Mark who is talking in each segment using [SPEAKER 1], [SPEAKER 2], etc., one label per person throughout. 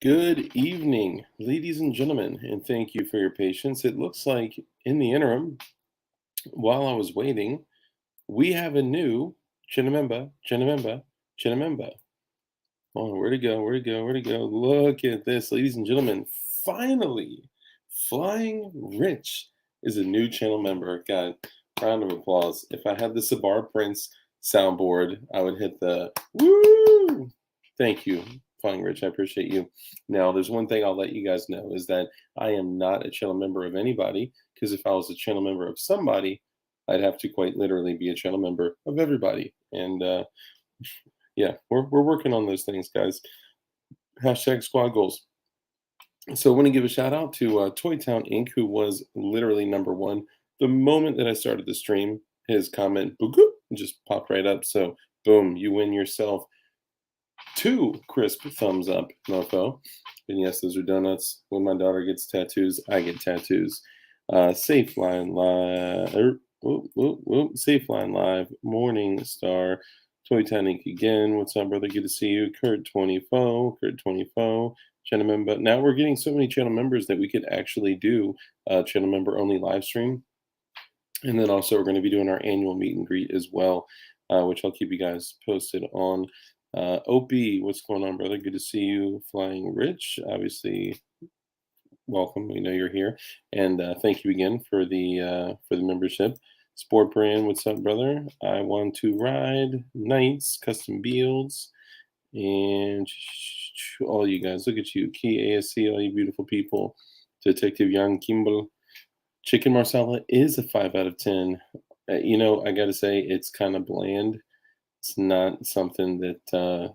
[SPEAKER 1] Good evening, ladies and gentlemen, and thank you for your patience. It looks like in the interim, while I was waiting, we have a new Chinamemba, Chinamemba, Chinamemba. Oh, where to go? Where to go? Where to go? Look at this, ladies and gentlemen. Finally, Flying Rich is a new channel member. God, round of applause. If I had the Sabar Prince soundboard, I would hit the woo. Thank you, Flying Rich. I appreciate you. Now, there's one thing I'll let you guys know is that I am not a channel member of anybody, because if I was a channel member of somebody, I'd have to quite literally be a channel member of everybody. And yeah, we're working on those things, guys. Hashtag squad goals. So I want to give a shout out to Toy Town Inc., who was literally number one. The moment that I started the stream, his comment "Boo-goo," just popped right up. So boom, you win yourself 2 crisp thumbs up, mofo. And yes, those are donuts. When my daughter gets tattoos, I get tattoos. Safe Line Live. Safe Line Live. Morning Star. Toy Town Inc. again. What's up, brother? Good to see you. Kurt24. Kurt24. Channel member. Now we're getting so many channel members that we could actually do a channel member only live stream. And then also we're going to be doing our annual meet and greet as well, which I'll keep you guys posted on. Opie, what's going on, brother? Good to see you. Flying Rich, obviously, welcome. We know you're here, and thank you again for the membership. Sport Brand, what's up, brother? I want to ride Knights Custom Builds, and all you guys. Look at you, Key ASC, all you beautiful people. Detective Jan Kimball. Chicken Marsala is a 5 out of 10. I got to say it's kind of bland. It's not something that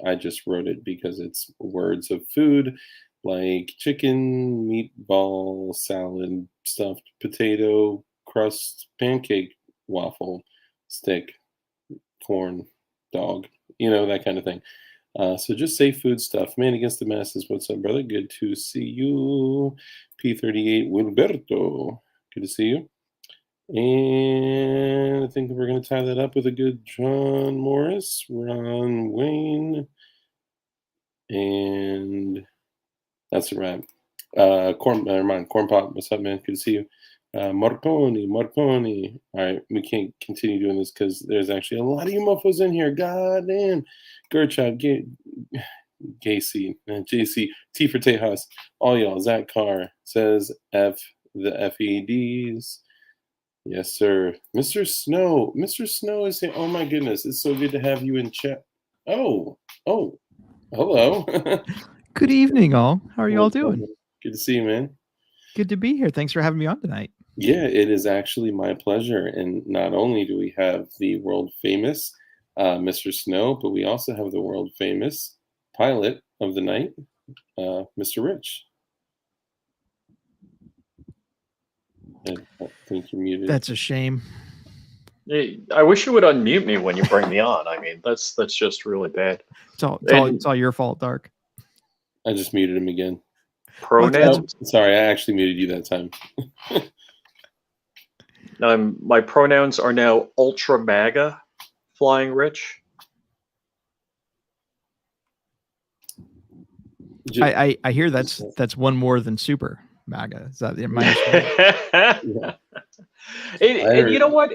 [SPEAKER 1] I just wrote it because it's words of food like chicken, meatball, salad, stuffed potato, crust, pancake, waffle, stick, corn, dog, that kind of thing. So just safe food stuff. Man Against the Masses, what's up, brother? Good to see you. P38 Wilberto, good to see you. And I think we're going to tie that up with a good John Morris, Ron Wayne, and that's a wrap. Corn Pop, what's up, man? Good to see you. Marconi. All right, we can't continue doing this because there's actually a lot of you mofos in here. God damn. Gertrude, Gacy, JC, T for Tejas, all y'all. Zach Carr says F the FEDs. Yes, sir. Mr. Snow. Mr. Snow is saying, oh my goodness, it's so good to have you in chat. Oh, hello.
[SPEAKER 2] Good evening, all. How are you all doing?
[SPEAKER 1] Good to see you, man.
[SPEAKER 2] Good to be here. Thanks for having me on tonight.
[SPEAKER 1] Yeah, it is actually my pleasure. And not only do we have the world famous Mr. Snow, but we also have the world famous pilot of the night, Mr. Rich. I think you're muted.
[SPEAKER 2] That's a shame.
[SPEAKER 3] I wish you would unmute me when you bring me on. I mean, that's just really bad.
[SPEAKER 2] It's all your fault, Dark.
[SPEAKER 1] I just muted him again.
[SPEAKER 3] Pronouns?
[SPEAKER 1] Sorry, I actually muted you that time.
[SPEAKER 3] My pronouns are now Ultra MAGA, Flying Rich.
[SPEAKER 2] I hear that's one more than Super MAGA. Is that
[SPEAKER 3] yeah. And you know what?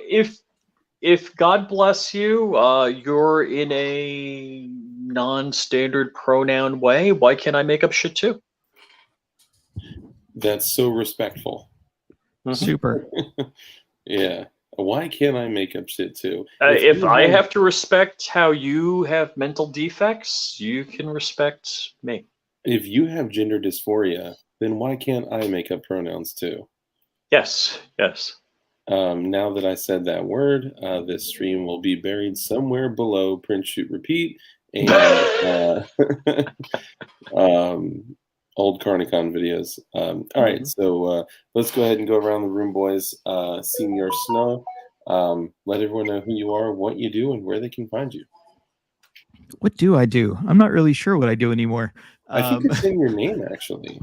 [SPEAKER 3] If God bless you, you're in a non-standard pronoun way, why can't I make up shit too?
[SPEAKER 1] That's so respectful.
[SPEAKER 2] Super.
[SPEAKER 1] Yeah. Why can't I make up shit too?
[SPEAKER 3] If I have to respect how you have mental defects, you can respect me.
[SPEAKER 1] If you have gender dysphoria, then why can't I make up pronouns too?
[SPEAKER 3] Yes.
[SPEAKER 1] Now that I said that word, this stream will be buried somewhere below Print, Shoot, Repeat, and old Carnicon videos. All right, so let's go ahead and go around the room, boys. Senior Snow, let everyone know who you are, what you do, and where they can find you.
[SPEAKER 2] What do I do? I'm not really sure what I do anymore.
[SPEAKER 1] I think it's in your name, actually.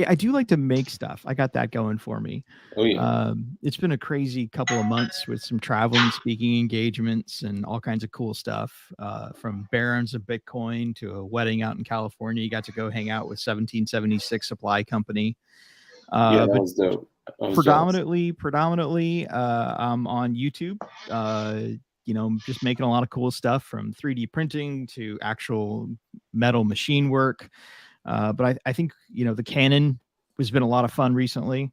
[SPEAKER 2] I do like to make stuff. I got that going for me.
[SPEAKER 1] Oh, yeah.
[SPEAKER 2] It's been a crazy couple of months with some traveling, speaking engagements, and all kinds of cool stuff. From Barons of Bitcoin to a wedding out in California. You got to go hang out with 1776 Supply Company.
[SPEAKER 1] Yeah, that was dope.
[SPEAKER 2] Predominantly, I'm on YouTube. Just making a lot of cool stuff from 3D printing to actual metal machine work. But I think, the Canon has been a lot of fun recently.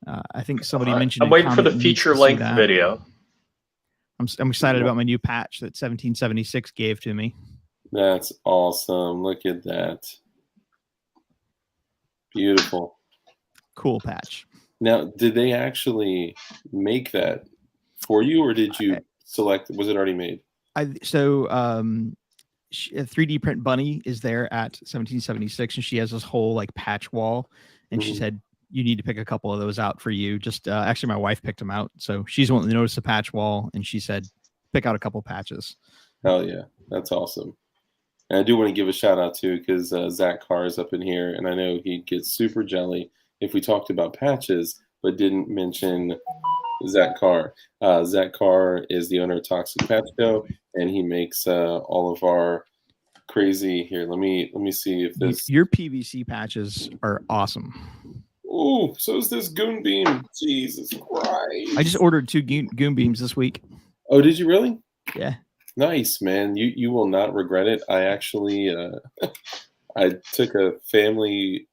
[SPEAKER 2] I think somebody mentioned.
[SPEAKER 3] I'm waiting for the feature length video.
[SPEAKER 2] I'm excited about my new patch that 1776 gave to me.
[SPEAKER 1] That's awesome. Look at that. Beautiful.
[SPEAKER 2] Cool patch.
[SPEAKER 1] Now, did they actually make that for you, or did you select? Was it already made?
[SPEAKER 2] 3D print Bunny is there at 1776, and she has this whole like patch wall, and she said you need to pick a couple of those out for you. Just actually, my wife picked them out, so she's the one that noticed the patch wall, and she said pick out a couple patches.
[SPEAKER 1] Oh yeah, that's awesome. And I do want to give a shout out too, because Zach Carr is up in here, and I know he'd get super jelly if we talked about patches but didn't mention Zach Carr. Zach Carr is the owner of Toxic Patch Co., and he makes all of our crazy. Here, let me see if this.
[SPEAKER 2] Your PVC patches are awesome.
[SPEAKER 1] Oh, so is this Goon Beam. Jesus Christ!
[SPEAKER 2] I just ordered 2 Goon Beams this week.
[SPEAKER 1] Oh, did you really?
[SPEAKER 2] Yeah.
[SPEAKER 1] Nice, man. You will not regret it. I actually I took a family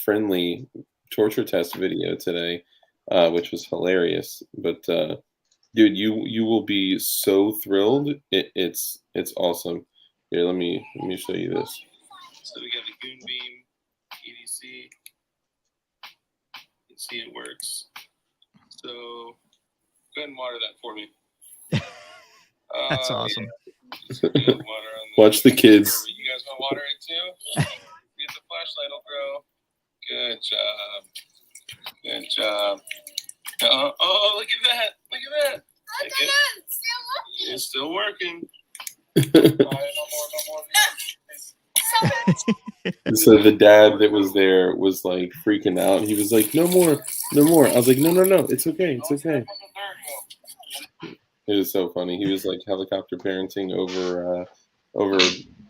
[SPEAKER 1] friendly torture test video today, which was hilarious. But dude, you will be so thrilled. It's awesome. Here, let me show you this. So we got the Goon Beam PVC. You can see it works. So go ahead and water that for me.
[SPEAKER 2] That's awesome.
[SPEAKER 1] Yeah. Watch the kids. You guys want to water it too? Get the flashlight will grow. Good job. Good job. Oh, look at that. Look at that. It's still working. No more. So the dad that was there was like freaking out. He was like, no more. I was like, no. It's okay. It was so funny. He was like helicopter parenting over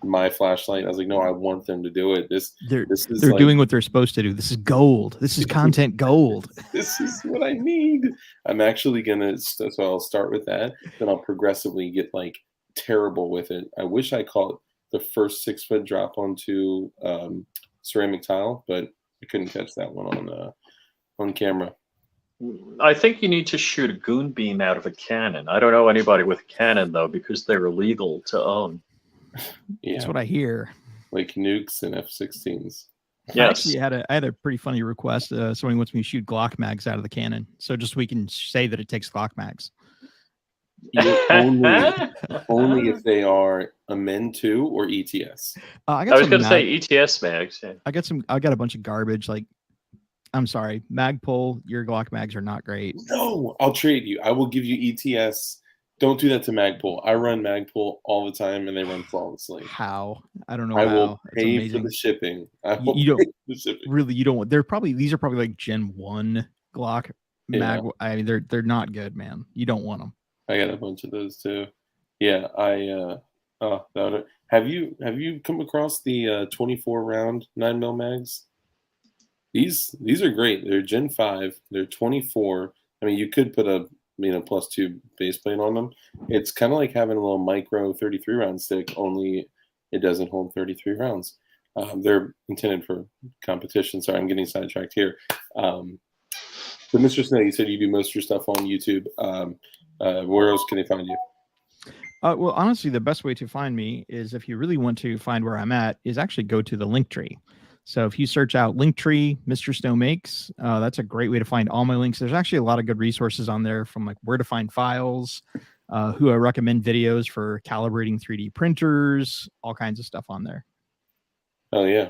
[SPEAKER 1] my flashlight. I was like, no, I want them to do it. They're like,
[SPEAKER 2] doing what they're supposed to do. This is gold. This is content gold.
[SPEAKER 1] This is what I need. I'm actually gonna. So I'll start with that. Then I'll progressively get like terrible with it. I wish I caught the first 6-foot drop onto ceramic tile, but I couldn't catch that one on camera.
[SPEAKER 3] I think you need to shoot a Goon Beam out of a cannon. I don't know anybody with a cannon though, because they're illegal to own.
[SPEAKER 1] Yeah.
[SPEAKER 2] That's what I hear.
[SPEAKER 1] Like nukes and F-16s.
[SPEAKER 2] Yes. I had a pretty funny request. Somebody wants me to shoot Glock mags out of the cannon, so just we can say that it takes Glock mags.
[SPEAKER 1] Only if they are Amend 2 or ETS.
[SPEAKER 3] I was going to say ETS mags. Yeah.
[SPEAKER 2] I got a bunch of garbage. Like, I'm sorry, Magpul, your Glock mags are not great.
[SPEAKER 1] No, I'll trade you. I will give you ETS. Don't do that to Magpul. I run Magpul all the time, and they run flawlessly.
[SPEAKER 2] How? I don't know.
[SPEAKER 1] I will pay for the shipping. You
[SPEAKER 2] don't want. These are probably like Gen 1 Glock mag. Yeah. I mean, they're not good, man. You don't want them.
[SPEAKER 1] I got a bunch of those too. Yeah, have you come across the 24 round 9mm mags? These are great. They're Gen 5. They're 24. I mean, you could put a +2 base plate on them. It's kind of like having a little micro 33 round stick, only it doesn't hold 33 rounds. They're intended for competition. Sorry, I'm getting sidetracked here. So Mr. Snow, you said you do most of your stuff on YouTube. Where else can they find you?
[SPEAKER 2] Well, honestly, the best way to find me is, if you really want to find where I'm at, is actually go to the Linktree. So if you search out Linktree, Mr. Snow Makes, that's a great way to find all my links. There's actually a lot of good resources on there, from like where to find files, who I recommend videos for calibrating 3D printers, all kinds of stuff on there. Oh
[SPEAKER 1] yeah,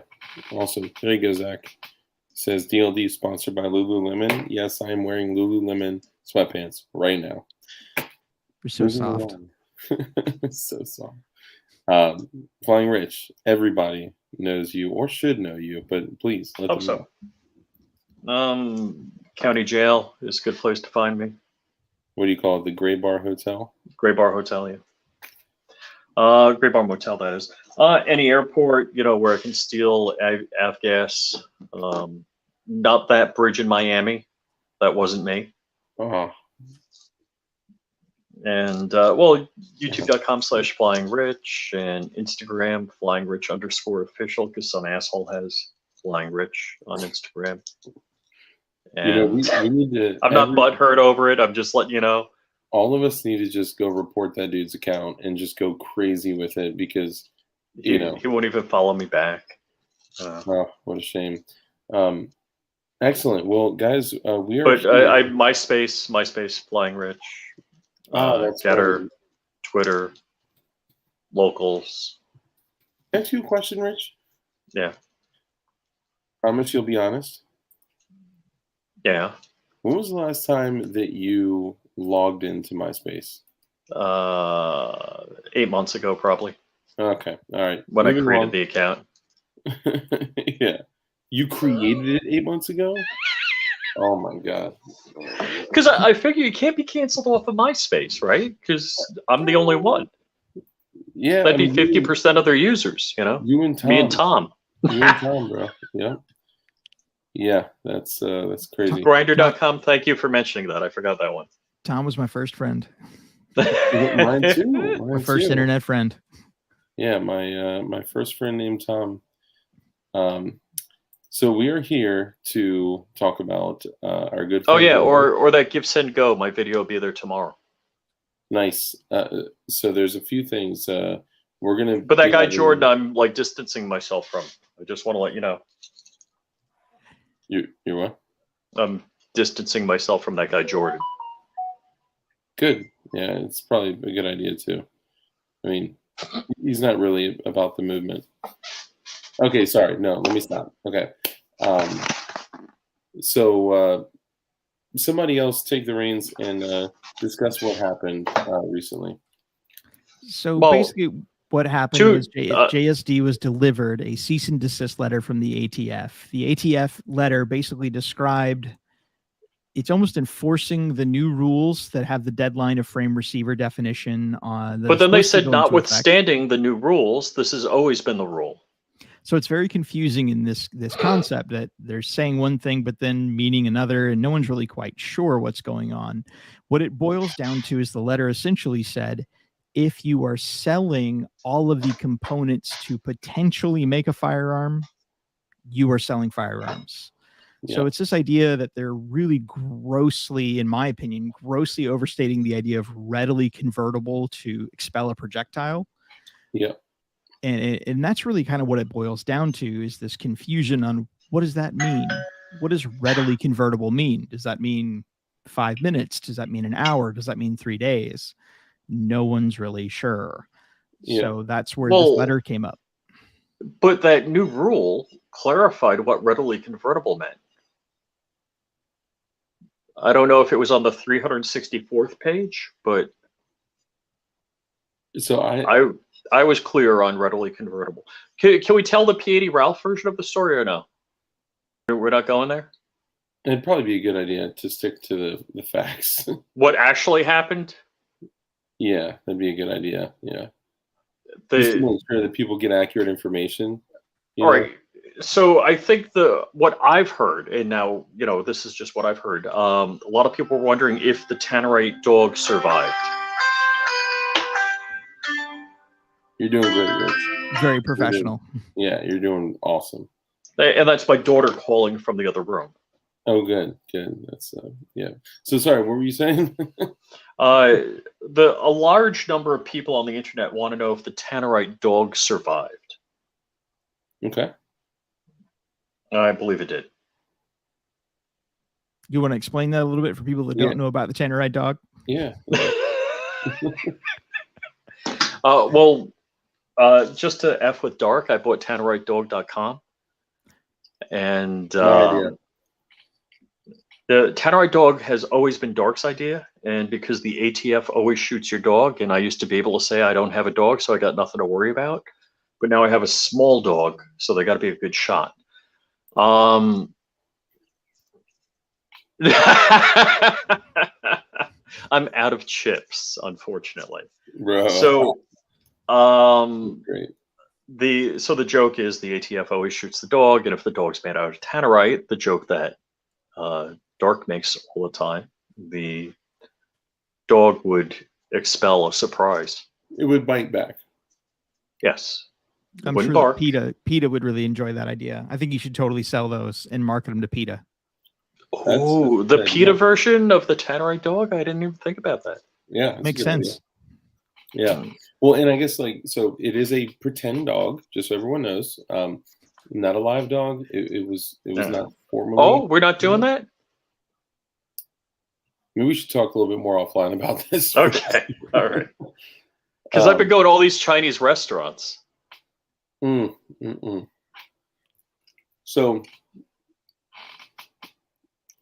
[SPEAKER 1] awesome. There you go, Zach. It says DLD sponsored by Lululemon. Yes, I am wearing Lululemon sweatpants right now.
[SPEAKER 2] You're so soft.
[SPEAKER 1] So soft. Flying Rich, everybody knows you or should know you, but please let
[SPEAKER 3] Hope
[SPEAKER 1] them know.
[SPEAKER 3] so. County Jail is a good place to find me.
[SPEAKER 1] What do you call it? The Gray Bar Hotel?
[SPEAKER 3] Gray Bar Hotel, yeah. Gray Bar Motel, that is. Any airport, where I can steal avgas. Not that bridge in Miami. That wasn't me.
[SPEAKER 1] Oh,
[SPEAKER 3] And well, youtube.com/flyingrich and Instagram flyingrich_official, because some asshole has Flying Rich on Instagram. And
[SPEAKER 1] we need to.
[SPEAKER 3] I'm not butthurt over it. I'm just letting you know.
[SPEAKER 1] All of us need to just go report that dude's account and just go crazy with it, because
[SPEAKER 3] he won't even follow me back.
[SPEAKER 1] Oh, what a shame. Excellent. Well, guys, we are.
[SPEAKER 3] But MySpace, Flying Rich.
[SPEAKER 1] That's
[SPEAKER 3] Getter,
[SPEAKER 1] funny.
[SPEAKER 3] Twitter, locals.
[SPEAKER 1] Can I ask you a question, Rich?
[SPEAKER 3] Yeah.
[SPEAKER 1] Promise you'll be honest.
[SPEAKER 3] Yeah.
[SPEAKER 1] When was the last time that you logged into MySpace?
[SPEAKER 3] 8 months ago, probably.
[SPEAKER 1] Okay. All right.
[SPEAKER 3] When I created the account.
[SPEAKER 1] Yeah. You created it 8 months ago? Oh my God.
[SPEAKER 3] Because I figure you can't be canceled off of MySpace, right? Because I'm the only one.
[SPEAKER 1] Yeah.
[SPEAKER 3] That'd be 50% of their users,
[SPEAKER 1] You and Tom.
[SPEAKER 3] Me and Tom.
[SPEAKER 1] You and Tom, bro. Yeah. Yeah, that's crazy.
[SPEAKER 3] Grindr.com, thank you for mentioning that. I forgot that one.
[SPEAKER 2] Tom was my first friend.
[SPEAKER 1] Mine too.
[SPEAKER 2] My first internet friend.
[SPEAKER 1] Yeah, my first friend named Tom. So we are here to talk about our good friend.
[SPEAKER 3] Oh yeah, or that Give Send Go. My video will be there tomorrow.
[SPEAKER 1] Nice. So there's a few things we're gonna.
[SPEAKER 3] But that guy Jordan, I'm like distancing myself from. I just want to let you know.
[SPEAKER 1] You're what?
[SPEAKER 3] I'm distancing myself from that guy Jordan.
[SPEAKER 1] Good. Yeah, it's probably a good idea too. I mean, he's not really about the movement. Okay, sorry. No, let me stop. Okay. So somebody else take the reins and discuss what happened recently.
[SPEAKER 2] So basically what happened is JSD was delivered a cease and desist letter from the ATF. The ATF letter basically described, it's almost enforcing the new rules that have the deadline of frame receiver definition on.
[SPEAKER 3] But then they said, notwithstanding the new rules, this has always been the rule.
[SPEAKER 2] So it's very confusing in this concept that they're saying one thing, but then meaning another, and no one's really quite sure what's going on. What it boils down to is the letter essentially said, if you are selling all of the components to potentially make a firearm, you are selling firearms. Yeah. So it's this idea that they're really grossly, in my opinion, grossly overstating the idea of readily convertible to expel a projectile.
[SPEAKER 1] Yeah.
[SPEAKER 2] And that's really kind of what it boils down to, is this confusion on what does that mean? What does readily convertible mean? Does that mean 5 minutes? Does that mean an hour? Does that mean 3 days? No one's really sure. Yeah. So that's where this letter came up.
[SPEAKER 3] But that new rule clarified what readily convertible meant. I don't know if it was on the 364th page, but
[SPEAKER 1] so
[SPEAKER 3] I was clear on readily convertible. Can we tell the P80 Ralph version of the story or no? We're not going there?
[SPEAKER 1] It'd probably be a good idea to stick to the facts.
[SPEAKER 3] What actually happened?
[SPEAKER 1] Yeah, that'd be a good idea. Yeah. Just to make sure that people get accurate information.
[SPEAKER 3] All right. So I think what I've heard, and now, this is just what I've heard. A lot of people were wondering if the Tannerite dog survived.
[SPEAKER 1] You're doing great, Rich.
[SPEAKER 2] Very professional.
[SPEAKER 1] You're doing awesome.
[SPEAKER 3] And that's my daughter calling from the other room.
[SPEAKER 1] Oh, good. That's yeah. So sorry, what were you saying?
[SPEAKER 3] A large number of people on the internet want to know if the Tannerite dog survived.
[SPEAKER 1] Okay.
[SPEAKER 3] I believe it did.
[SPEAKER 2] You want to explain that a little bit for people that don't know about the Tannerite dog?
[SPEAKER 1] Yeah.
[SPEAKER 3] Just to F with Dark, I bought TanneriteDog.com. And The Tannerite dog has always been Dark's idea, and because the ATF always shoots your dog, and I used to be able to say I don't have a dog, so I got nothing to worry about. But now I have a small dog, so they got to be a good shot. I'm out of chips, unfortunately.
[SPEAKER 1] Bro.
[SPEAKER 3] So,
[SPEAKER 1] Great.
[SPEAKER 3] the joke is the ATF always shoots the dog, and if the dog's made out of Tannerite, the joke that Dark makes all the time, the dog would expel a surprise.
[SPEAKER 1] It would bite back.
[SPEAKER 3] Yes.
[SPEAKER 2] I'm
[SPEAKER 3] Wouldn't
[SPEAKER 2] sure
[SPEAKER 3] bark.
[SPEAKER 2] PETA would really enjoy that idea. I think you should totally sell those and market them to PETA.
[SPEAKER 3] Oh, the PETA version of the Tannerite dog? I didn't even think about that.
[SPEAKER 1] Yeah.
[SPEAKER 2] Makes sense.
[SPEAKER 1] Idea. Yeah. Well, and I guess so it is a pretend dog, just so everyone knows. Not a live dog. It was not formally.
[SPEAKER 3] Oh, we're not doing that?
[SPEAKER 1] Maybe we should talk a little bit more offline about this.
[SPEAKER 3] Okay. All right. Because I've been going to all these Chinese restaurants.
[SPEAKER 1] So,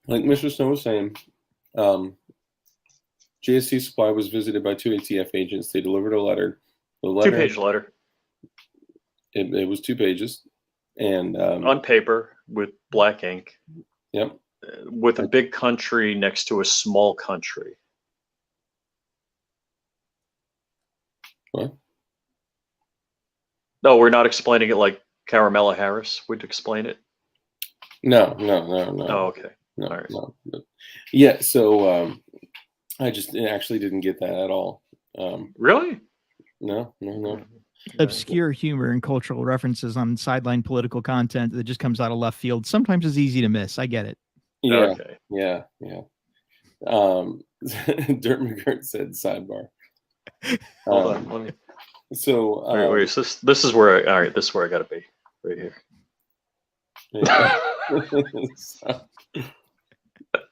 [SPEAKER 1] like Mr. Snow was saying, JSC Supply was visited by 2 ATF agents. They delivered a letter. The letter,
[SPEAKER 3] 2-page letter.
[SPEAKER 1] It was 2 pages, and
[SPEAKER 3] on paper with black ink.
[SPEAKER 1] Yep.
[SPEAKER 3] With a big country next to a small country.
[SPEAKER 1] What?
[SPEAKER 3] No, we're not explaining it like Caramella Harris would explain it.
[SPEAKER 1] No.
[SPEAKER 3] Oh, okay.
[SPEAKER 1] No,
[SPEAKER 3] all right.
[SPEAKER 1] No. Yeah. So I just actually didn't get that at all.
[SPEAKER 3] Really?
[SPEAKER 1] No.
[SPEAKER 2] Obscure humor and cultural references on sideline political content that just comes out of left field sometimes is easy to miss. I get it.
[SPEAKER 1] Yeah.
[SPEAKER 3] Okay.
[SPEAKER 1] Yeah. Dirt McGirt said sidebar.
[SPEAKER 3] Hold on. Let me.
[SPEAKER 1] So
[SPEAKER 3] wait. So this is where. All right. This is where I got to be. Right here.
[SPEAKER 1] Yeah.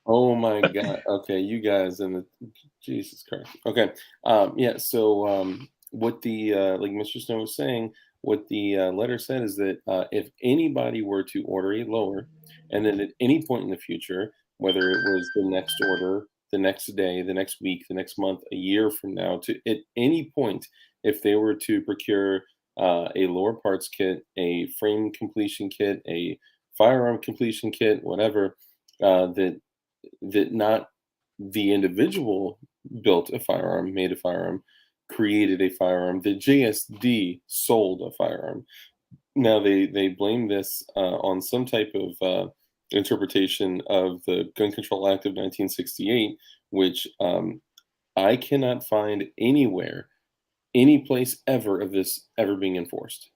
[SPEAKER 1] Oh my God. Okay, you guys and the Jesus Christ. Okay. Yeah. So what the like Mr. Snow was saying, what the letter said is that if anybody were to order a lower, and then at any point in the future, whether it was the next order, the next day, the next week, the next month, a year from now, to at any point, if they were to procure a lower parts kit, a frame completion kit, a firearm completion kit, whatever, that not the individual built a firearm, made a firearm, created a firearm, the JSD sold a firearm. Now they blame this on some type of interpretation of the Gun Control Act of 1968, which I cannot find anywhere, any place ever of this ever being enforced.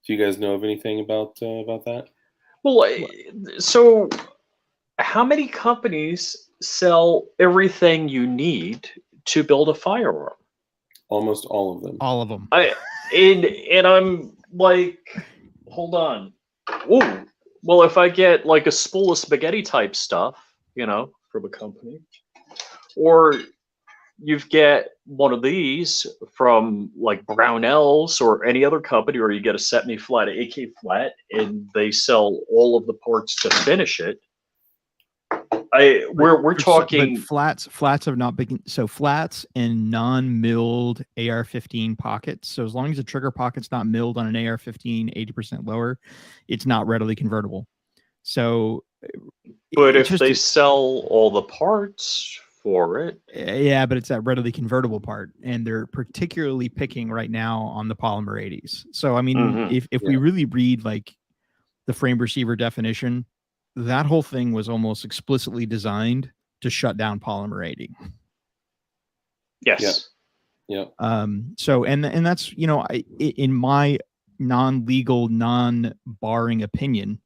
[SPEAKER 1] Do you guys know of anything about that?
[SPEAKER 3] Well, so how many companies sell everything you need to build a firearm?
[SPEAKER 1] Almost all of them.
[SPEAKER 2] All of them.
[SPEAKER 3] And I'm like, hold on. Ooh. Well, if I get like a spool of spaghetti type stuff, from a company, or you get one of these from like Brownells or any other company, or you get a semi-flat AK flat, and they sell all of the parts to finish it. We're talking
[SPEAKER 2] but flats have not been so flats and non-milled AR-15 pockets. So as long as the trigger pocket's not milled on an AR-15 80% lower, it's not readily convertible. So,
[SPEAKER 3] but if they sell all the parts for it,
[SPEAKER 2] yeah, but it's that readily convertible part, and they're particularly picking right now on the polymer 80s. So I mean, if we really read like the frame receiver definition, that whole thing was almost explicitly designed to shut down polymer 80.
[SPEAKER 3] Yes.
[SPEAKER 1] Yeah.
[SPEAKER 2] So and that's in my non-legal, non-barring opinion,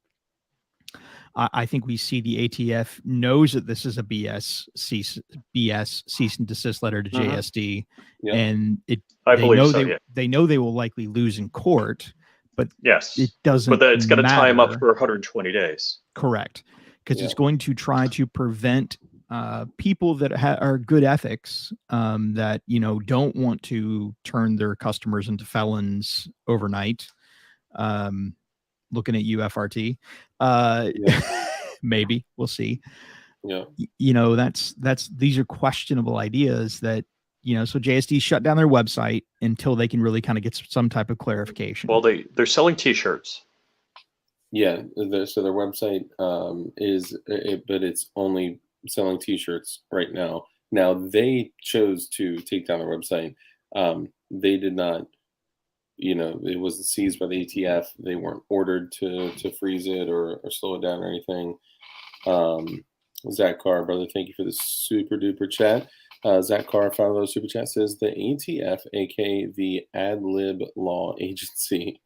[SPEAKER 2] I think we see the ATF knows that this is a BS cease and desist letter to JSD, and they know they will likely lose in court. But
[SPEAKER 3] yes,
[SPEAKER 2] it doesn't.
[SPEAKER 3] But it's going to tie them up
[SPEAKER 2] matter.
[SPEAKER 3] for 120 days.
[SPEAKER 2] Correct, because it's going to try to prevent people that are good ethics, that don't want to turn their customers into felons overnight. Looking at you, FRT. Maybe we'll see.
[SPEAKER 1] Yeah.
[SPEAKER 2] These are questionable ideas that, so JSD shut down their website until they can really kind of get some type of clarification.
[SPEAKER 3] Well, they're selling T-shirts.
[SPEAKER 1] Yeah. So their website but it's only selling T-shirts right now. Now they chose to take down their website. They did not. It was seized by the ATF. They weren't ordered to freeze it or slow it down or anything. Zach Carr, brother, thank you for the super duper chat. Zach Carr, $5 super chat, says the ATF, aka the Ad Lib Law Agency.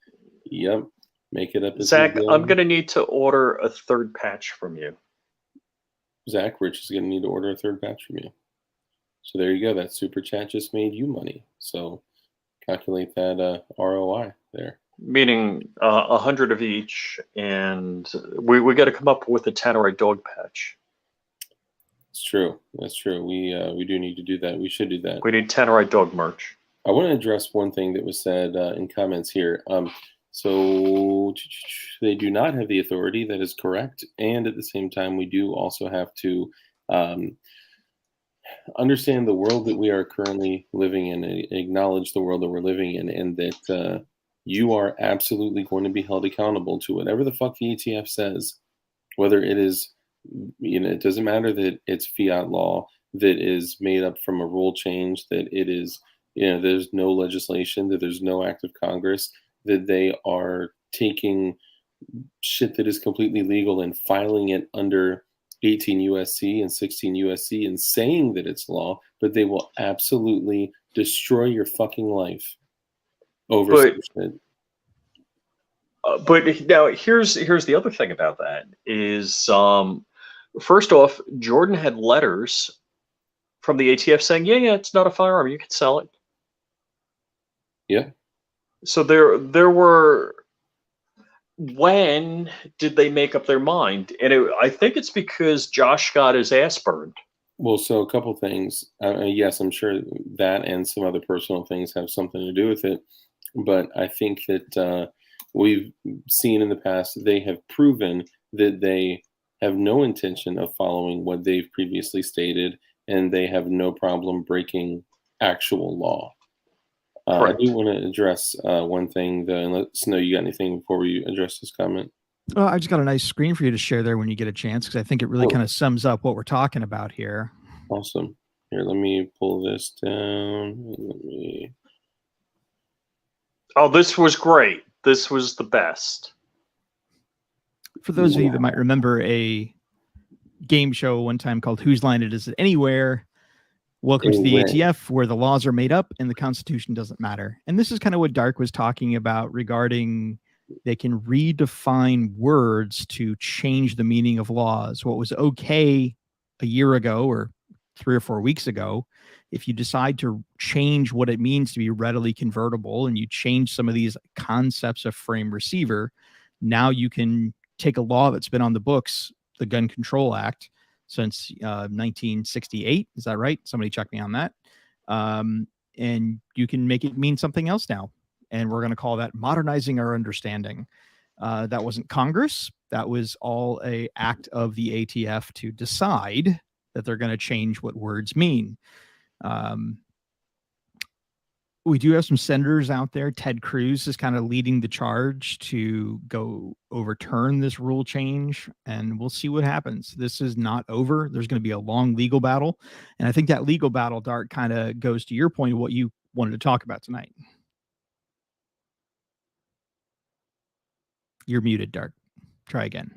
[SPEAKER 1] Yep, make it up as
[SPEAKER 3] Zach,
[SPEAKER 1] you go.
[SPEAKER 3] I'm gonna need to order a third patch from you.
[SPEAKER 1] Zach, Rich is gonna need to order a third patch from you. So there you go. That super chat just made you money. So calculate that ROI there.
[SPEAKER 3] Meaning 100 of each, and we got to come up with a Tannerite dog patch.
[SPEAKER 1] It's true. That's true. We do need to do that. We should do that.
[SPEAKER 3] We need Tannerite dog merch.
[SPEAKER 1] I want to address one thing that was said in comments here. So they do not have the authority. That is correct. And at the same time, we do also have to understand the world that we are currently living in, acknowledge the world that we're living in, and that you are absolutely going to be held accountable to whatever the fuck the ATF says, whether it is, it doesn't matter that it's fiat law that is made up from a rule change, that it is, there's no legislation, that there's no act of Congress, that they are taking shit that is completely legal and filing it under 18 USC and 16 USC and saying that it's law, but they will absolutely destroy your fucking life over some shit.
[SPEAKER 3] But now here's the other thing about that is, first off, Jordan had letters from the ATF saying, yeah, it's not a firearm, you can sell it.
[SPEAKER 1] Yeah.
[SPEAKER 3] So there were. When did they make up their mind? And I think it's because Josh got his ass burned.
[SPEAKER 1] Well, so a couple things. Yes, I'm sure that and some other personal things have something to do with it. But I think that we've seen in the past, they have proven that they have no intention of following what they've previously stated, and they have no problem breaking actual law. I do want to address one thing, though, and let us know you got anything before we address this comment.
[SPEAKER 2] Well, I just got a nice screen for you to share there when you get a chance, because I think it really kind of sums up what we're talking about here.
[SPEAKER 1] Awesome. Here, let me pull this down.
[SPEAKER 3] Oh, this was great. This was the best.
[SPEAKER 2] For those of you that might remember a game show one time called Whose Line It Is It Anywhere, welcome to the ATF, where the laws are made up and the Constitution doesn't matter. And this is kind of what Dark was talking about regarding they can redefine words to change the meaning of laws. What was okay a year ago or 3 or 4 weeks ago, if you decide to change what it means to be readily convertible and you change some of these concepts of frame receiver, now you can take a law that's been on the books, the Gun Control Act, since 1968. Is that right? Somebody check me on that. And you can make it mean something else now. And we're going to call that modernizing our understanding. That wasn't Congress. That was all an act of the ATF to decide that they're going to change what words mean. We do have some senators out there. Ted Cruz is kind of leading the charge to go overturn this rule change, and we'll see what happens. This is not over. There's going to be a long legal battle, and I think that legal battle, Dark, kind of goes to your point of what you wanted to talk about tonight. You're muted, Dark. Try again.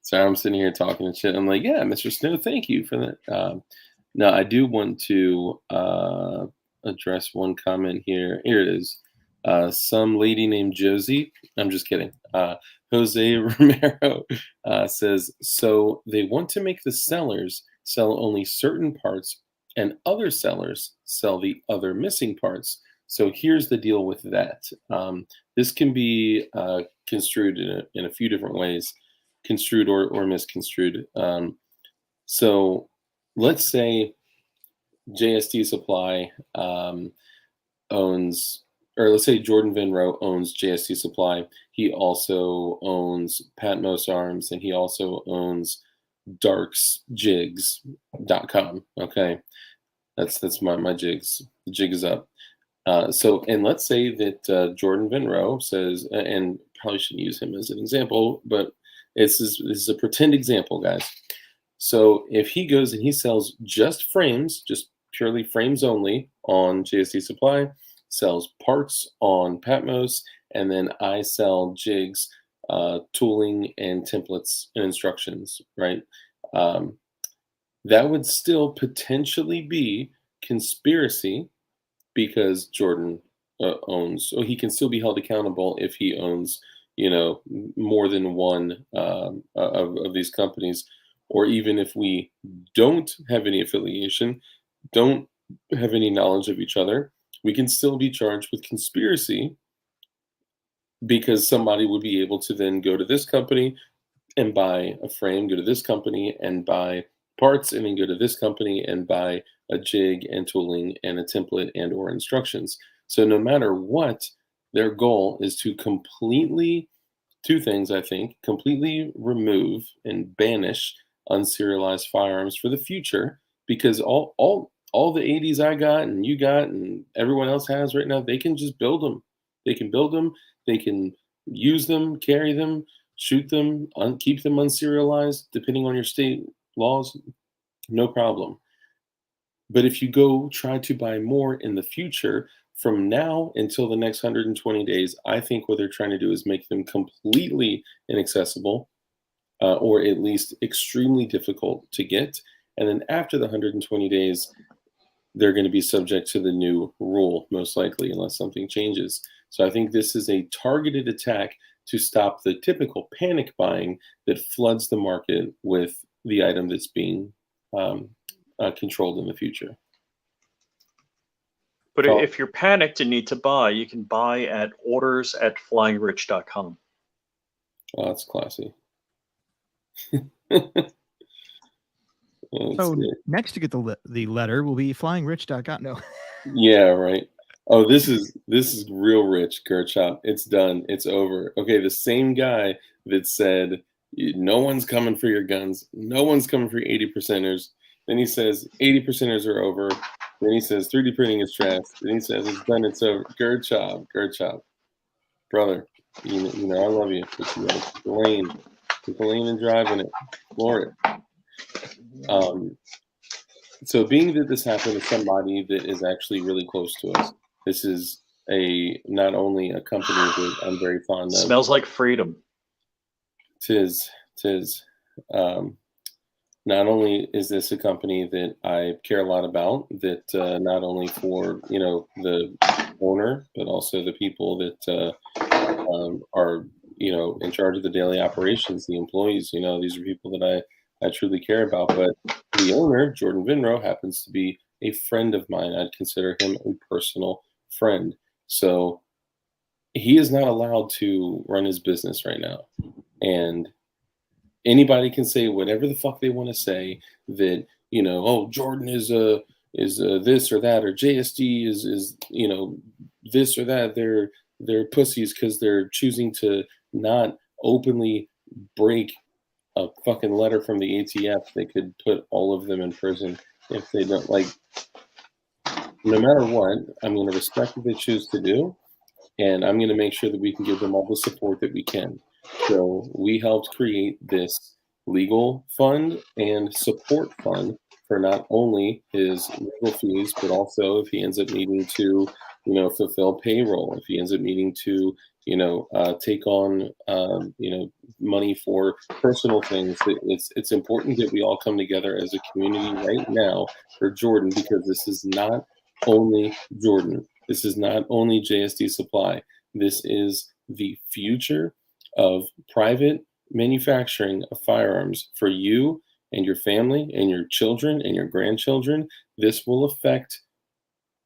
[SPEAKER 1] Sorry, I'm sitting here talking and shit. I'm like, yeah, Mr. Snow, thank you for that. No, I do want to address one comment here. Here it is. Some lady named Josie, I'm just kidding. Jose Romero says, so they want to make the sellers sell only certain parts and other sellers sell the other missing parts. So here's the deal with that. This can be construed in a few different ways, construed or misconstrued. So let's say JST Supply owns or let's say Jordan Vinroe owns JST Supply. He also owns Patmos Arms, and he also owns darksjigs.com. Okay. That's my jigs. The jig is up. And let's say that Jordan Vinroe says, and probably shouldn't use him as an example, but this is a pretend example, guys. So if he goes and he sells just frames, just purely frames only on JST Supply, sells parts on Patmos, and then I sell jigs, tooling, and templates and instructions, right? That would still potentially be conspiracy because Jordan owns, so he can still be held accountable if he owns, more than one of these companies, or even if we don't have any affiliation, don't have any knowledge of each other, we can still be charged with conspiracy because somebody would be able to then go to this company and buy a frame, go to this company and buy parts, and then go to this company and buy a jig and tooling and a template and or instructions. So no matter what, their goal is to completely, two things I think, completely remove and banish unserialized firearms for the future, because all the 80s I got and you got and everyone else has right now, they can just build them. They can build them, they can use them, carry them, shoot them, keep them unserialized, depending on your state laws, no problem. But if you go try to buy more in the future, from now until the next 120 days, I think what they're trying to do is make them completely inaccessible, or at least extremely difficult to get. And then after the 120 days, they're going to be subject to the new rule, most likely, unless something changes. So I think this is a targeted attack to stop the typical panic buying that floods the market with the item that's being controlled in the future.
[SPEAKER 3] But if you're panicked and need to buy, you can buy at orders@flyingrich.com.
[SPEAKER 1] Oh, that's classy.
[SPEAKER 2] So next to get the letter will be flyingrich.com. No.
[SPEAKER 1] Yeah, right. Oh, this is real rich, Gertchop. It's done. It's over. Okay, the same guy that said no one's coming for your guns, no one's coming for your 80%ers. Then he says 80%ers are over. Then he says 3D printing is trash. Then he says it's done. It's over. Gertchop, brother. I love you. But you gotta keep the lane and driving it. Floor it. So being that this happened to somebody that is actually really close to us, this is not only a company that I'm very fond of.
[SPEAKER 3] Smells like freedom.
[SPEAKER 1] Tis. Not only is this a company that I care a lot about, that not only for the owner, but also the people that are in charge of the daily operations, the employees. These are people that I truly care about. But the owner, Jordan Vinroe, happens to be a friend of mine. I'd consider him a personal friend. So he is not allowed to run his business right now. And anybody can say whatever the fuck they want to say, that, oh, Jordan is this or that, or JSD is this or that. They're pussies because they're choosing to not openly break a fucking letter from the ATF. They could put all of them in prison if they don't. Like, no matter what, I'm going to respect what they choose to do, and I'm going to make sure that we can give them all the support that we can. So we helped create this legal fund and support fund for not only his legal fees, but also if he ends up needing to, fulfill payroll, if he ends up needing to, take on, money for personal things. It's important that we all come together as a community right now for Jordan, because this is not only Jordan. This is not only JSD Supply. This is the future of private manufacturing of firearms for you and your family and your children and your grandchildren. This will affect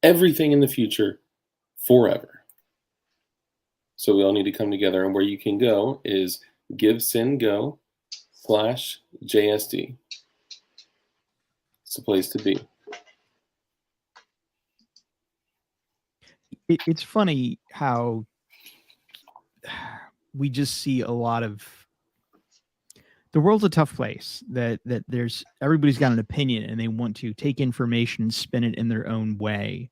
[SPEAKER 1] everything in the future forever. So we all need to come together, and where you can go is GiveSendGo/JSD. It's the place to be.
[SPEAKER 2] it's funny how we just see a lot of the world's a tough place that there's everybody's got an opinion and they want to take information and spin it in their own way.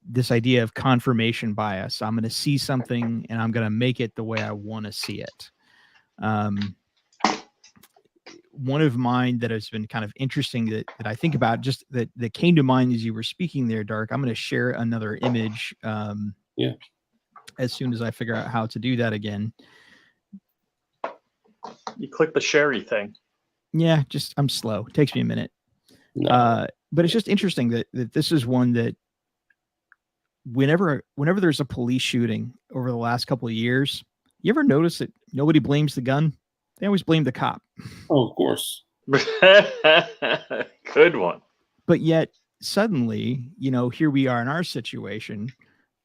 [SPEAKER 2] This idea of confirmation bias. I'm going to see something and I'm going to make it the way I want to see it. One of mine that has been kind of interesting that I think about, just that came to mind as you were speaking there, Dark. I'm going to share another image as soon as I figure out how to do that again.
[SPEAKER 3] You click the sherry thing.
[SPEAKER 2] Yeah, just I'm slow. It takes me a minute. No. But it's just interesting that this is one that whenever there's a police shooting over the last couple of years, you ever notice that nobody blames the gun? They always blame the cop.
[SPEAKER 1] Oh, of course.
[SPEAKER 3] Good one.
[SPEAKER 2] But yet suddenly, here we are in our situation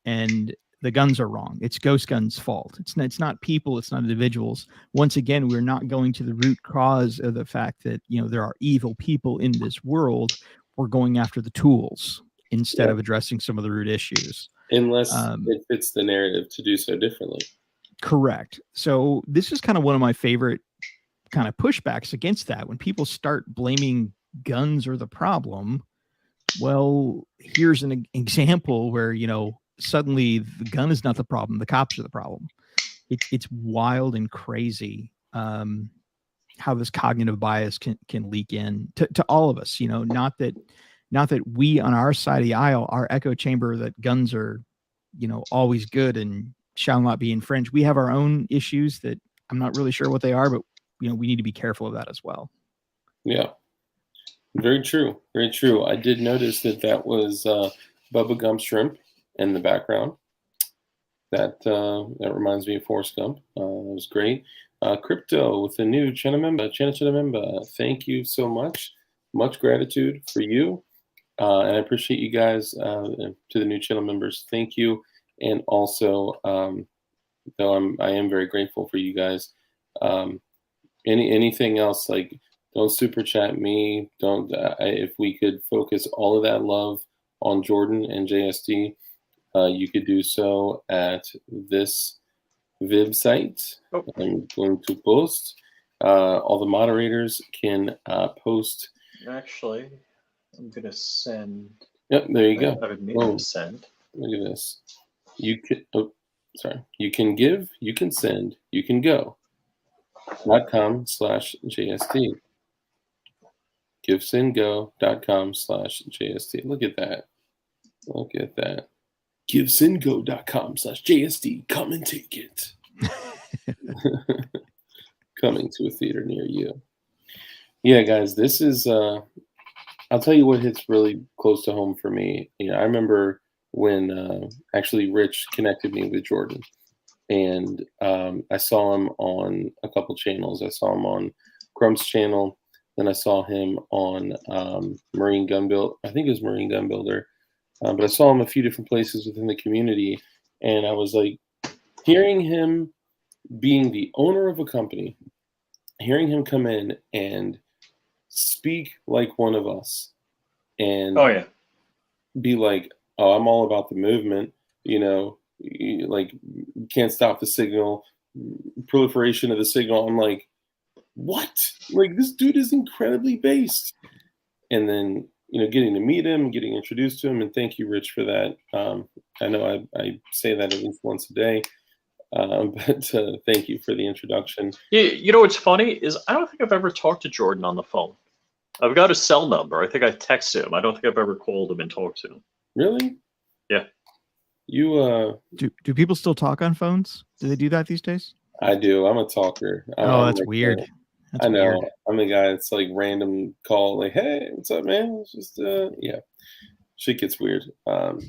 [SPEAKER 2] and the guns are wrong. It's Ghost Gun's fault. It's not people. It's not individuals. Once again, we're not going to the root cause of the fact that, there are evil people in this world. We're going after the tools instead of addressing some of the root issues.
[SPEAKER 1] Unless it fits the narrative to do so differently.
[SPEAKER 2] Correct. So this is kind of one of my favorite kind of pushbacks against that. When people start blaming guns or the problem, well, here's an example where, suddenly the gun is not the problem. The cops are the problem. It's wild and crazy how this cognitive bias can leak in to all of us. Not that we on our side of the aisle, our echo chamber, that guns are, always good and shall not be infringed. We have our own issues that I'm not really sure what they are, but we need to be careful of that as well.
[SPEAKER 1] Yeah, very true. Very true. I did notice that was Bubba Gump Shrimp in the background. That reminds me of Forrest Gump. It was great. Crypto with the new Chena member. Thank you so much. Much gratitude for you. And I appreciate you guys, to the new channel members. Thank you. And also, though I am very grateful for you guys. Anything else, like, don't super chat me. Don't, if we could focus all of that love on Jordan and JSD, you could do so at this Vib site. Oh. I'm going to post. All the moderators can post.
[SPEAKER 3] Actually, I'm going to send.
[SPEAKER 1] Yep, there you go.
[SPEAKER 3] I've made a send.
[SPEAKER 1] Look at this. You can, you can give, you can send, you can go. .com/JSD. GiveSendGo.com/JSD. Look at that. Look at that. GiveSendGo.com/JSD. Come and take it. Coming to a theater near you. Yeah, guys, this is, I'll tell you what hits really close to home for me. I remember when actually Rich connected me with Jordan. And I saw him on a couple channels. I saw him on Crump's channel. Then I saw him on Marine Gun Build. I think it was Marine Gun Builder. But I saw him a few different places within the community. And I was like, hearing him being the owner of a company, hearing him come in and speak like one of us. And be like, oh, I'm all about the movement, like, you can't stop the signal, proliferation of the signal. I'm like, what? Like, this dude is incredibly based. And then, getting to meet him, getting introduced to him, and thank you, Rich, for that. I know I say that at least once a day, but thank you for the introduction.
[SPEAKER 3] What's funny is I don't think I've ever talked to Jordan on the phone. I've got his cell number. I think I texted him. I don't think I've ever called him and talked to him.
[SPEAKER 1] Really?
[SPEAKER 3] Yeah.
[SPEAKER 2] You do people still talk on phones? Do they do that these days?
[SPEAKER 1] I do. I'm a talker.
[SPEAKER 2] That's weird.
[SPEAKER 1] I know. Weird. I'm a guy that's like random call, like, hey, what's up, man? It's just yeah. Shit gets weird. But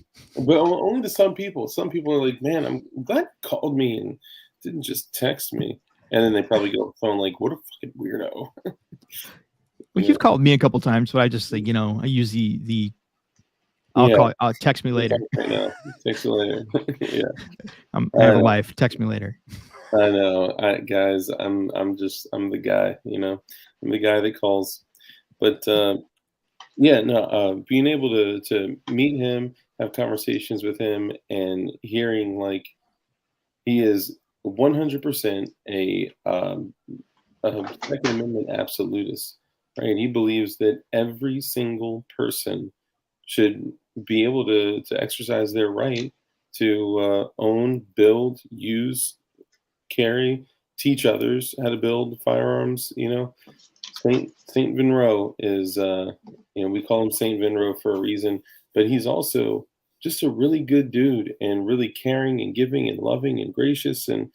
[SPEAKER 1] only to some people. Some people are like, man, I'm glad you called me and didn't just text me. And then they probably go on the phone like, what a fucking weirdo.
[SPEAKER 2] Well, you've called me a couple times, but I just think, I use the I'll text me later.
[SPEAKER 1] I know. Text me later. Yeah.
[SPEAKER 2] I have a wife. Text me later.
[SPEAKER 1] I know. Guys, I'm the guy, I'm the guy that calls. But being able to meet him, have conversations with him and hearing like he is 100% a Second Amendment absolutist, right? He believes that every single person should be able to exercise their right to own, build, use, carry, teach others how to build firearms. You know, Saint Vinroe is, we call him Saint Vinroe for a reason, but he's also just a really good dude and really caring and giving and loving and gracious. And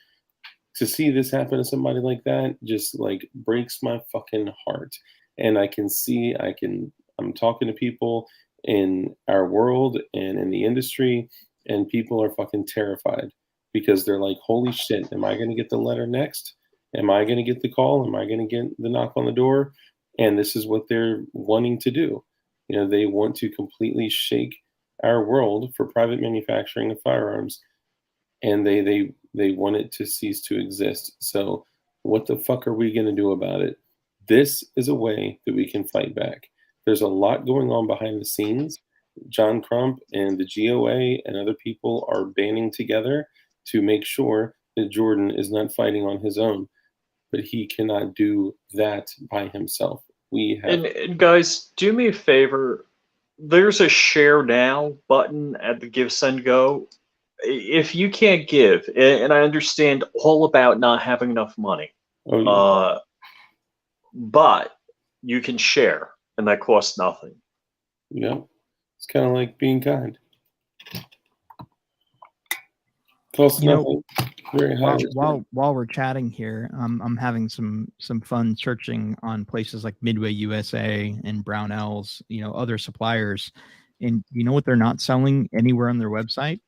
[SPEAKER 1] to see this happen to somebody like that just like breaks my fucking heart. And I'm talking to people in our world and in the industry, and people are fucking terrified because they're like, holy shit, am I going to get the letter next? Am I going to get the call? Am I going to get the knock on the door? And this is what they're wanting to do. You know, they want to completely shake our world for private manufacturing of firearms, and they want it to cease to exist. So what the fuck are we going to do about it? This is a way that we can fight back. There's a lot going on behind the scenes. John Crump and the GOA and other people are banding together to make sure that Jordan is not fighting on his own, but he cannot do that by himself.
[SPEAKER 3] And guys, do me a favor. There's a share now button at the Give Send Go. If you can't give, and I understand all about not having enough money, but you can share, and that costs nothing.
[SPEAKER 1] Yeah, it's kind of like being kind. Costs nothing. Very high.
[SPEAKER 2] While we're chatting here, I'm having some fun searching on places like Midway USA and Brownells, other suppliers, and you know what they're not selling anywhere on their website?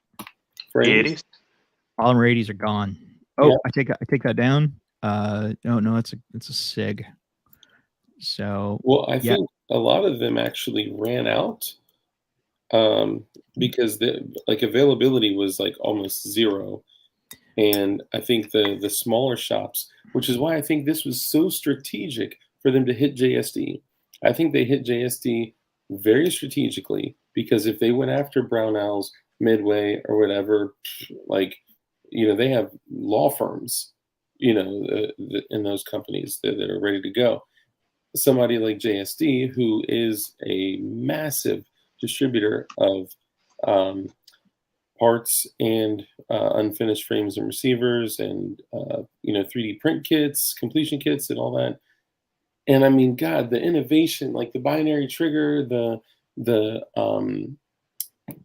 [SPEAKER 3] Frames.
[SPEAKER 2] Polymer 80s are gone. Oh,
[SPEAKER 1] yeah.
[SPEAKER 2] I take that down. No, it's a SIG. So
[SPEAKER 1] I think a lot of them actually ran out because the availability was like almost zero. And I think the smaller shops, which is why I think this was so strategic for them to hit JSD. I think they hit JSD very strategically, because if they went after Brownells, Midway, or whatever, they have law firms, in those companies that are ready to go. Somebody like JSD, who is a massive distributor of parts and unfinished frames and receivers and 3D print kits, completion kits, and all that. And I mean, God, the innovation, like the binary trigger, the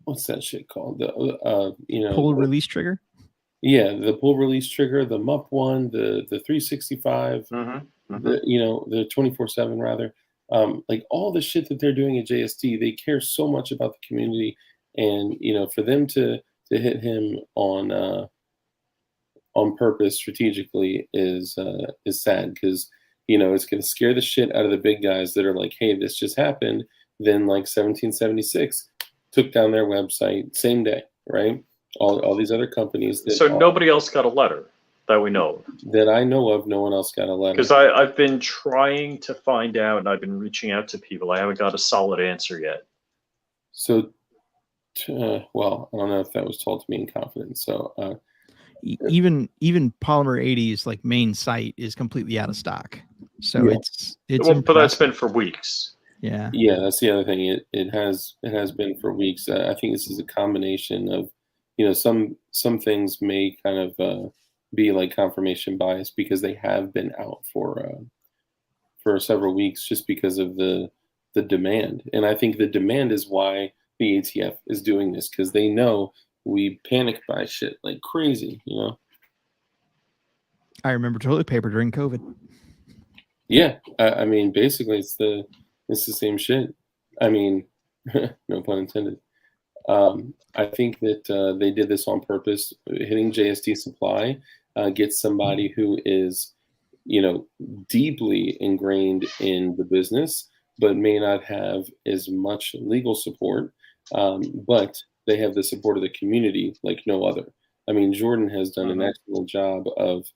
[SPEAKER 1] what's that shit called? The
[SPEAKER 2] pull release trigger.
[SPEAKER 1] Yeah, the pull release trigger, the MUP one, the 365, the 24/7 rather. Like all the shit that they're doing at JSD, they care so much about the community. And for them to hit him on purpose strategically is sad, because it's going to scare the shit out of the big guys that are like, hey, this just happened. Then like 1776 took down their website same day, right? All these other companies.
[SPEAKER 3] Nobody else got a letter that we know of.
[SPEAKER 1] That I know of, no one else got a letter.
[SPEAKER 3] Because I've been trying to find out, and I've been reaching out to people. I haven't got a solid answer yet.
[SPEAKER 1] So, I don't know if that was told to me in confidence. So,
[SPEAKER 2] even Polymer 80's like main site is completely out of stock. So it's
[SPEAKER 3] but that's been for weeks.
[SPEAKER 2] Yeah,
[SPEAKER 1] that's the other thing. It has been for weeks. I think this is a combination of, some things may kind of be like confirmation bias, because they have been out for several weeks just because of the demand. And I think the demand is why the ATF is doing this, because they know we panic buy shit like crazy,
[SPEAKER 2] I remember toilet paper during COVID.
[SPEAKER 1] Yeah, I mean, basically, it's the same shit. I mean, no pun intended. I think that they did this on purpose. Hitting JSD Supply gets somebody who is, deeply ingrained in the business, but may not have as much legal support. But they have the support of the community like no other. I mean, Jordan has done an excellent job of,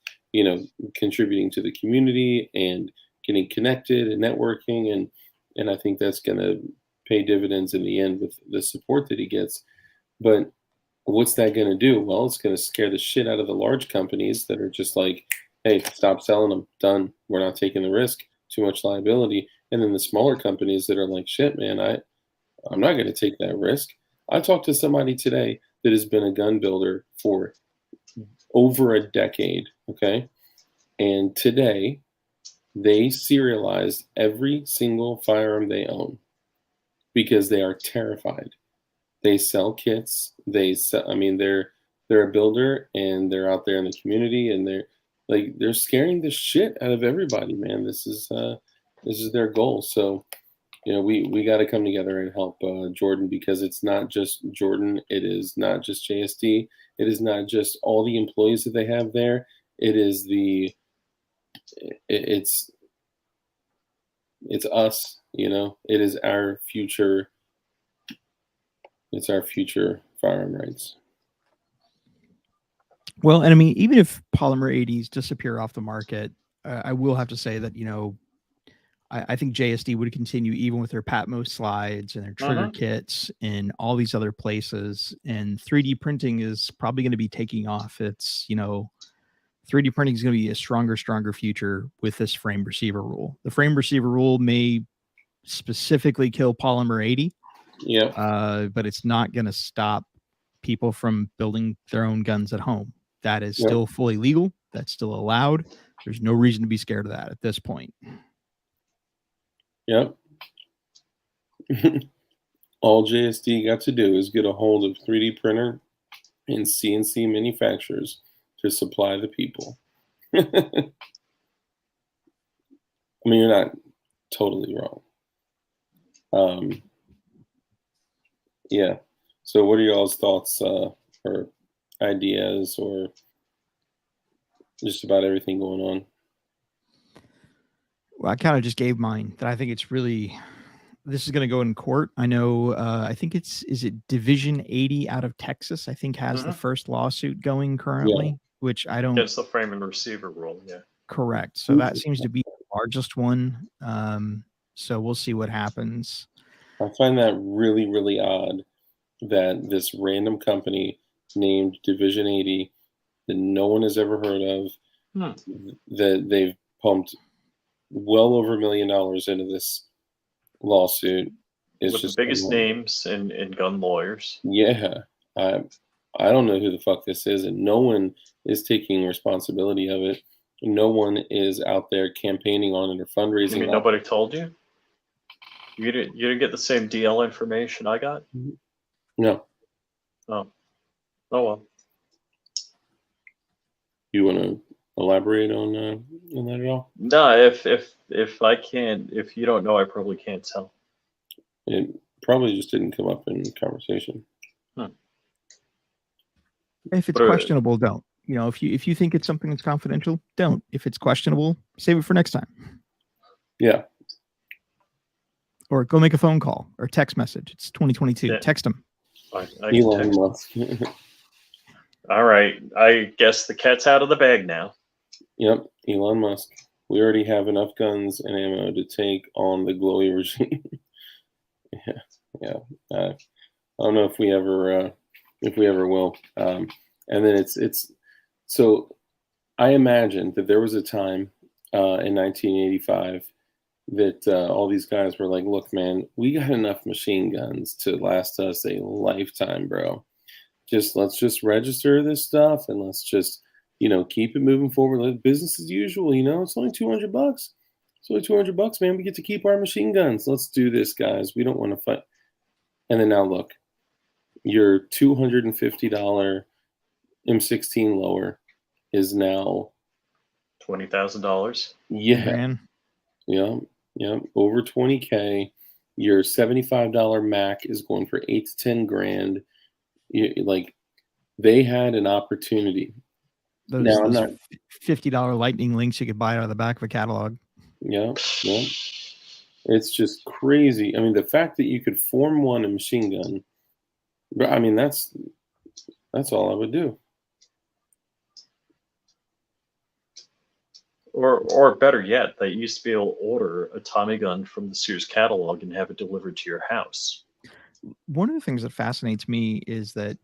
[SPEAKER 1] contributing to the community and getting connected and networking. And I think that's going to pay dividends in the end with the support that he gets. But what's that going to do? Well, it's going to scare the shit out of the large companies that are just like, hey, stop selling them. Done. We're not taking the risk. Too much liability. And then the smaller companies that are like, shit, man, I'm not going to take that risk. I talked to somebody today that has been a gun builder for over a decade. Okay. And today they serialized every single firearm they own because they are terrified. They sell kits. They sell, I mean, they're a builder and they're out there in the community and they're scaring the shit out of everybody, man. This is their goal. So, you know, we got to come together and help Jordan, because it's not just Jordan. It is not just JSD. It is not just all the employees that they have there. It is it's us, you know. It is our future. It's our future firearm rights.
[SPEAKER 2] Well, and I mean, even if polymer 80s disappear off the market, I will have to say that, you know, I think JSD would continue even with their Patmos slides and their trigger kits and all these other places. And 3D printing is probably going to be taking off. It's, you know, 3D printing is going to be a stronger future with this frame receiver rule. The frame receiver rule may specifically kill polymer 80.
[SPEAKER 1] Yeah.
[SPEAKER 2] But it's not going to stop people from building their own guns at home. That is still fully legal. That's still allowed. There's no reason to be scared of that at this point.
[SPEAKER 1] Yep. All JSD got to do is get a hold of 3D printer and CNC manufacturers to supply the people. I mean, you're not totally wrong. Yeah. So what are y'all's thoughts or ideas or just about everything going on?
[SPEAKER 2] Well, I kind of just gave mine that I think it's really, this is going to go in court. I know, I think is it Division 80 out of Texas, I think has the first lawsuit going currently, which I don't.
[SPEAKER 3] Against the frame and receiver rule, yeah.
[SPEAKER 2] Correct. So that seems to be the largest one. So we'll see what happens.
[SPEAKER 1] I find that really, really odd that this random company named Division 80 that no one has ever heard of, that they've pumped well over $1 million into this lawsuit.
[SPEAKER 3] With just the biggest names in gun lawyers.
[SPEAKER 1] Yeah. I don't know who the fuck this is, and no one is taking responsibility of it. No one is out there campaigning on it or fundraising.
[SPEAKER 3] You mean nobody told you? You didn't get the same DL information I got?
[SPEAKER 1] No.
[SPEAKER 3] Oh well.
[SPEAKER 1] You want to elaborate on that at all?
[SPEAKER 3] No, if I can't, if you don't know, I probably can't tell.
[SPEAKER 1] It probably just didn't come up in conversation.
[SPEAKER 2] If it's questionable, don't. You know, if you think it's something that's confidential, don't. If it's questionable, save it for next time.
[SPEAKER 1] Yeah.
[SPEAKER 2] Or go make a phone call or text message. It's 2022. Yeah. Text them.
[SPEAKER 1] Elon Musk.
[SPEAKER 3] All right. I guess the cat's out of the bag now.
[SPEAKER 1] Yep. Elon Musk. We already have enough guns and ammo to take on the glowy regime. Yeah. I don't know if we ever will. And then it's so I imagine that there was a time in 1985 that all these guys were like, look, man, we got enough machine guns to last us a lifetime, bro. Let's just register this stuff and let's just, keep it moving forward. Like business as usual, it's only $200. It's only $200, man. We get to keep our machine guns. Let's do this, guys. We don't want to fight. And then now look, your $250 M16 lower is now
[SPEAKER 3] $20,000.
[SPEAKER 1] Yeah.
[SPEAKER 2] Man.
[SPEAKER 1] Yeah. Over 20K. Your $75 Mac is going for $8 to 10 grand. They had an opportunity.
[SPEAKER 2] Those $50 lightning links you could buy out of the back of a catalog.
[SPEAKER 1] Yeah. It's just crazy. I mean, the fact that you could form one a machine gun, I mean, that's all I would do.
[SPEAKER 3] Or better yet, they used to be able to order a Tommy gun from the Sears catalog and have it delivered to your house.
[SPEAKER 2] one of the things that fascinates me is that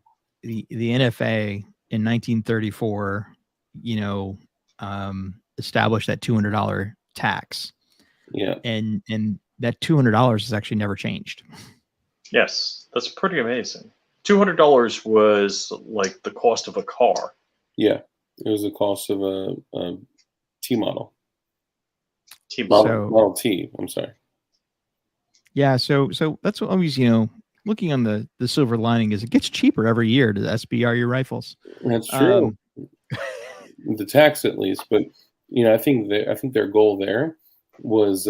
[SPEAKER 2] the NFA in 1934, established that $200 tax.
[SPEAKER 1] Yeah.
[SPEAKER 2] And that $200 has actually never changed.
[SPEAKER 3] Yes, that's pretty amazing. $200 was like the cost of a car.
[SPEAKER 1] Yeah, it was the cost of a T model.
[SPEAKER 3] T-model.
[SPEAKER 1] Model T. I'm sorry.
[SPEAKER 2] Yeah, so that's what always, looking on the silver lining is it gets cheaper every year to SBR your rifles.
[SPEAKER 1] That's true. The tax, at least, but I think their goal there was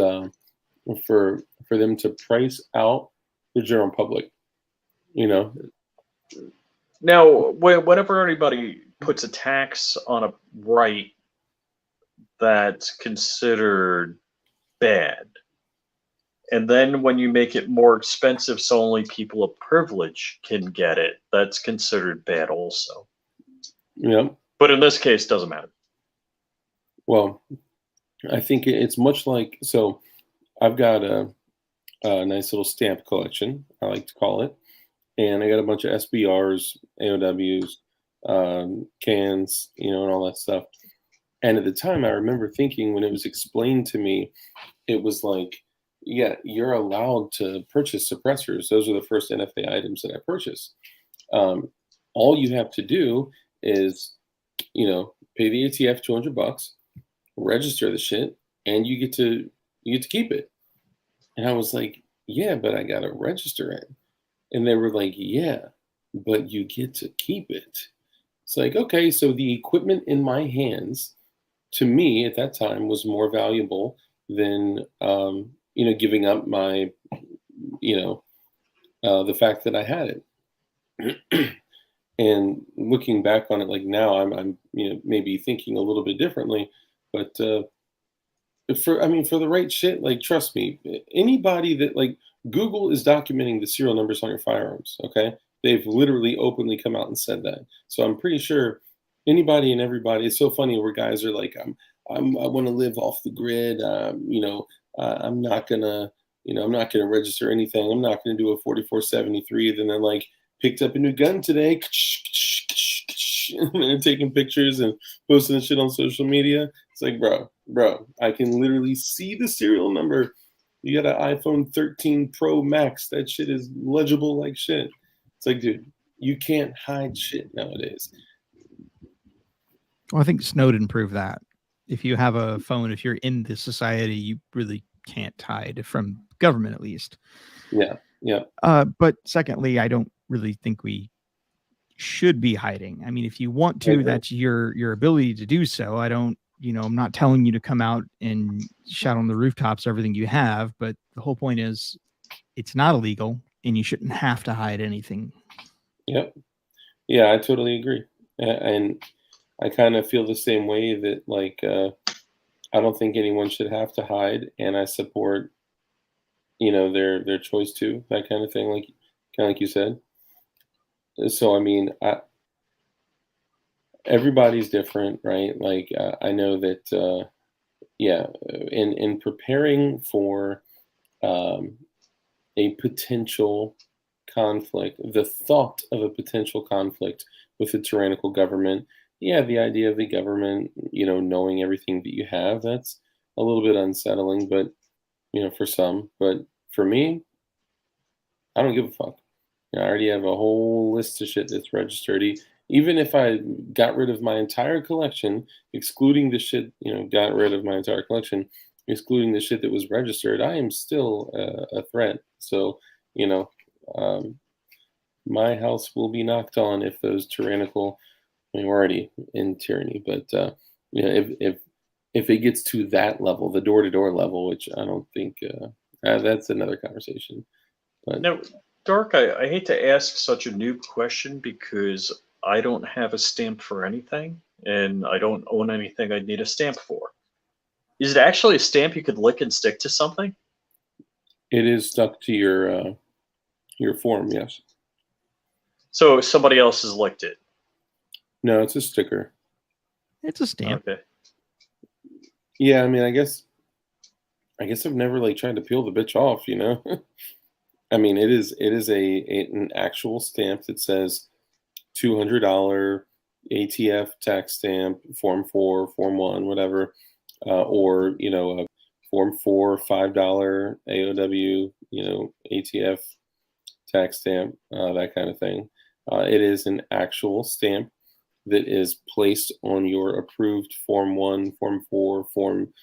[SPEAKER 1] for them to price out the general public.
[SPEAKER 3] Now, whenever anybody puts a tax on a right that's considered bad, and then when you make it more expensive so only people of privilege can get it, that's considered bad also.
[SPEAKER 1] Yeah.
[SPEAKER 3] But in this case, it doesn't matter.
[SPEAKER 1] Well, I think it's much like, so I've got a nice little stamp collection, I like to call it. And I got a bunch of SBRs, AOWs, cans, and all that stuff. And at the time, I remember thinking when it was explained to me, it was like, yeah, you're allowed to purchase suppressors. Those are the first NFA items that I purchased. All you have to do is, pay the ATF $200, register the shit, and you get to keep it. And I was like, yeah, but I got to register it. And they were like, yeah, but you get to keep it. It's like, okay, so the equipment in my hands, to me at that time, was more valuable than, giving up my, the fact that I had it. And looking back on it, like now, I'm maybe thinking a little bit differently, but for the right shit, like trust me, anybody that like Google is documenting the serial numbers on your firearms. Okay, they've literally openly come out and said that. So I'm pretty sure anybody and everybody. It's so funny where guys are like, I want to live off the grid. I'm not gonna, I'm not gonna register anything. I'm not gonna do a 4473. Then they're like, picked up a new gun today. And they're taking pictures and posting the shit on social media. It's like, bro, I can literally see the serial number. You got an iPhone 13 Pro Max. That shit is legible like shit. It's like, dude, you can't hide shit nowadays.
[SPEAKER 2] Well, I think Snowden proved that. If you have a phone, if you're in this society, you really can't hide from government, at least.
[SPEAKER 1] Yeah.
[SPEAKER 2] But secondly, I don't really think we should be hiding. I mean, if you want to, that's your ability to do so. I don't, I'm not telling you to come out and shout on the rooftops everything you have, but the whole point is it's not illegal and you shouldn't have to hide anything.
[SPEAKER 1] Yep. Yeah, I totally agree. And I kind of feel the same way that like, I don't think anyone should have to hide, and I support, their choice too, that kind of thing, like you said. So, I mean, everybody's different, right? Like, I know that, in preparing for a potential conflict, the thought of a potential conflict with a tyrannical government, yeah, the idea of the government, knowing everything that you have, that's a little bit unsettling, but, for some. But for me, I don't give a fuck. I already have a whole list of shit that's registered. Even if I got rid of my entire collection, excluding the shit, got rid of my entire collection, excluding the shit that was registered, I am still a threat. So, my house will be knocked on if those tyrannical, we're already in tyranny, but if it gets to that level, the door-to-door level, which I don't think that's another conversation. But
[SPEAKER 3] now, Dark, I hate to ask such a noob question because I don't have a stamp for anything, and I don't own anything I'd need a stamp for. Is it actually a stamp you could lick and stick to something?
[SPEAKER 1] it is stuck to your form, yes.
[SPEAKER 3] So somebody else has licked it.
[SPEAKER 1] No, it's a sticker.
[SPEAKER 2] It's a stamp.
[SPEAKER 3] Okay.
[SPEAKER 1] Yeah, I mean, I guess I've never like tried to peel the bitch off, I mean, it is an actual stamp that says $200 ATF tax stamp, Form 4, Form 1, whatever, or a Form 4, $5 AOW, ATF tax stamp, that kind of thing. It is an actual stamp that is placed on your approved Form 1, Form 4, Form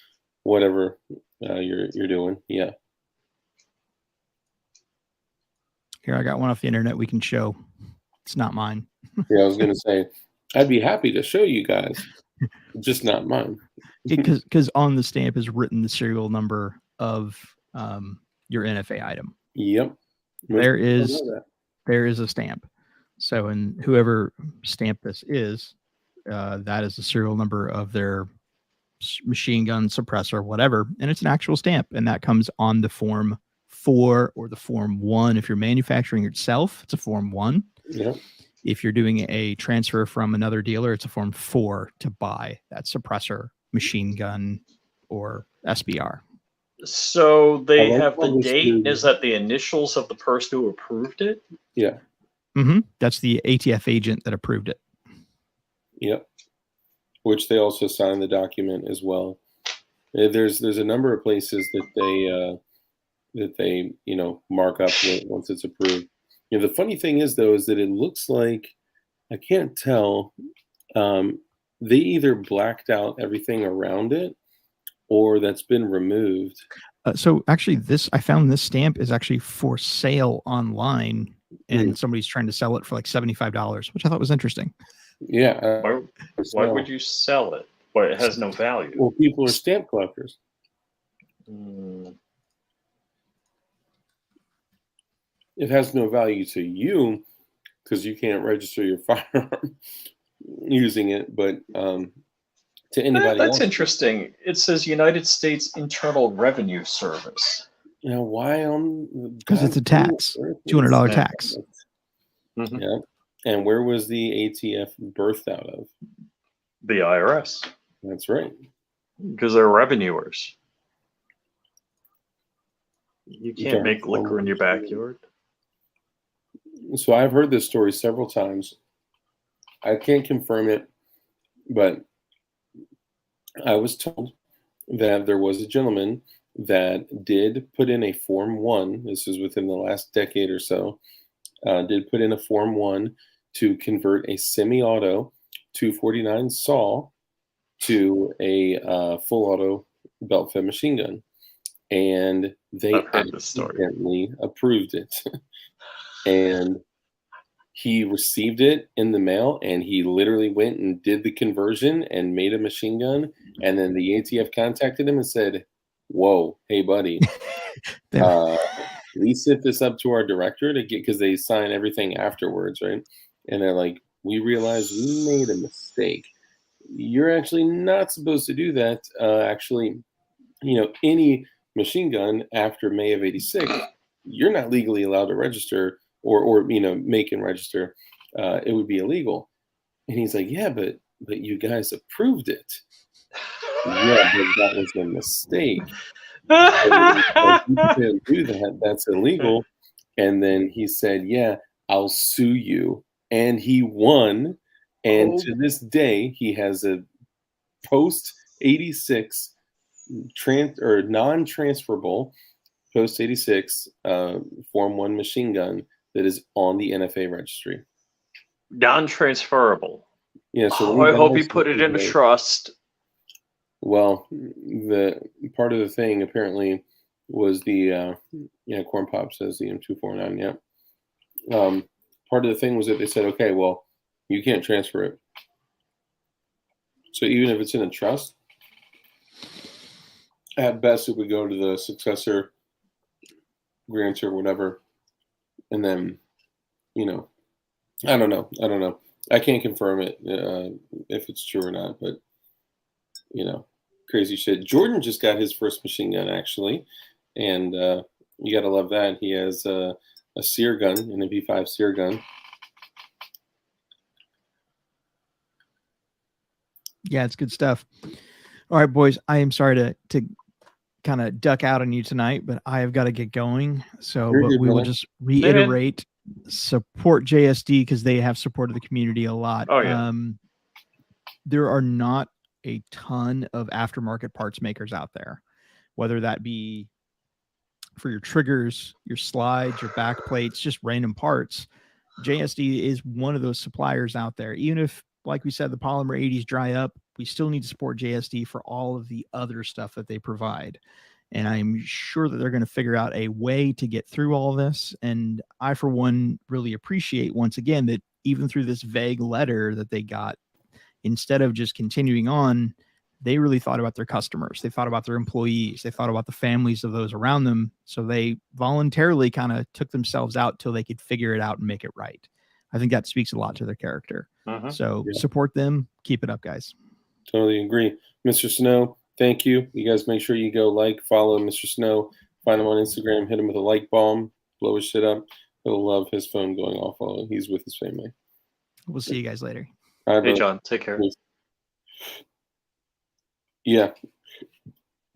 [SPEAKER 1] whatever you're doing. Yeah.
[SPEAKER 2] Here, I got one off the internet we can show. It's not mine.
[SPEAKER 1] Yeah, I was going to say, I'd be happy to show you guys, just not mine.
[SPEAKER 2] Because on the stamp is written the serial number of your NFA item.
[SPEAKER 1] Yep.
[SPEAKER 2] There is a stamp. So, and whoever stamp this is, that is the serial number of their machine gun, suppressor, whatever, and it's an actual stamp, and that comes on the Form 4 or the Form 1. If you're manufacturing yourself, it's a Form 1.
[SPEAKER 1] Yep.
[SPEAKER 2] If you're doing a transfer from another dealer, it's a Form 4 to buy that suppressor, machine gun, or SBR.
[SPEAKER 3] So they have the date. Is that the initials of the person who approved it?
[SPEAKER 1] Yeah.
[SPEAKER 2] Mm-hmm. That's the ATF agent that approved it.
[SPEAKER 1] Yep. Which they also sign the document as well. There's a number of places that they mark up once it's approved. The funny thing is though is that it looks like, I can't tell, they either blacked out everything around it or that's been removed.
[SPEAKER 2] So actually, I found this stamp is actually for sale online, and somebody's trying to sell it for like $75, which I thought was interesting.
[SPEAKER 1] Yeah.
[SPEAKER 3] Why would you sell it? Well, it has no value.
[SPEAKER 1] Well, people are stamp collectors. It has no value to you because you can't register your firearm using it, but to anybody else.
[SPEAKER 3] That's interesting. It says United States Internal Revenue Service.
[SPEAKER 1] Why on?
[SPEAKER 2] Because it's a tax, $200 tax.
[SPEAKER 3] Mm-hmm.
[SPEAKER 1] Yeah. And where was the ATF birthed out of?
[SPEAKER 3] The IRS.
[SPEAKER 1] That's right.
[SPEAKER 3] Because they're revenuers. You can't make liquor in your backyard.
[SPEAKER 1] So I've heard this story several times. I can't confirm it, but I was told that there was a gentleman that did put in a Form 1. This is within the last decade or so. Did put in a Form 1 to convert a semi-auto 249 saw to a full auto belt-fed machine gun, and they accidentally approved it. And he received it in the mail, and he literally went and did the conversion and made a machine gun. And then the ATF contacted him and said, "Whoa, hey buddy, we sent this up to our director to get," because they sign everything afterwards, right? And they're like, "We realized we made a mistake. You're actually not supposed to do that. Actually, any machine gun after May of '86, you're not legally allowed to register or make and register. It would be illegal." And he's like, "Yeah, but you guys approved it." Yeah, but that was a mistake. You can't do that. That's illegal. And then he said, "Yeah, I'll sue you." And he won. And to this day, he has a post 86 non-transferable post 86 Form 1 machine gun that is on the NFA registry.
[SPEAKER 3] Non-transferable.
[SPEAKER 1] Yeah. So
[SPEAKER 3] I hope you put it in a trust.
[SPEAKER 1] Well, the part of the thing apparently was the Corn Pop says the M249. Yeah. Part of the thing was that they said, okay, well, you can't transfer it. So even if it's in a trust, at best it would go to the successor, grantor, whatever, and then, I don't know. I can't confirm it if it's true or not, but crazy shit. Jordan just got his first machine gun actually, and you gotta love that. He has a sear gun, an MP5 sear gun.
[SPEAKER 2] Yeah, it's good stuff. All right, boys. I am sorry to kind of duck out on you tonight, but I have got to get going. So,
[SPEAKER 1] You're
[SPEAKER 2] but
[SPEAKER 1] good,
[SPEAKER 2] we will
[SPEAKER 1] brother.
[SPEAKER 2] just reiterate, support JSD because they have supported the community a lot.
[SPEAKER 3] Oh, yeah.
[SPEAKER 2] There are not a ton of aftermarket parts makers out there, whether that be for your triggers, your slides, your back plates, just random parts. JSD is one of those suppliers out there. Even if, like we said, the polymer 80s dry up, we still need to support JSD for all of the other stuff that they provide. And I'm sure that they're going to figure out a way to get through all this. And I, for one, really appreciate once again that even through this vague letter that they got, instead of just continuing on, they really thought about their customers. They thought about their employees. They thought about the families of those around them. So they voluntarily kind of took themselves out till they could figure it out and make it right. I think that speaks a lot to their character. So support them. Keep it up, guys.
[SPEAKER 1] Totally agree. Mr. Snow, thank you. You guys make sure you go like, follow Mr. Snow, find him on Instagram, hit him with a like bomb, blow his shit up. He'll love his phone going off while he's with his family.
[SPEAKER 2] We'll see you guys later.
[SPEAKER 1] All right,
[SPEAKER 3] hey, John, take care.
[SPEAKER 1] Yeah.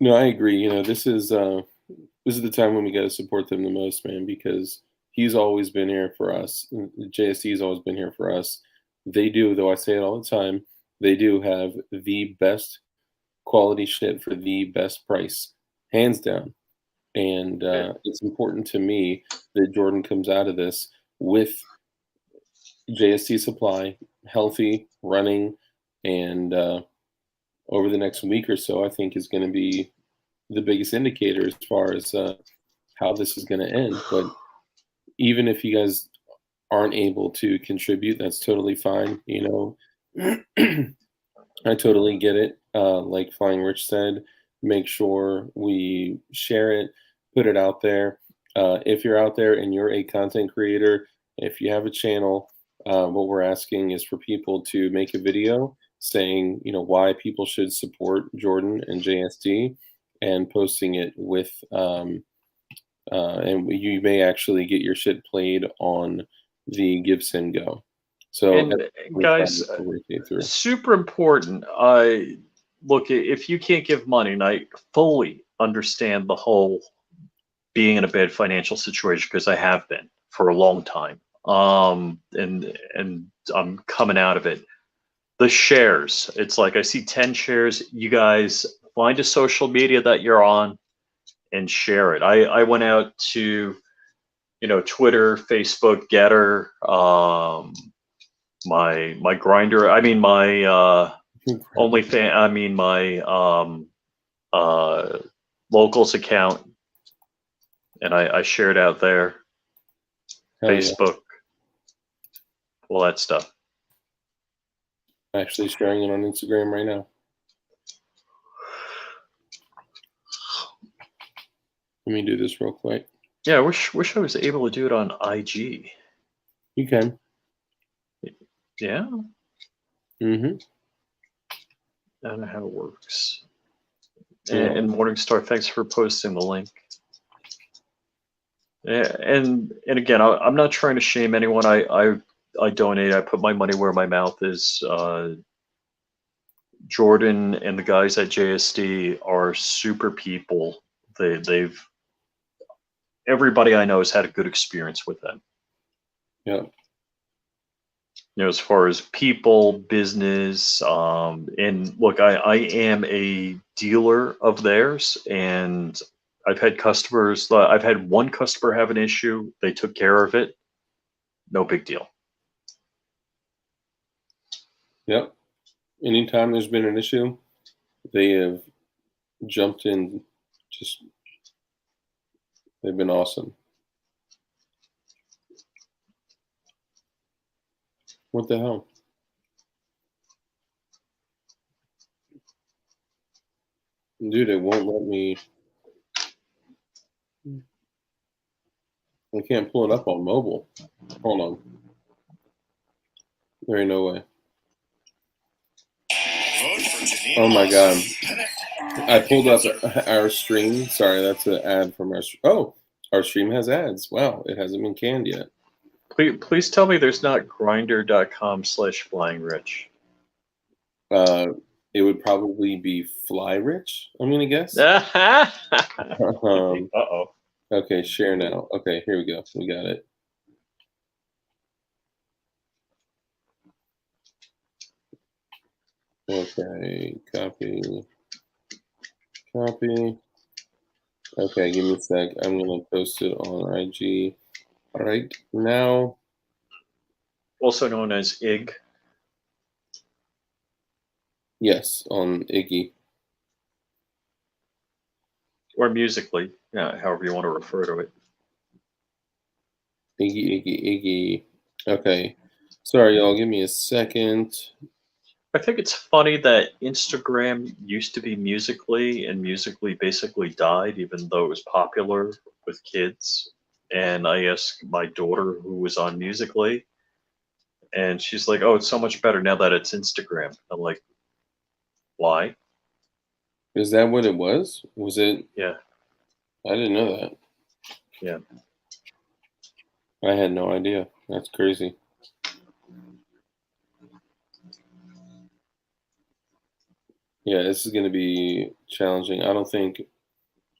[SPEAKER 1] No, I agree. You know, this is the time when we got to support them the most, man, because he's always been here for us. JSD has always been here for us. They do, though I say it all the time, they do have the best quality shit for the best price, hands down. And it's important to me that Jordan comes out of this with JSD supply, healthy, running, and over the next week or so, I think is going to be the biggest indicator as far as how this is going to end. But even if you guys aren't able to contribute, that's totally fine. You know, I totally get it. Like Flying Rich said, make sure we share it, put it out there. If you're out there and you're a content creator, if you have a channel, what we're asking is for people to make a video saying, you know, why people should support Jordan and JSD, and posting it with, and you may actually get your shit played on the Give Send Go. So,
[SPEAKER 3] and guys, super important. Look, if you can't give money, and I fully understand the whole being in a bad financial situation, because I have been for a long time, and I'm coming out of it. The shares, it's like I see 10 shares. You guys find a social media that you're on and share it. I went out to, you know, Twitter, Facebook, Getter, my Grinder. I mean my OnlyFans. I mean my Locals account, and I shared out there. Facebook, all that stuff.
[SPEAKER 1] Actually sharing it on Instagram right now. Let me do this real quick.
[SPEAKER 3] Yeah, I wish I was able to do it on IG.
[SPEAKER 1] You can.
[SPEAKER 3] Yeah.
[SPEAKER 1] Mm-hmm.
[SPEAKER 3] I don't know how it works. Yeah. And Morningstar, thanks for posting the link. Yeah, and again, I'm not trying to shame anyone. I donate. I put my money where my mouth is. Jordan and the guys at JSD are super people. They've everybody I know has had a good experience with them.
[SPEAKER 1] Yeah.
[SPEAKER 3] You know, as far as people, business, and look, I am a dealer of theirs, and I've had customers. I've had one customer have an issue. They took care of it. No big deal.
[SPEAKER 1] Yep. Anytime there's been an issue, they have jumped in. They've been awesome. What the hell? Dude, it won't let me. I can't pull it up on mobile. Hold on. There ain't no way. Oh my God. I pulled up our stream. Sorry, that's an ad from our stream. Oh, our stream has ads. Wow, it hasn't been canned yet.
[SPEAKER 3] Please tell me there's not grinder.com/flyingrich.
[SPEAKER 1] it would probably be Fly Rich, I'm gonna guess. Um,
[SPEAKER 3] Uh-oh.
[SPEAKER 1] okay, share now. Okay, here we go. We got it. Okay, copy. Okay, give me a sec. I'm gonna post it on IG right now.
[SPEAKER 3] Also known as IG.
[SPEAKER 1] Yes, on Iggy.
[SPEAKER 3] Or Musically, yeah, however you want to refer to it.
[SPEAKER 1] Iggy. Okay. Sorry, y'all. Give me a second.
[SPEAKER 3] I think it's funny that Instagram used to be Musically, and Musically basically died, even though it was popular with kids. And I asked my daughter, who was on Musically, and she's like, "Oh, it's so much better now that it's Instagram." I'm like, "Why?"
[SPEAKER 1] Is that what it was? Was it?
[SPEAKER 3] Yeah,
[SPEAKER 1] I didn't know that.
[SPEAKER 3] yeah.
[SPEAKER 1] I had no idea. That's crazy. Yeah, this is going to be challenging. I don't think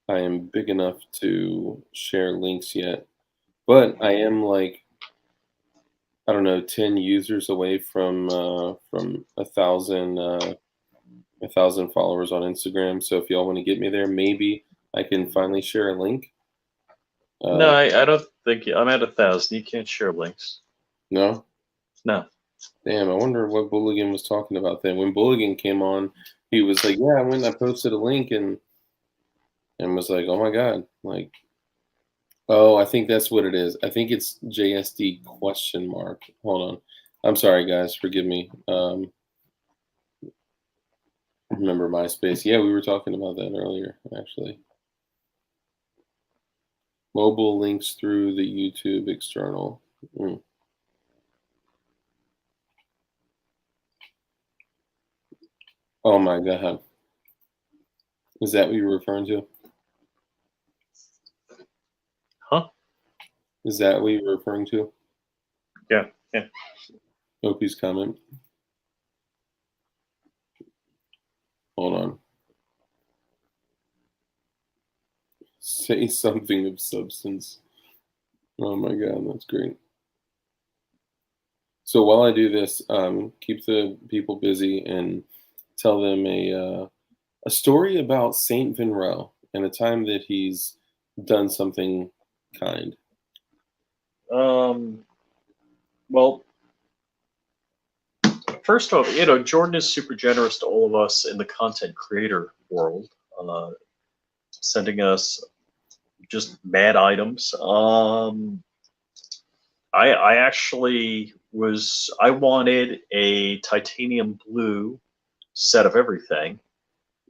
[SPEAKER 1] I am big enough to share links yet, but I am like, I don't know, 10 users away from 1,000 followers on Instagram. So if y'all want to get me there, maybe I can finally share a link.
[SPEAKER 3] No, I don't think I'm at 1,000. You can't share links.
[SPEAKER 1] No?
[SPEAKER 3] No.
[SPEAKER 1] Damn, I wonder what Bulligan was talking about then. When Bulligan came on, he was like, "Yeah, I posted a link and was like, oh my god, like, oh, I think that's what it is. I think it's JSD question mark. Hold on, I'm sorry guys, forgive me. Remember MySpace? Yeah, we were talking about that earlier, actually. Mobile links through the YouTube external. Oh my god. Is that what you were referring to?
[SPEAKER 3] Huh?
[SPEAKER 1] Is that what you were referring to?
[SPEAKER 3] Yeah, yeah.
[SPEAKER 1] Opie's comment. Hold on. Say something of substance. Oh my god, that's great. So while I do this, keep the people busy and tell them a story about Saint Vinroe and a time that he's done something kind.
[SPEAKER 3] Well, first off, Jordan is super generous to all of us in the content creator world, sending us just mad items. I actually I wanted a titanium blue set of everything,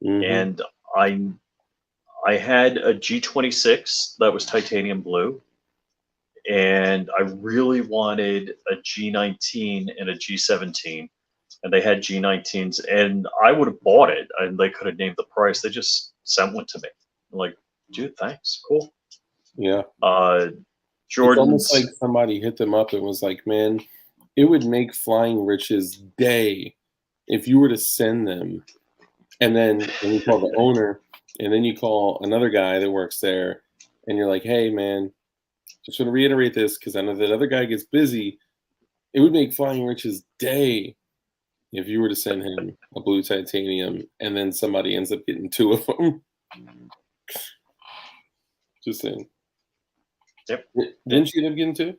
[SPEAKER 3] and I had a G26 that was titanium blue, and I really wanted a G19 and a G17, and they had G19s, and I would have bought it, and they could have named the price. They just sent one to me. I'm like, dude, thanks, cool.
[SPEAKER 1] Yeah.
[SPEAKER 3] Jordan's,
[SPEAKER 1] it's almost like somebody hit them up and was like, man, it would make Flying Rich's day if you were to send them. And then you call the owner, and then you call another guy that works there, and you're like, hey, man, just want to reiterate this because I know that other guy gets busy. It would make Flying Rich's day if you were to send him a blue titanium, and then somebody ends up getting two of them. Just saying.
[SPEAKER 3] Yep.
[SPEAKER 1] Didn't you end up getting two?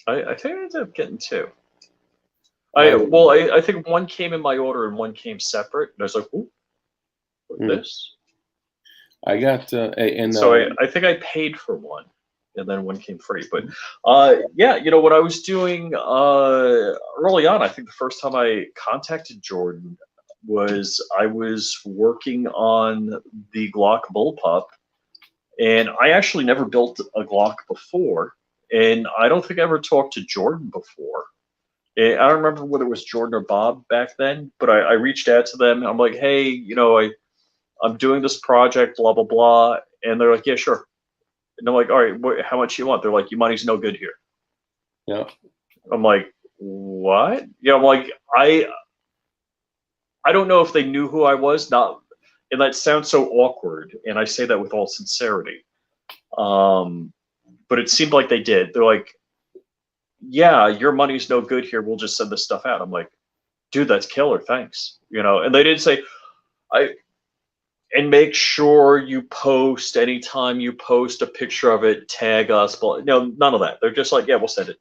[SPEAKER 3] I think I ended up getting two. I think one came in my order and one came separate. And I was like, ooh, what's this?
[SPEAKER 1] I got
[SPEAKER 3] I think I paid for one, and then one came free. But yeah, what I was doing early on, I think the first time I contacted Jordan was I was working on the Glock bullpup, and I actually never built a Glock before, and I don't think I ever talked to Jordan before. I don't remember whether it was Jordan or Bob back then, but I reached out to them. I'm like, hey, I'm doing this project, blah, blah, blah. And they're like, yeah, sure. And I'm like, all right, how much you want? They're like, your money's no good here.
[SPEAKER 1] Yeah.
[SPEAKER 3] I'm like, what? Yeah, I'm like, I I don't know if they knew who I was. Not, and that sounds so awkward, and I say that with all sincerity. But it seemed like they did. They're like, "Yeah, your money's no good here. We'll just send this stuff out." I'm like, "Dude, that's killer. Thanks." And they didn't say, "I." And make sure you post anytime you post a picture of it, tag us. But no, none of that. They're just like, "Yeah, we'll send it."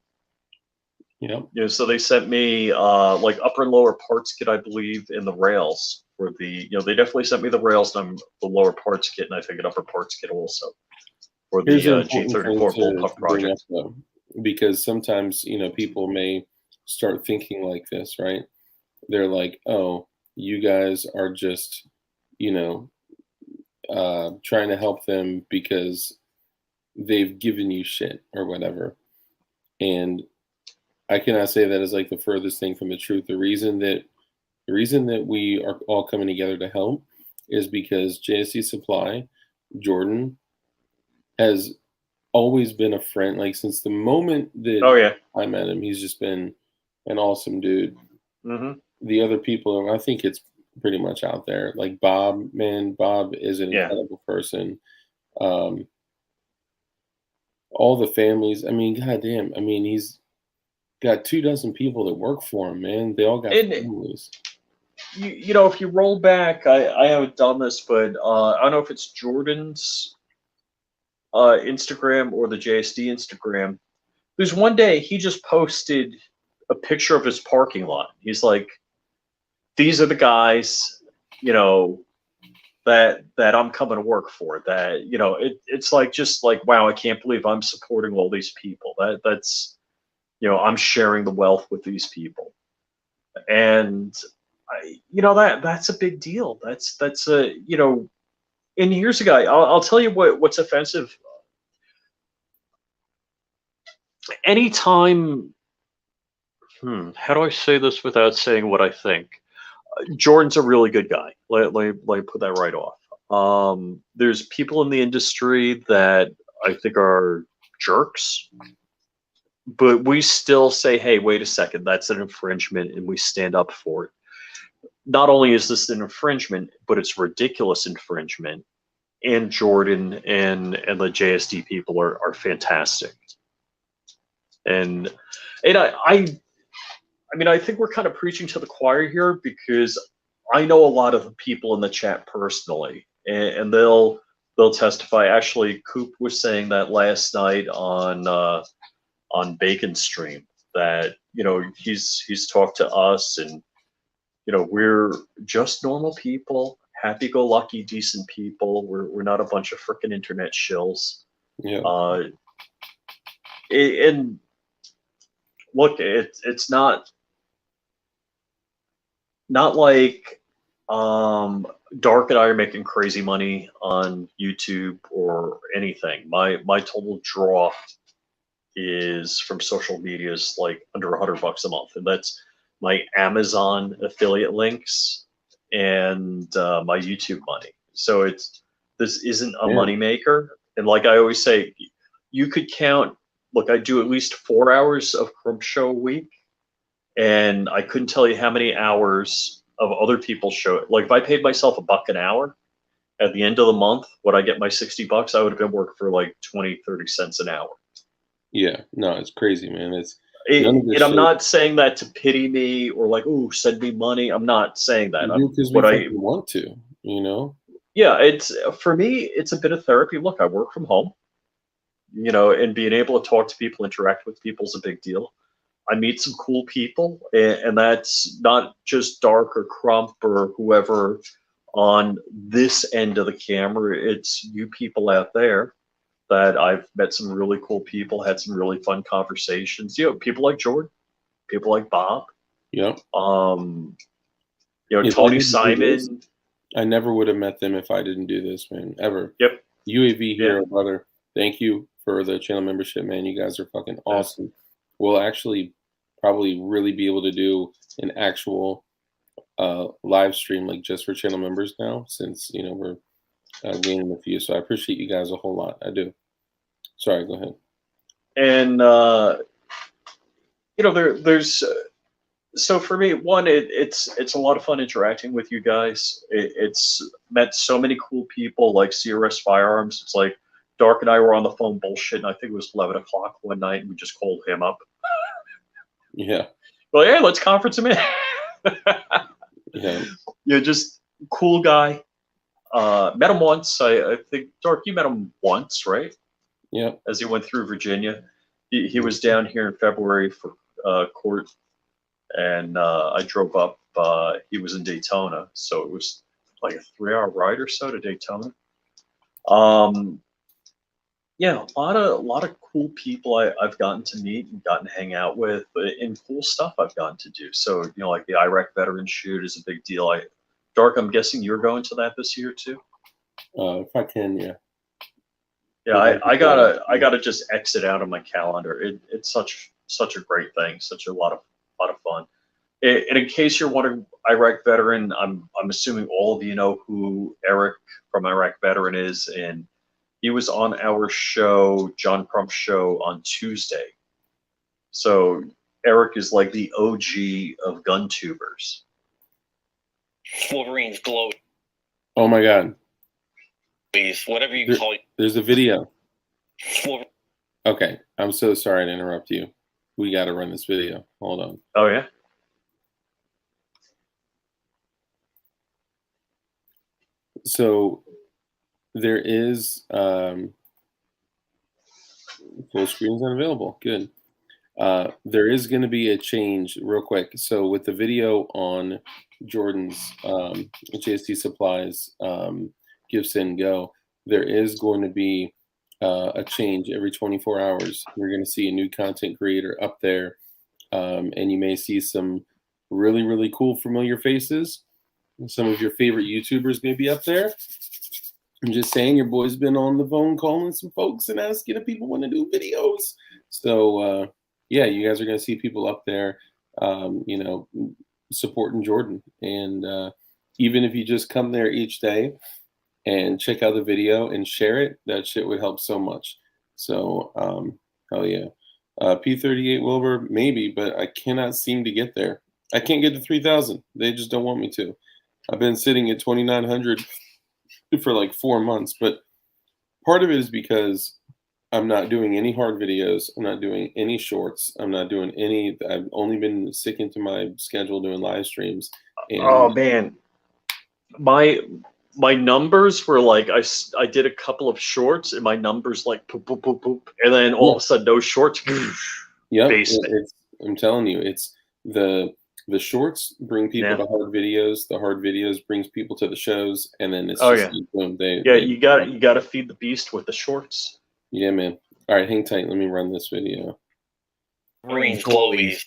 [SPEAKER 1] Yep.
[SPEAKER 3] So they sent me like upper and lower parts kit, I believe, and the rails for the. They definitely sent me the rails and the lower parts kit, and I think an upper parts kit also for the
[SPEAKER 1] Here's an important thing
[SPEAKER 3] G34
[SPEAKER 1] to
[SPEAKER 3] bullpup
[SPEAKER 1] bring up
[SPEAKER 3] project.
[SPEAKER 1] though, because sometimes people may start thinking like this, right? They're like, "Oh, you guys are just, you know, trying to help them because they've given you shit or whatever." And I cannot say that is like the furthest thing from the truth. The reason that we are all coming together to help is because JSC Supply, Jordan, has always been a friend. Like since the moment that
[SPEAKER 3] Oh yeah.
[SPEAKER 1] I met him, he's just been an awesome dude.
[SPEAKER 3] Hmm.
[SPEAKER 1] The other people, I think it's pretty much out there. Like Bob, man, Bob is an
[SPEAKER 3] Yeah.
[SPEAKER 1] incredible person. Um, all the families. I mean, goddamn. I mean, he's got 24 people that work for him, man. They all got
[SPEAKER 3] And
[SPEAKER 1] families.
[SPEAKER 3] if you roll back, I haven't done this, but I don't know if it's Jordan's Instagram or the JSD Instagram. There's one day he just posted a picture of his parking lot. He's like, "These are the guys, you know, that I'm coming to work for." That it's like just like, wow, I can't believe I'm supporting all these people. That's I'm sharing the wealth with these people, and that's a big deal. That's a And here's a guy. I'll tell you what's offensive. Anytime, how do I say this without saying what I think? Jordan's a really good guy. Let me put that right off. There's people in the industry that I think are jerks, but we still say, "Hey, wait a second, that's an infringement," and we stand up for it. Not only is this an infringement, but it's ridiculous infringement. And Jordan and the JSD people are fantastic. And I think we're kind of preaching to the choir here, because I know a lot of the people in the chat personally, and they'll testify. Actually, Coop was saying that last night on Bacon Stream, that he's talked to us, and we're just normal people, happy-go-lucky, decent people. We're not a bunch of freaking internet shills.
[SPEAKER 1] Yeah.
[SPEAKER 3] And look, it's not like Dark and I are making crazy money on YouTube or anything. My total draw is from social media is like under $100 a month, and that's my Amazon affiliate links and my YouTube money. So this isn't a money maker. And like I always say, you could count. Look, I do at least 4 hours of Crump Show a week, and I couldn't tell you how many hours of other people's show. Like if I paid myself $1 an hour, at the end of the month, would I get my $60? I would have been working for like 20-30 cents an hour.
[SPEAKER 1] Yeah, no, it's crazy, man.
[SPEAKER 3] And I'm not saying that to pity me or like, "Ooh, send me money." I'm not saying that.
[SPEAKER 1] Because we want to,
[SPEAKER 3] Yeah, for me, it's a bit of therapy. Look, I work from home, and being able to talk to people, interact with people is a big deal. I meet some cool people, and that's not just Dark or Crump or whoever on this end of the camera. It's you people out there that I've met some really cool people, had some really fun conversations. People like Jordan, people like Bob.
[SPEAKER 1] Yep.
[SPEAKER 3] Tony Simon.
[SPEAKER 1] I never would have met them if I didn't do this, man. Ever.
[SPEAKER 3] Yep.
[SPEAKER 1] UAV hero, brother. Thank you for the channel membership, man. You guys are fucking awesome. We'll actually probably really be able to do an actual live stream like just for channel members now, since we're gaining a few. So I appreciate you guys a whole lot. I do. Sorry, go ahead.
[SPEAKER 3] And there's So for me, one, it's a lot of fun interacting with you guys. It's met so many cool people like CRS Firearms. It's like Dark and I were on the phone bullshitting. I think it was 11 o'clock one night, and we just called him up.
[SPEAKER 1] Yeah.
[SPEAKER 3] Well, hey, let's conference him in.
[SPEAKER 1] Yeah.
[SPEAKER 3] Yeah, just cool guy. Met him once. I think, Dark, you met him once, right?
[SPEAKER 1] Yeah.
[SPEAKER 3] As he went through Virginia. He was down here in February for court, and I drove up. He was in Daytona, so it was like a 3-hour ride or so to Daytona. Yeah, a lot of cool people I've gotten to meet and gotten to hang out with, and cool stuff I've gotten to do. So, like the Iraq veteran shoot is a big deal. Dark, I'm guessing you're going to that this year too?
[SPEAKER 1] If I can, yeah.
[SPEAKER 3] Yeah, I gotta just exit out of my calendar. It's such a great thing, such a lot of fun. And in case you're wondering, Iraq veteran, I'm assuming all of you know who Eric from Iraq veteran is, and he was on our show, John Crump's show, on Tuesday. So Eric is like the OG of gun tubers.
[SPEAKER 4] Wolverine's glow.
[SPEAKER 1] Oh my God.
[SPEAKER 4] Whatever you call it.
[SPEAKER 1] There's a video.
[SPEAKER 4] Wolverine.
[SPEAKER 1] Okay, I'm so sorry to interrupt you. We got to run this video. Hold on.
[SPEAKER 3] Oh yeah.
[SPEAKER 1] So there is full screen's unavailable. Good. There is going to be a change real quick. So with the video on Jordan's JSD Supplies Give, Send, Go, there is going to be a change every 24 hours. You're going to see a new content creator up there, and you may see some really, really cool familiar faces. Some of your favorite YouTubers may be up there. I'm just saying, your boy's been on the phone calling some folks and asking if people want to do videos. So, yeah, you guys are going to see people up there, supporting Jordan. And even if you just come there each day and check out the video and share it, that shit would help so much. So, hell yeah. P38 Wilbur, maybe, but I cannot seem to get there. I can't get to 3,000. They just don't want me to. I've been sitting at 2,900 for like 4 months, but part of it is because I'm not doing any hard videos. I'm not doing any shorts. I'm not doing any. I've only been sticking to my schedule doing live streams. And,
[SPEAKER 3] oh man, my numbers were like I did a couple of shorts and my numbers like poop poop poop poop, and then all of a sudden those shorts.
[SPEAKER 1] Yeah, I'm telling you, it's the shorts bring people to hard videos. The hard videos brings people to the shows, and then it's boom. You
[SPEAKER 3] got to feed the beast with the shorts.
[SPEAKER 1] Yeah, man. All right, hang tight. Let me run this video.
[SPEAKER 4] Wolverine's glowies.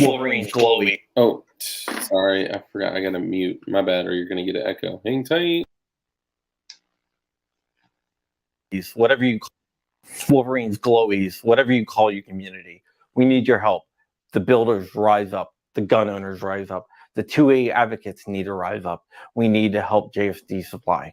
[SPEAKER 4] Wolverine's glowy.
[SPEAKER 1] Oh, sorry, I forgot. I gotta mute. My bad. Or you're gonna get an echo. Hang tight.
[SPEAKER 4] Whatever you call Wolverine's glowies, whatever you call your community, we need your help. The builders rise up. The gun owners rise up. The 2A advocates need to rise up. We need to help JSD Supply.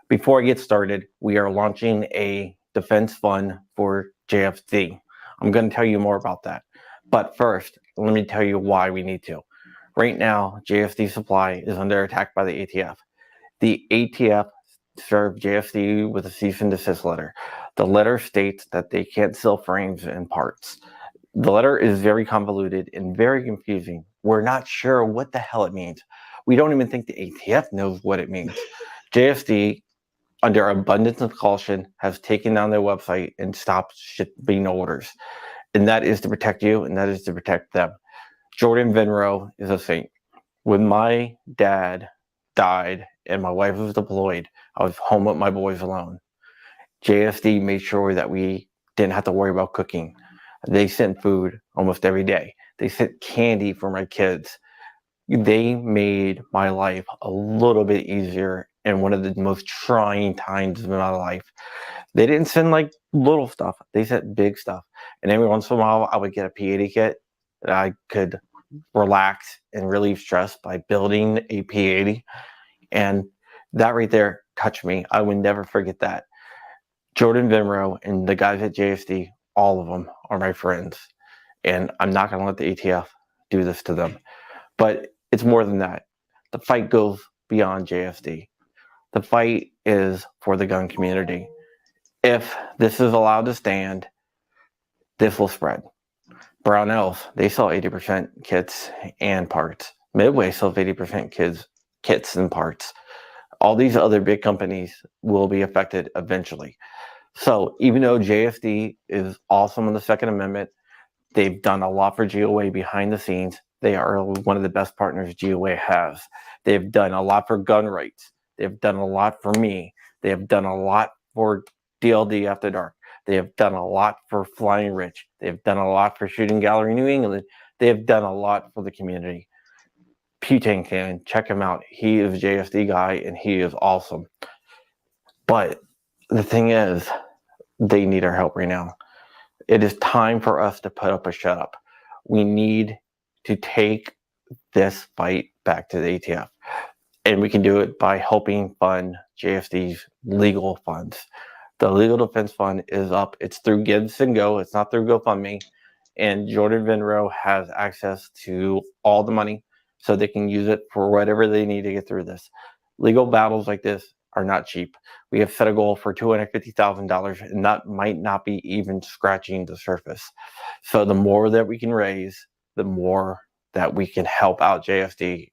[SPEAKER 4] Before I get started, we are launching a defense fund for JFD. I'm going to tell you more about that. But first, let me tell you why we need to. Right now, JFD Supply is under attack by the ATF. The ATF served JFD with a cease and desist letter. The letter states that they can't sell frames and parts. The letter is very convoluted and very confusing. We're not sure what the hell it means. We don't even think the ATF knows what it means. JFD, under abundance of caution, has taken down their website and stopped shipping orders. And that is to protect you, and that is to protect them. Jordan Vinroe is a saint. When my dad died and my wife was deployed, I was home with my boys alone. JSD made sure that we didn't have to worry about cooking. They sent food almost every day. They sent candy for my kids. They made my life a little bit easier in one of the most trying times of my life. They didn't send like little stuff. They sent big stuff. And every once in a while, I would get a P80 kit that I could relax and relieve stress by building a P80. And that right there touched me. I would never forget that. Jordan Vinroe and the guys at JSD, all of them are my friends. And I'm not going to let the ATF do this to them. But it's more than that. The fight goes beyond JSD. The fight is for the gun community. If this is allowed to stand, this will spread. Brownells, they sell 80% kits and parts. Midway sells 80% kits and parts. All these other big companies will be affected eventually. So even though JSD is awesome on the Second Amendment, they've done a lot for GOA behind the scenes. They are one of the best partners GOA has. They've done a lot for gun rights. They've done a lot for me. They have done a lot for DLD After Dark. They have done a lot for Flying Rich. They've done a lot for Shooting Gallery New England. They have done a lot for the community. Putang can check him out. He is a JSD guy and he is awesome. But the thing is, they need our help right now. It is time for us to put up a shut up. We need to take this fight back to the ATF. And we can do it by helping fund JSD's legal funds. The Legal Defense Fund is up. It's through Gives and Go. It's not through GoFundMe. And Jordan Vinroe has access to all the money so they can use it for whatever they need to get through this. Legal battles like this are not cheap. We have set a goal for $250,000, and that might not be even scratching the surface. So the more that we can raise, the more that we can help out JSD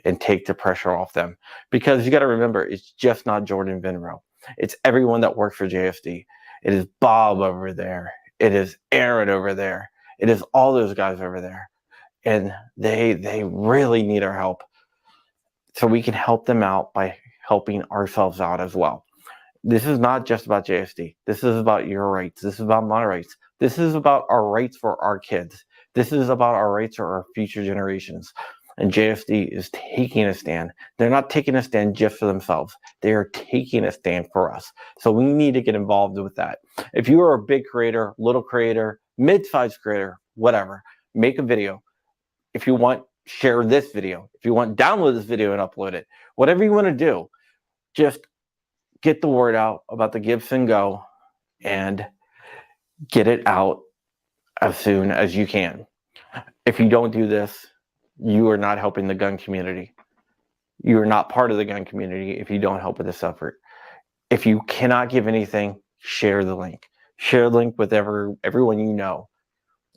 [SPEAKER 4] and take the pressure off them. Because you got to remember, it's just not Jordan Vinroe. It's everyone that works for JSD. It is Bob over there. It is Aaron over there. It is all those guys over there. And they really need our help. So we can help them out by helping ourselves out as well. This is not just about JSD. This is about your rights. This is about my rights. This is about our rights for our kids. This is about our rights for our future generations. And JSD is taking a stand. They're not taking a stand just for themselves. They are taking a stand for us. So we need to get involved with that. If you are a big creator, little creator, mid-sized creator, whatever, make a video. If you want, share this video. If you want, download this video and upload it. Whatever you want to do, just get the word out about the Gives and Go and get it out as soon as you can. If you don't do this, you are not helping the gun community. You are not part of the gun community if you don't help with this effort. If you cannot give anything, share the link. Share the link with everyone you know.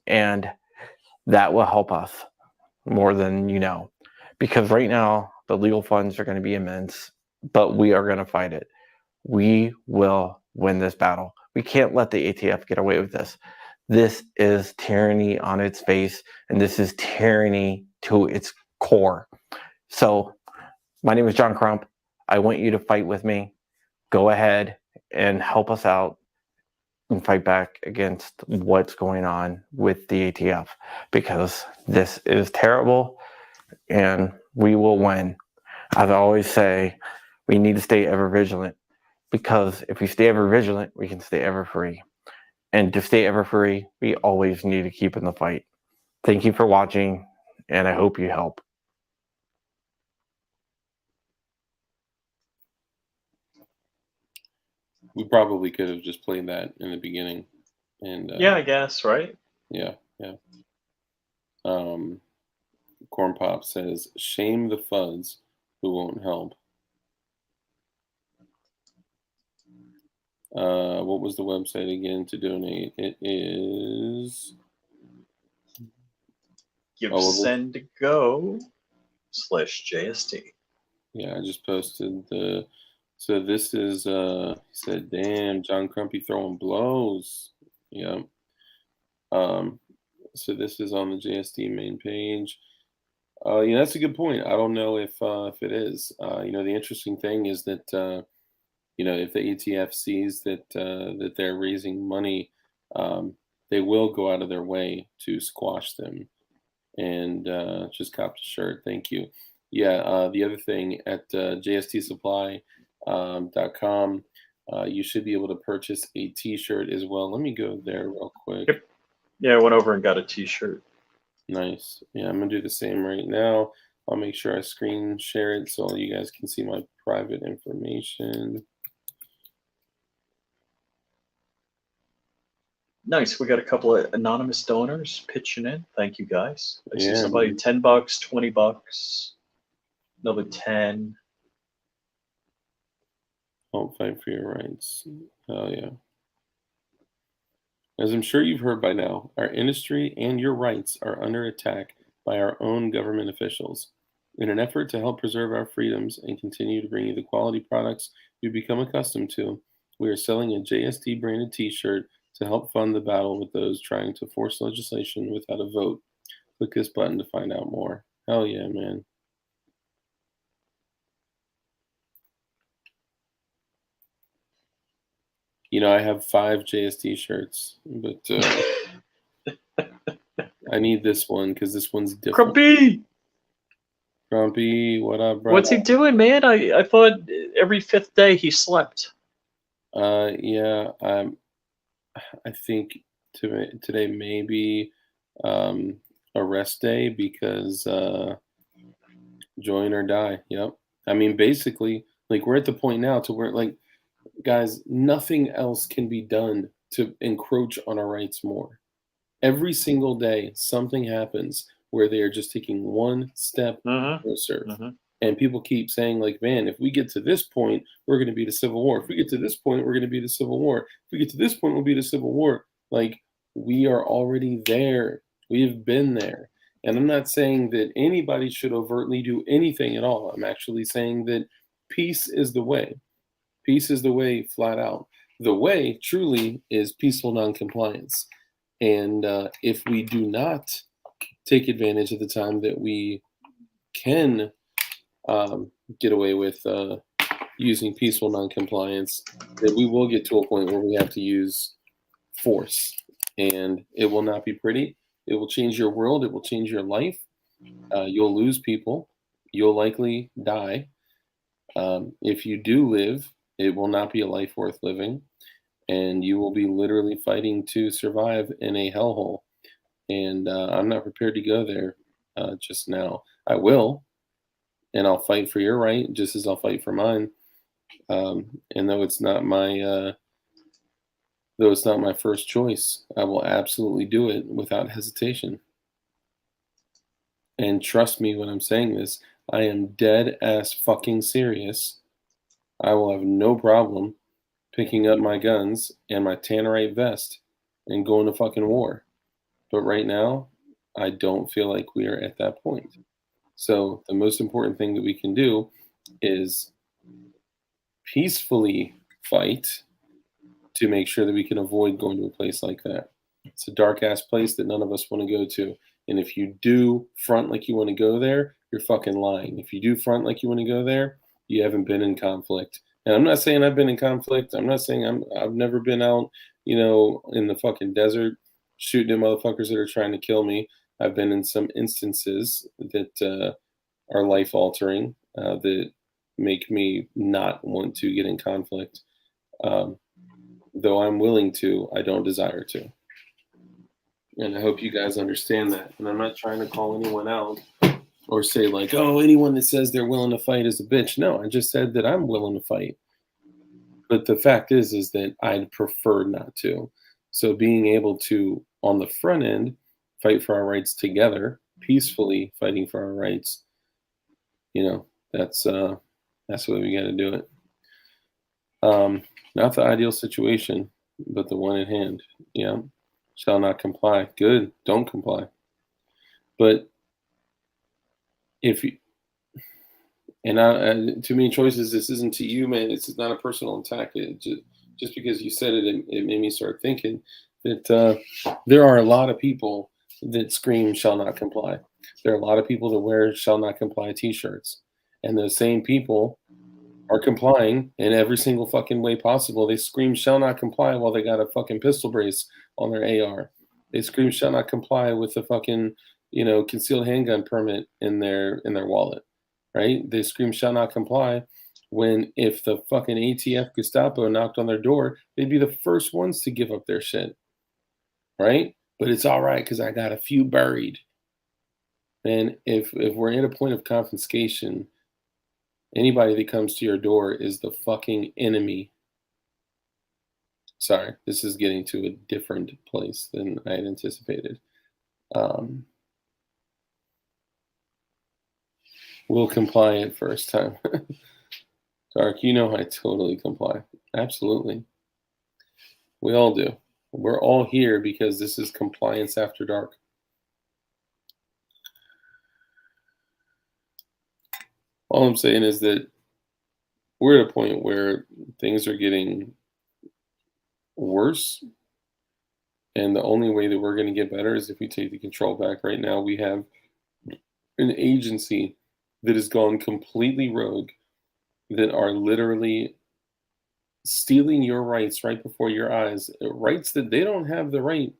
[SPEAKER 4] And that will help us more than you know. Because right now, the legal funds are going to be immense, but we are going to fight it. We will win this battle. We can't let the ATF get away with this. This is tyranny on its face, and this is tyranny to its core. So my name is John Crump. I want you to fight with me. Go ahead and help us out and fight back against what's going on with the ATF, because this is terrible and we will win. As I always say, we need to stay ever vigilant, because if we stay ever vigilant, we can stay ever free. And to stay ever free, we always need to keep in the fight. Thank you for watching, and I hope you help.
[SPEAKER 1] We probably could have just played that in the beginning. And
[SPEAKER 3] yeah, I guess, right?
[SPEAKER 1] Yeah. Corn Pop says, shame the fuds who won't help. What was the website again to donate? It is
[SPEAKER 3] GiveSendGo/JSD.
[SPEAKER 1] Yeah, I just posted the. So this is he said, damn, John Crumpy throwing blows. Yeah. So this is on the JSD main page. That's a good point. I don't know if it is. The interesting thing is that if the ATF sees that that they're raising money, they will go out of their way to squash them. And just copped a shirt. Thank you. Yeah. The other thing at JSTsupply.com, you should be able to purchase a T-shirt as well. Let me go there real quick.
[SPEAKER 3] Yep. Yeah, I went over and got a T-shirt.
[SPEAKER 1] Nice. Yeah, I'm gonna do the same right now. I'll make sure I screen share it so you guys can see my private information.
[SPEAKER 3] Nice. We got a couple of anonymous donors pitching in. Thank you, guys. I see
[SPEAKER 1] Yeah,
[SPEAKER 3] somebody
[SPEAKER 1] man.
[SPEAKER 3] $10, $20, another 10.
[SPEAKER 1] Don't fight for your rights. Oh yeah. As I'm sure you've heard by now, our industry and your rights are under attack by our own government officials. In an effort to help preserve our freedoms and continue to bring you the quality products you've become accustomed to, we are selling a JST branded t shirt to help fund the battle with those trying to force legislation without a vote. Click this button to find out more. Hell yeah, man. You know, I have 5 JST shirts, but I need this one because this one's different.
[SPEAKER 3] Crumpy!
[SPEAKER 1] Grumpy, what up, bro?
[SPEAKER 3] What's he doing, man? I thought every 5th day he slept.
[SPEAKER 1] Yeah, I think today may be a rest day because join or die. Yep. I mean, basically, like we're at the point now to where, like, guys, nothing else can be done to encroach on our rights more. Every single day, something happens where they are just taking one step closer. And people keep saying, like, man, if we get to this point, we're going to be the Civil War. If we get to this point, we're going to be the Civil War. If we get to this point, we'll be the Civil War. Like, we are already there. We have been there. And I'm not saying that anybody should overtly do anything at all. I'm actually saying that peace is the way. Peace is the way, flat out. The way, truly, is peaceful noncompliance. And if we do not take advantage of the time that we can get away with using peaceful noncompliance, that we will get to a point where we have to use force. And it will not be pretty. It will change your world. It will change your life. You'll lose people. You'll likely die. If you do live, it will not be a life worth living. And you will be literally fighting to survive in a hellhole. And I'm not prepared to go there just now. I will, and I'll fight for your right just as I'll fight for mine. And though it's not my first choice, I will absolutely do it without hesitation. And trust me when I'm saying this, I am dead ass fucking serious. I will have no problem picking up my guns and my tannerite vest and going to fucking war. But right now, I don't feel like we are at that point. So the most important thing that we can do is peacefully fight to make sure that we can avoid going to a place like that. It's a dark ass place that none of us want to go to. And if you do front like you want to go there, you're fucking lying. If you do front like you want to go there, you haven't been in conflict. And I'm not saying I've been in conflict. I'm not saying I've never been out, in the fucking desert shooting at motherfuckers that are trying to kill me. I've been in some instances that are life altering, that make me not want to get in conflict. Though I'm willing to, I don't desire to. And I hope you guys understand that. And I'm not trying to call anyone out or say, like, oh, anyone that says they're willing to fight is a bitch. No, I just said that I'm willing to fight. But the fact is that I'd prefer not to. So being able to, on the front end, fight for our rights together, peacefully fighting for our rights, that's the way we got to do it. Not the ideal situation, but the one at hand. Yeah. Shall not comply. Good. Don't comply. But if you, and too many choices, this isn't to you, man. It's not a personal attack. Just because you said it, it made me start thinking that there are a lot of people that scream shall not comply. There are a lot of people that wear shall not comply t-shirts. And those same people are complying in every single fucking way possible. They scream shall not comply while they got a fucking pistol brace on their AR. They scream shall not comply with the fucking, concealed handgun permit in their wallet, right? They scream shall not comply when if the fucking ATF Gestapo knocked on their door, they'd be the first ones to give up their shit, right? But it's all right because I got a few buried. And if we're at a point of confiscation, anybody that comes to your door is the fucking enemy. Sorry, this is getting to a different place than I had anticipated. We'll comply at first time. Dark, you know I totally comply. Absolutely. We all do. We're all here because this is compliance after dark. All I'm saying is that we're at a point where things are getting worse, and the only way that we're going to get better is if we take the control back. Right now, we have an agency that has gone completely rogue, that are literally stealing your rights right before your eyes, rights that they don't have the right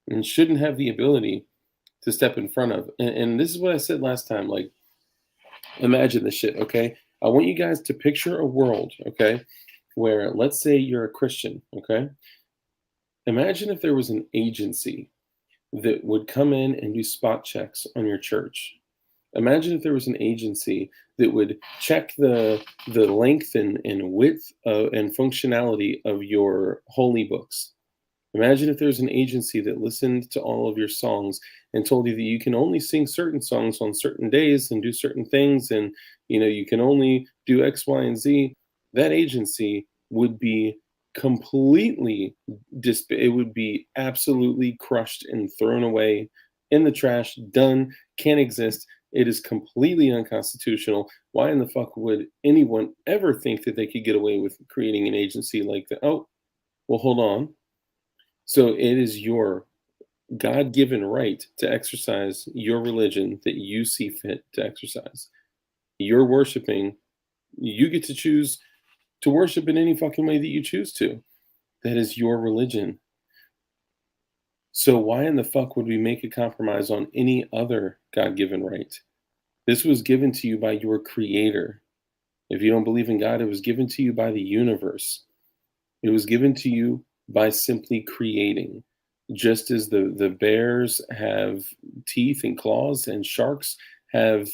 [SPEAKER 1] and shouldn't have the ability to step in front of. And this is what I said last time. Like, imagine this shit, okay? I want you guys to picture a world, okay, where let's say you're a Christian, okay? Imagine if there was an agency that would come in and do spot checks on your church. Imagine if there was an agency that would check the length and width and functionality of your holy books. Imagine if there's an agency that listened to all of your songs and told you that you can only sing certain songs on certain days and do certain things, and you can only do X, Y, and Z. That agency would be completely it would be absolutely crushed and thrown away in the trash. Done. Can't exist. It is completely unconstitutional. Why in the fuck would anyone ever think that they could get away with creating an agency like that? Oh, well, hold on. So it is your God-given right to exercise your religion that you see fit to exercise. You're worshiping. You get to choose to worship in any fucking way that you choose to. That is your religion. So why in the fuck would we make a compromise on any other God-given right? This was given to you by your creator. If you don't believe in God, it was given to you by the universe. It was given to you by simply creating. Just as the bears have teeth and claws, and sharks have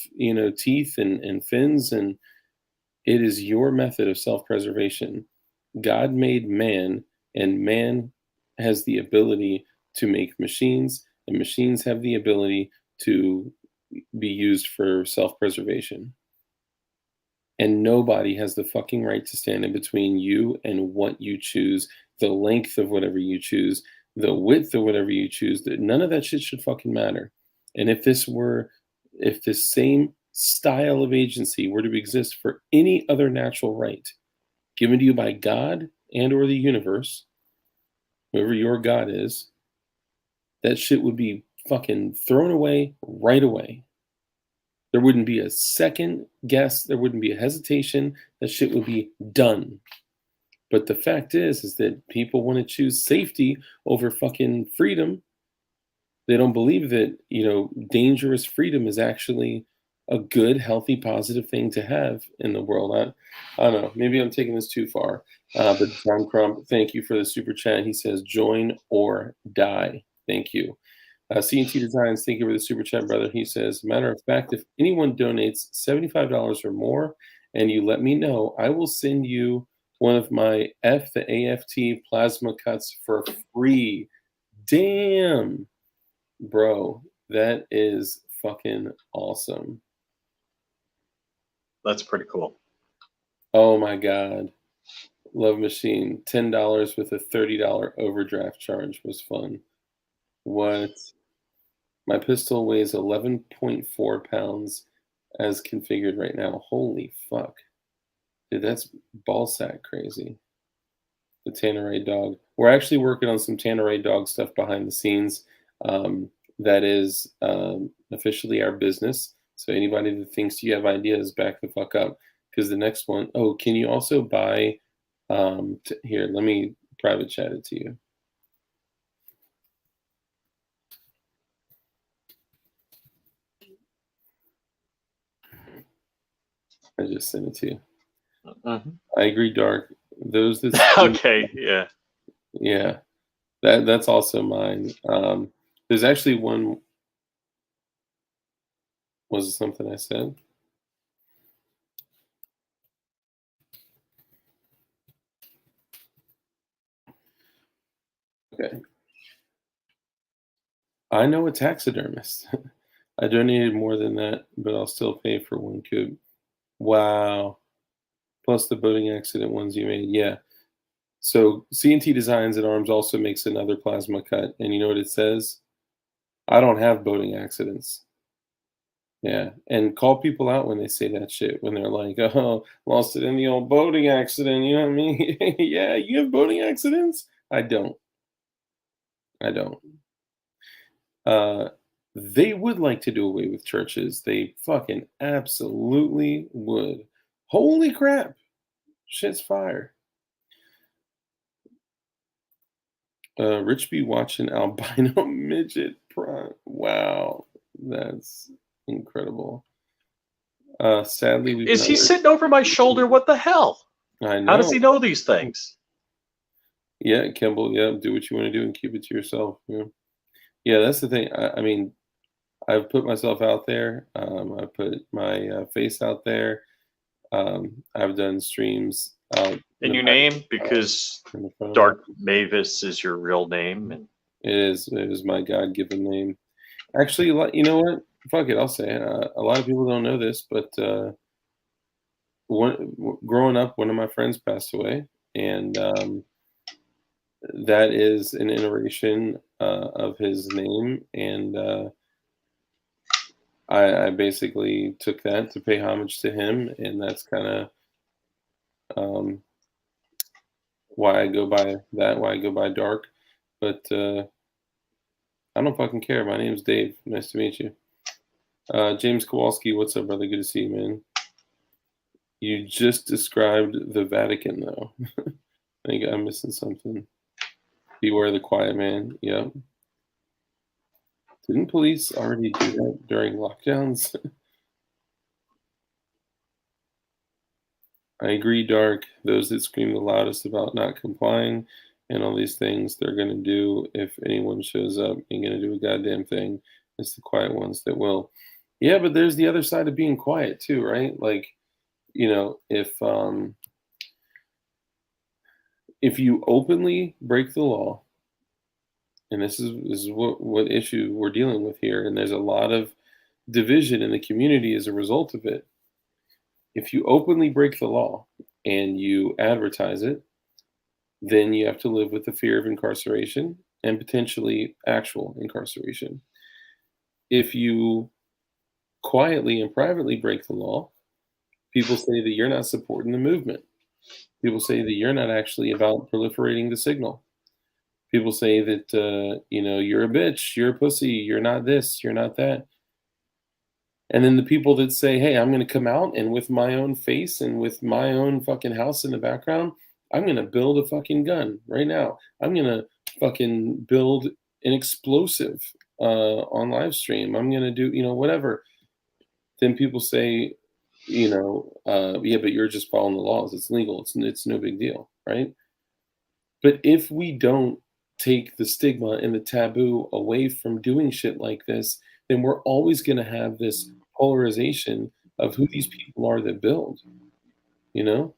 [SPEAKER 1] teeth and fins, and it is your method of self-preservation. God made man, and man has the ability to make machines, and machines have the ability to be used for self-preservation. And nobody has the fucking right to stand in between you and what you choose, the length of whatever you choose, the width of whatever you choose. None of that shit should fucking matter. And if this same style of agency were to exist for any other natural right given to you by God and or the universe, whoever your God is, that shit would be fucking thrown away right away. There wouldn't be a second guess. There wouldn't be a hesitation. That shit would be done. But the fact is that people want to choose safety over fucking freedom. They don't believe that, dangerous freedom is actually a good, healthy, positive thing to have in the world. I don't know. Maybe I'm taking this too far. But John Crump, thank you for the super chat. He says, join or die. Thank you. CNT Designs, thank you for the super chat, brother. He says, matter of fact, if anyone donates $75 or more and you let me know, I will send you one of my the AFT plasma cuts for free. Damn, bro, that is fucking awesome.
[SPEAKER 3] That's pretty cool.
[SPEAKER 1] Oh my God. Love Machine, $10 with a $30 overdraft charge was fun. What? My pistol weighs 11.4 pounds as configured right now. Holy fuck. Dude, that's ballsack crazy. The Tanneray dog. We're actually working on some Tanneray dog stuff behind the scenes. That is officially our business. So anybody that thinks you have ideas, back the fuck up. Because the next one, can you also buy, here, let me private chat it to you. I just sent it to you.
[SPEAKER 3] Mm-hmm.
[SPEAKER 1] I agree, Dark. Those that
[SPEAKER 3] okay, yeah.
[SPEAKER 1] Yeah. That's also mine. There's actually one. Was it something I said? Okay. I know a taxidermist. I donated more than that, but I'll still pay for one coop. Wow. Plus the boating accident ones you made. Yeah. So C&T Designs and Arms also makes another plasma cut. And you know what it says? I don't have boating accidents. Yeah. And call people out when they say that shit, when they're like, oh, lost it in the old boating accident. You know what I mean? Yeah, you have boating accidents? I don't. I don't. They would like to do away with churches. They fucking absolutely would. Holy crap. Shit's fire. Rich be watching albino midget prime. Wow. That's incredible. Sadly, we've
[SPEAKER 3] Is he
[SPEAKER 1] never.
[SPEAKER 3] sitting over my shoulder? What the hell?
[SPEAKER 1] I
[SPEAKER 3] How does
[SPEAKER 1] know.
[SPEAKER 3] he know these things?
[SPEAKER 1] Yeah, Kimball. Yeah, do what you want to do and keep it to yourself. Yeah, yeah. That's the thing. I mean, I've put myself out there. I put my face out there. I've done streams out
[SPEAKER 3] And
[SPEAKER 1] in the
[SPEAKER 3] your
[SPEAKER 1] back,
[SPEAKER 3] name? Because
[SPEAKER 1] in the front of my.
[SPEAKER 3] Dark Mavis is your real name. And
[SPEAKER 1] It is. It is my God-given name. Actually, you know what? Fuck it. I'll say it. A lot of people don't know this, but growing up, one of my friends passed away, and that is an iteration of his name, and I basically took that to pay homage to him, and that's kind of um, why I go by that, why I go by Dark. But I don't fucking care. My name's Dave. Nice to meet you. James Kowalski, what's up, brother? Good to see you, man. You just described the Vatican, though. I think I'm missing something. Beware the quiet man. Yep. Didn't police already do that during lockdowns? I agree, Dark. Those that scream the loudest about not complying and all these things they're going to do if anyone shows up ain't going to do a goddamn thing. It's the quiet ones that will. Yeah, but there's the other side of being quiet too, right? Like, if you openly break the law, and this is what issue we're dealing with here, and there's a lot of division in the community as a result of it. If you openly break the law and you advertise it, then you have to live with the fear of incarceration and potentially actual incarceration. If you quietly and privately break the law, people say that you're not supporting the movement. People say that you're not actually about proliferating the signal. People say that you're a bitch, you're a pussy, you're not this, you're not that. And then the people that say, hey, I'm going to come out and with my own face and with my own fucking house in the background, I'm going to build a fucking gun right now. I'm going to fucking build an explosive on live stream. I'm going to do, whatever. Then people say, yeah, but you're just following the laws. It's legal. It's no big deal, right? But if we don't take the stigma and the taboo away from doing shit like this, then we're always going to have this polarization of who these people are that build, you know?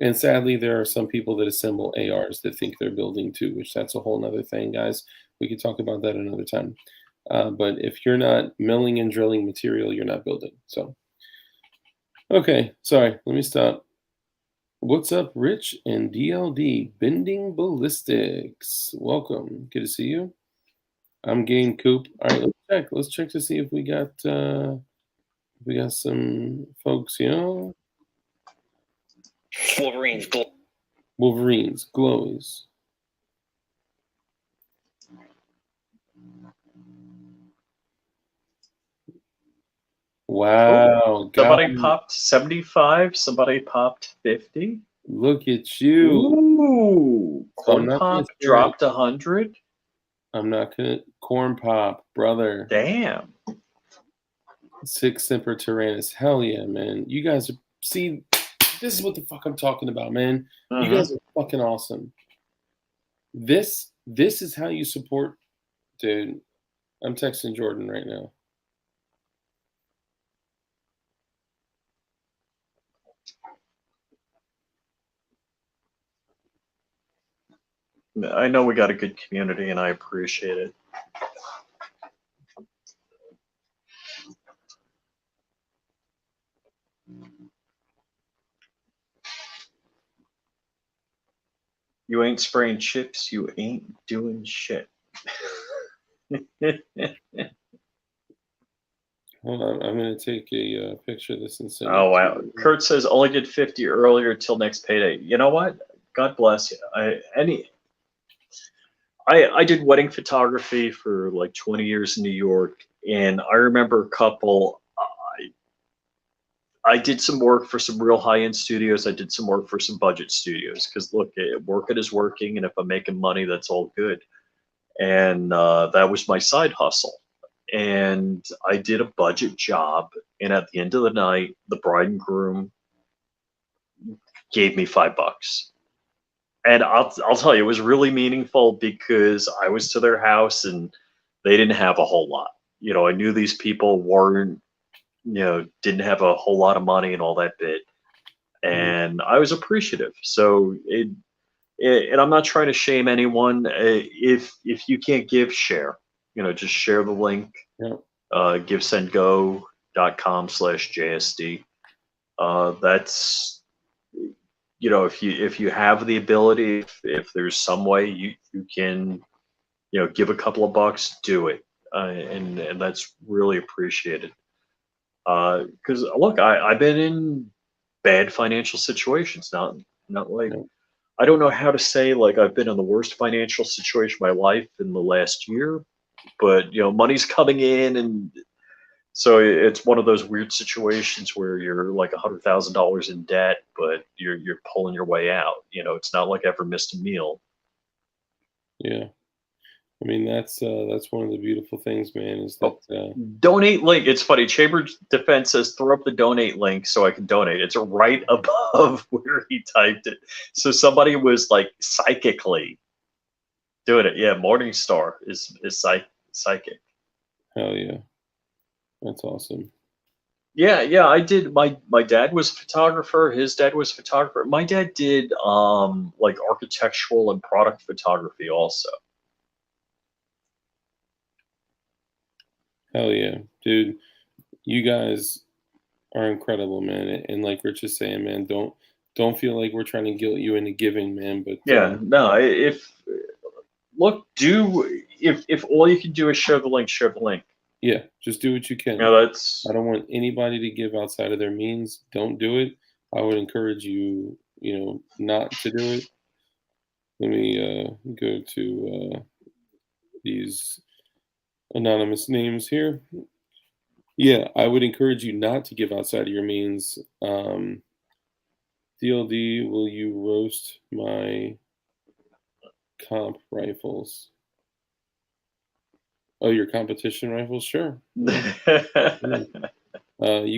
[SPEAKER 1] And sadly, there are some people that assemble ARs that think they're building too, which that's a whole nother thing, guys. We could talk about that another time. But if you're not milling and drilling material, you're not building. So, okay, sorry, let me stop. What's up, Rich and DLD? Bending Ballistics. Welcome. Good to see you. I'm Game Coop. All right, let's check. Let's check to see if we got some folks, Wolverines, glowies. Wow.
[SPEAKER 3] somebody popped 75. Somebody popped 50.
[SPEAKER 1] Look at you.
[SPEAKER 3] Ooh.
[SPEAKER 1] So I'm
[SPEAKER 3] Corn
[SPEAKER 1] not
[SPEAKER 3] Pop
[SPEAKER 1] gonna say-
[SPEAKER 3] dropped 100.
[SPEAKER 1] I'm not gonna corn pop, brother.
[SPEAKER 3] Damn.
[SPEAKER 1] Six Semper Tyrannis. Hell yeah, man. You guys are see, this is what the fuck I'm talking about, man. You guys are fucking awesome. This is how you support, dude. I'm texting Jordan right now.
[SPEAKER 3] I know we got a good community, and I appreciate it. You ain't spraying chips, you ain't doing shit.
[SPEAKER 1] Hold on, I'm gonna take a picture of this and send
[SPEAKER 3] Oh
[SPEAKER 1] it
[SPEAKER 3] wow!
[SPEAKER 1] to you.
[SPEAKER 3] Kurt says only did 50 earlier till next payday. You know what? God bless you. I did wedding photography for like 20 years in New York, and I remember a couple. I did some work for some real high-end studios. I did some work for some budget studios because look, working is working, and if I'm making money, that's all good. And that was my side hustle. And I did a budget job, and at the end of the night, the bride and groom gave me $5. And I'll tell you, it was really meaningful because I was to their house and they didn't have a whole lot. You know, I knew these people weren't, didn't have a whole lot of money and all that bit. And I was appreciative. So and I'm not trying to shame anyone. If you can't give, share. Just share the link.
[SPEAKER 1] Yeah.
[SPEAKER 3] GiveSendGo.com/JSD. That's if you have the ability, if there's some way you can give a couple of bucks, do it, and that's really appreciated. Because look, I've been in bad financial situations. Not like
[SPEAKER 1] Yeah.
[SPEAKER 3] I don't know how to say like I've been in the worst financial situation of my life in the last year, but money's coming in, and so it's one of those weird situations where you're like $100,000 in debt, but you're pulling your way out. It's not like I ever missed a meal.
[SPEAKER 1] Yeah. I mean, that's one of the beautiful things, man, is that
[SPEAKER 3] Donate link. It's funny. Chamber Defense says throw up the donate link so I can donate. It's right above where he typed it. So somebody was like psychically doing it. Yeah, Morningstar is psychic.
[SPEAKER 1] hell yeah. That's awesome.
[SPEAKER 3] Yeah, I did. My dad was a photographer. His dad was a photographer. My dad did like architectural and product photography also.
[SPEAKER 1] Hell yeah, dude. You guys are incredible, man. And like Rich is saying, man, don't feel like we're trying to guilt you into giving, man. But
[SPEAKER 3] Yeah, no. If all you can do is share the link, share the link.
[SPEAKER 1] yeah, just do what you can.
[SPEAKER 3] That's.
[SPEAKER 1] I don't want anybody to give outside of their means. Don't do it. I would encourage you, not to do it. Let me go to these anonymous names here. Yeah, I would encourage you not to give outside of your means. DLD, will you roast my comp rifles? Oh, your competition rifles? Sure. You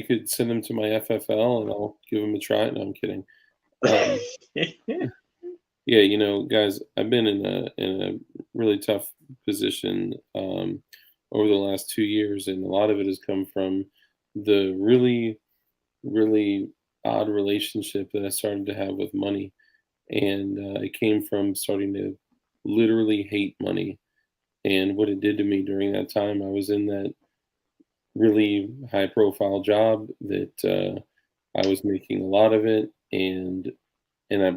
[SPEAKER 1] could send them to my FFL and I'll give them a try. No, I'm kidding. Yeah, guys, I've been in a really tough position over the last 2 years, and a lot of it has come from the really, really odd relationship that I started to have with money, and it came from starting to literally hate money and what it did to me during that time. I was in that really high profile job that I was making a lot of it, and I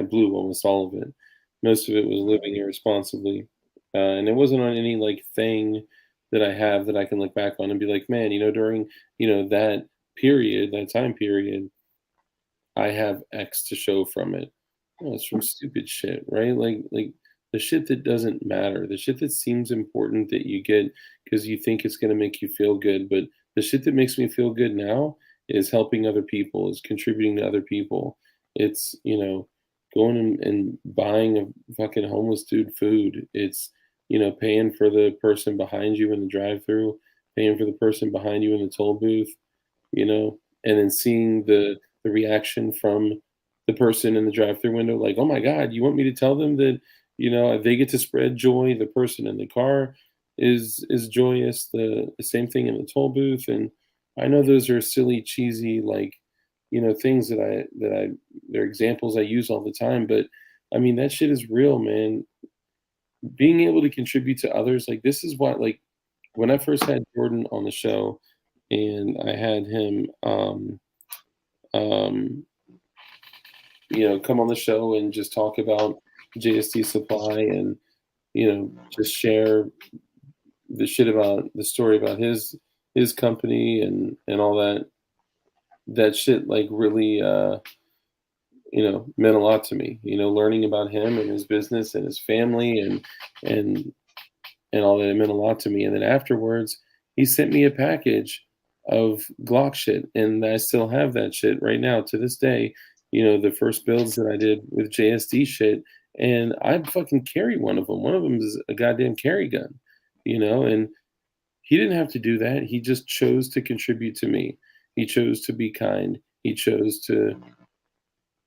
[SPEAKER 1] blew almost all of it. Most of it was living irresponsibly, and it wasn't on any like thing that I have that I can look back on and be like, man, during that period, that time period, I have X to show from it. Well, it's from stupid shit, right? Like the shit that doesn't matter, the shit that seems important that you get because you think it's gonna make you feel good. But the shit that makes me feel good now is helping other people, is contributing to other people. It's going and buying a fucking homeless dude food. It's paying for the person behind you in the drive-through, paying for the person behind you in the toll booth, and then seeing the reaction from the person in the drive-through window, like, oh my God, you want me to tell them that, they get to spread joy. The person in the car is joyous. The same thing in the toll booth. And I know those are silly, cheesy, like, things that they're examples I use all the time, but I mean, that shit is real, man. Being able to contribute to others, like this is what, like, when I first had Jordan on the show, and I had him, um, come on the show and just talk about JST Supply, and just share the shit about the story about his company and all that. That shit like really meant a lot to me. Learning about him and his business and his family and and all that, it meant a lot to me. And then afterwards, he sent me a package of Glock shit, and I still have that shit right now to this day. The first builds that I did with JSD shit, and I fucking carry one of them. One of them is a goddamn carry gun, and he didn't have to do that. He just chose to contribute to me. He chose to be kind. He chose to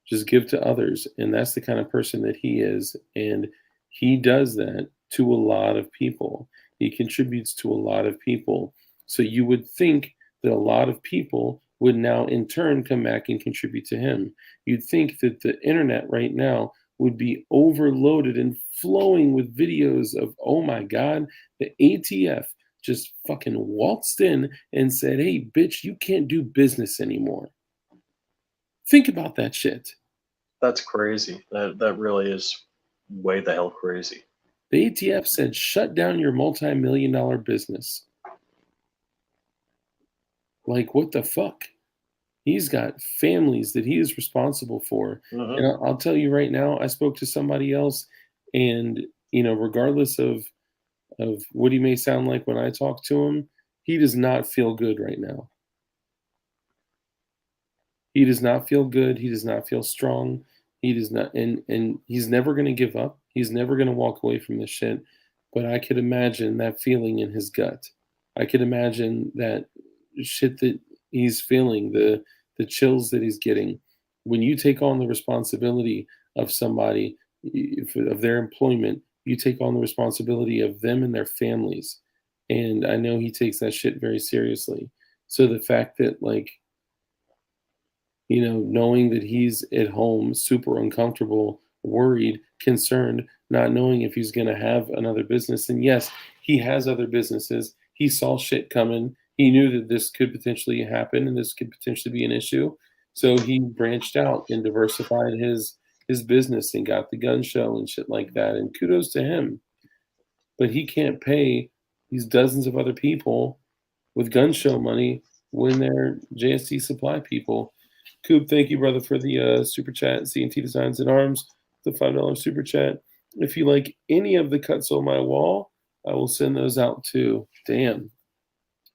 [SPEAKER 1] just give to others, and that's the kind of person that he is, and he does that to a lot of people. He contributes to a lot of people. So you would think that a lot of people would now in turn come back and contribute to him. You'd think that the internet right now would be overloaded and flowing with videos of, oh my God, the ATF just fucking waltzed in and said, hey, bitch, you can't do business anymore. Think about that shit.
[SPEAKER 3] That's crazy. That really is way the hell crazy.
[SPEAKER 1] The ATF said, shut down your multi-million-dollar business. Like, what the fuck? He's got families that he is responsible for.
[SPEAKER 3] Mm-hmm.
[SPEAKER 1] And I'll tell you right now, I spoke to somebody else, and, regardless of what he may sound like when I talk to him, he does not feel good right now. He does not feel good. He does not feel strong. He does not, and he's never going to give up. He's never going to walk away from this shit. But I could imagine that feeling in his gut. I could imagine that shit that he's feeling, the chills that he's getting. When you take on the responsibility of somebody, of their employment, you take on the responsibility of them and their families. And I know he takes that shit very seriously. So the fact that, like, knowing that he's at home, super uncomfortable, worried, concerned, not knowing if he's going to have another business. And yes, he has other businesses. He saw shit coming. He knew that this could potentially happen and this could potentially be an issue. So he branched out and diversified his business and got the gun show and shit like that. And kudos to him. But he can't pay these dozens of other people with gun show money when they're JST Supply people. Coop, thank you, brother, for the super chat. C&T Designs and Arms, the $5 super chat. If you like any of the cuts on my wall, I will send those out too. Damn.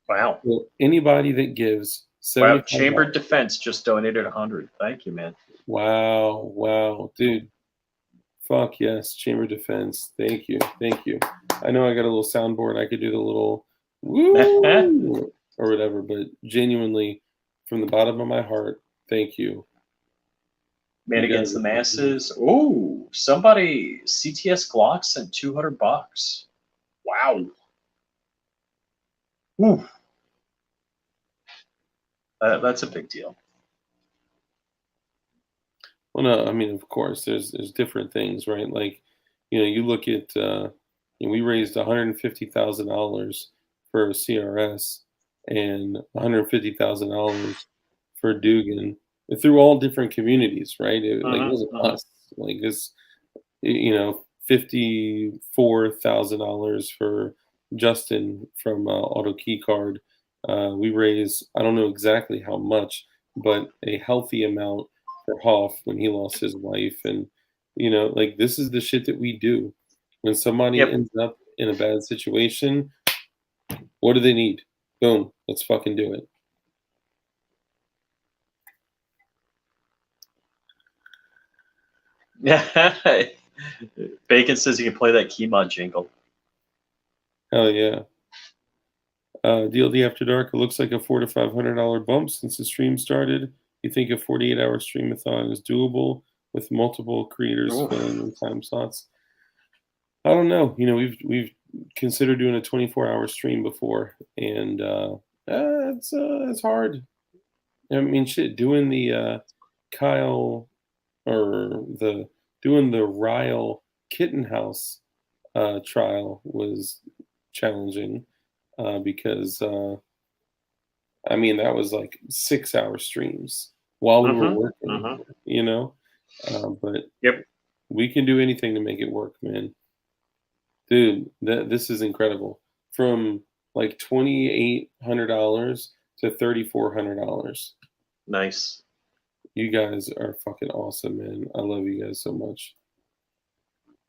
[SPEAKER 3] Wow.
[SPEAKER 1] Well, anybody that gives
[SPEAKER 3] Wow, Chambered Defense just donated 100. Thank you, man.
[SPEAKER 1] Wow, dude. Fuck yes, Chamber Defense. Thank you. I know I got a little soundboard. I could do the little woo or whatever, but genuinely, from the bottom of my heart, thank you.
[SPEAKER 3] Man Against the Masses. Oh, somebody, CTS Glock sent $200. Wow. Ooh. That's a big deal.
[SPEAKER 1] Well, no, I mean, of course, there's different things, right? Like, you look at, we raised $150,000 for CRS and $150,000 for Dugan through all different communities, right? It wasn't us. Like this, $54,000 for Justin from Auto Key Card. We raised, I don't know exactly how much, but a healthy amount for Hoff when he lost his wife. And, like, this is the shit that we do. When somebody ends up in a bad situation, what do they need? Boom, let's fucking do it.
[SPEAKER 3] Bacon says you can play that Keymon jingle.
[SPEAKER 1] Hell yeah. DLD After Dark, it looks like a $400 to $500 bump since the stream started. You think a 48-hour streamathon is doable with multiple creators filling in time slots? I don't know. We've considered doing a 24-hour stream before, and it's hard. I mean, shit, doing the Kyle or the doing the Ryle Kitten House trial was challenging because I mean, that was like 6-hour streams while we were working, you know. But
[SPEAKER 3] Yep.
[SPEAKER 1] we can do anything to make it work, man. Dude, this is incredible. From like $2,800 to $3,400.
[SPEAKER 3] Nice.
[SPEAKER 1] You guys are fucking awesome, man. I love you guys so much.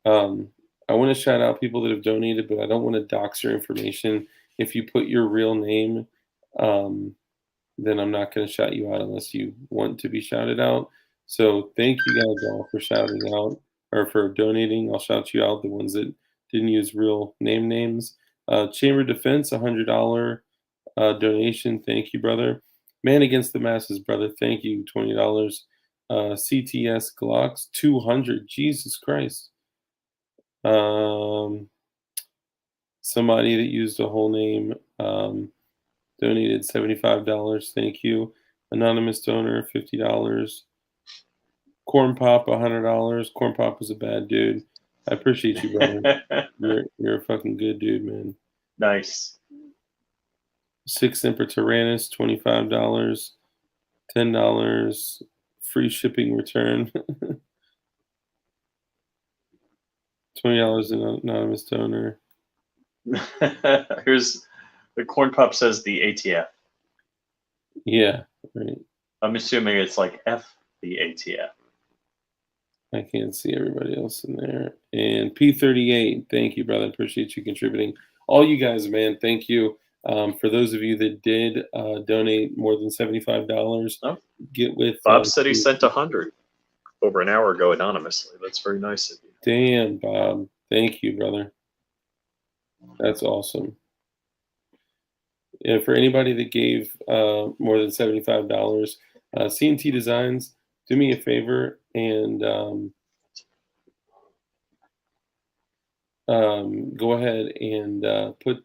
[SPEAKER 1] I want to shout out people that have donated, but I don't want to dox your information. If you put your real name, then I'm not going to shout you out unless you want to be shouted out. So thank you guys all for shouting out or for donating. I'll shout you out, the ones that didn't use real names. Chamber Defense, $100 donation. Thank you, brother. Man Against the Masses, brother. Thank you, $20. CTS Glocks, 200. Jesus Christ. Somebody that used a whole name donated $75. Thank you. Anonymous donor, $50. Corn Pop, $100. Corn Pop was a bad dude. I appreciate you, brother. You're a fucking good dude, man.
[SPEAKER 3] Nice.
[SPEAKER 1] Six Emperor Tyrannus, $25. $10. Free shipping return. $20 an anonymous donor.
[SPEAKER 3] Here's the Corn Pop says the ATF.
[SPEAKER 1] Yeah, right.
[SPEAKER 3] I'm assuming it's like F the ATF.
[SPEAKER 1] I can't see everybody else in there. And P38, thank you, brother. Appreciate you contributing. All you guys, man, thank you. For those of you that did donate more than $75, get with
[SPEAKER 3] Bob said he sent 100 over an hour ago anonymously. That's very nice of you.
[SPEAKER 1] Damn, Bob. Thank you, brother. That's awesome. Yeah, for anybody that gave more than $75, C&T Designs, do me a favor and go ahead and put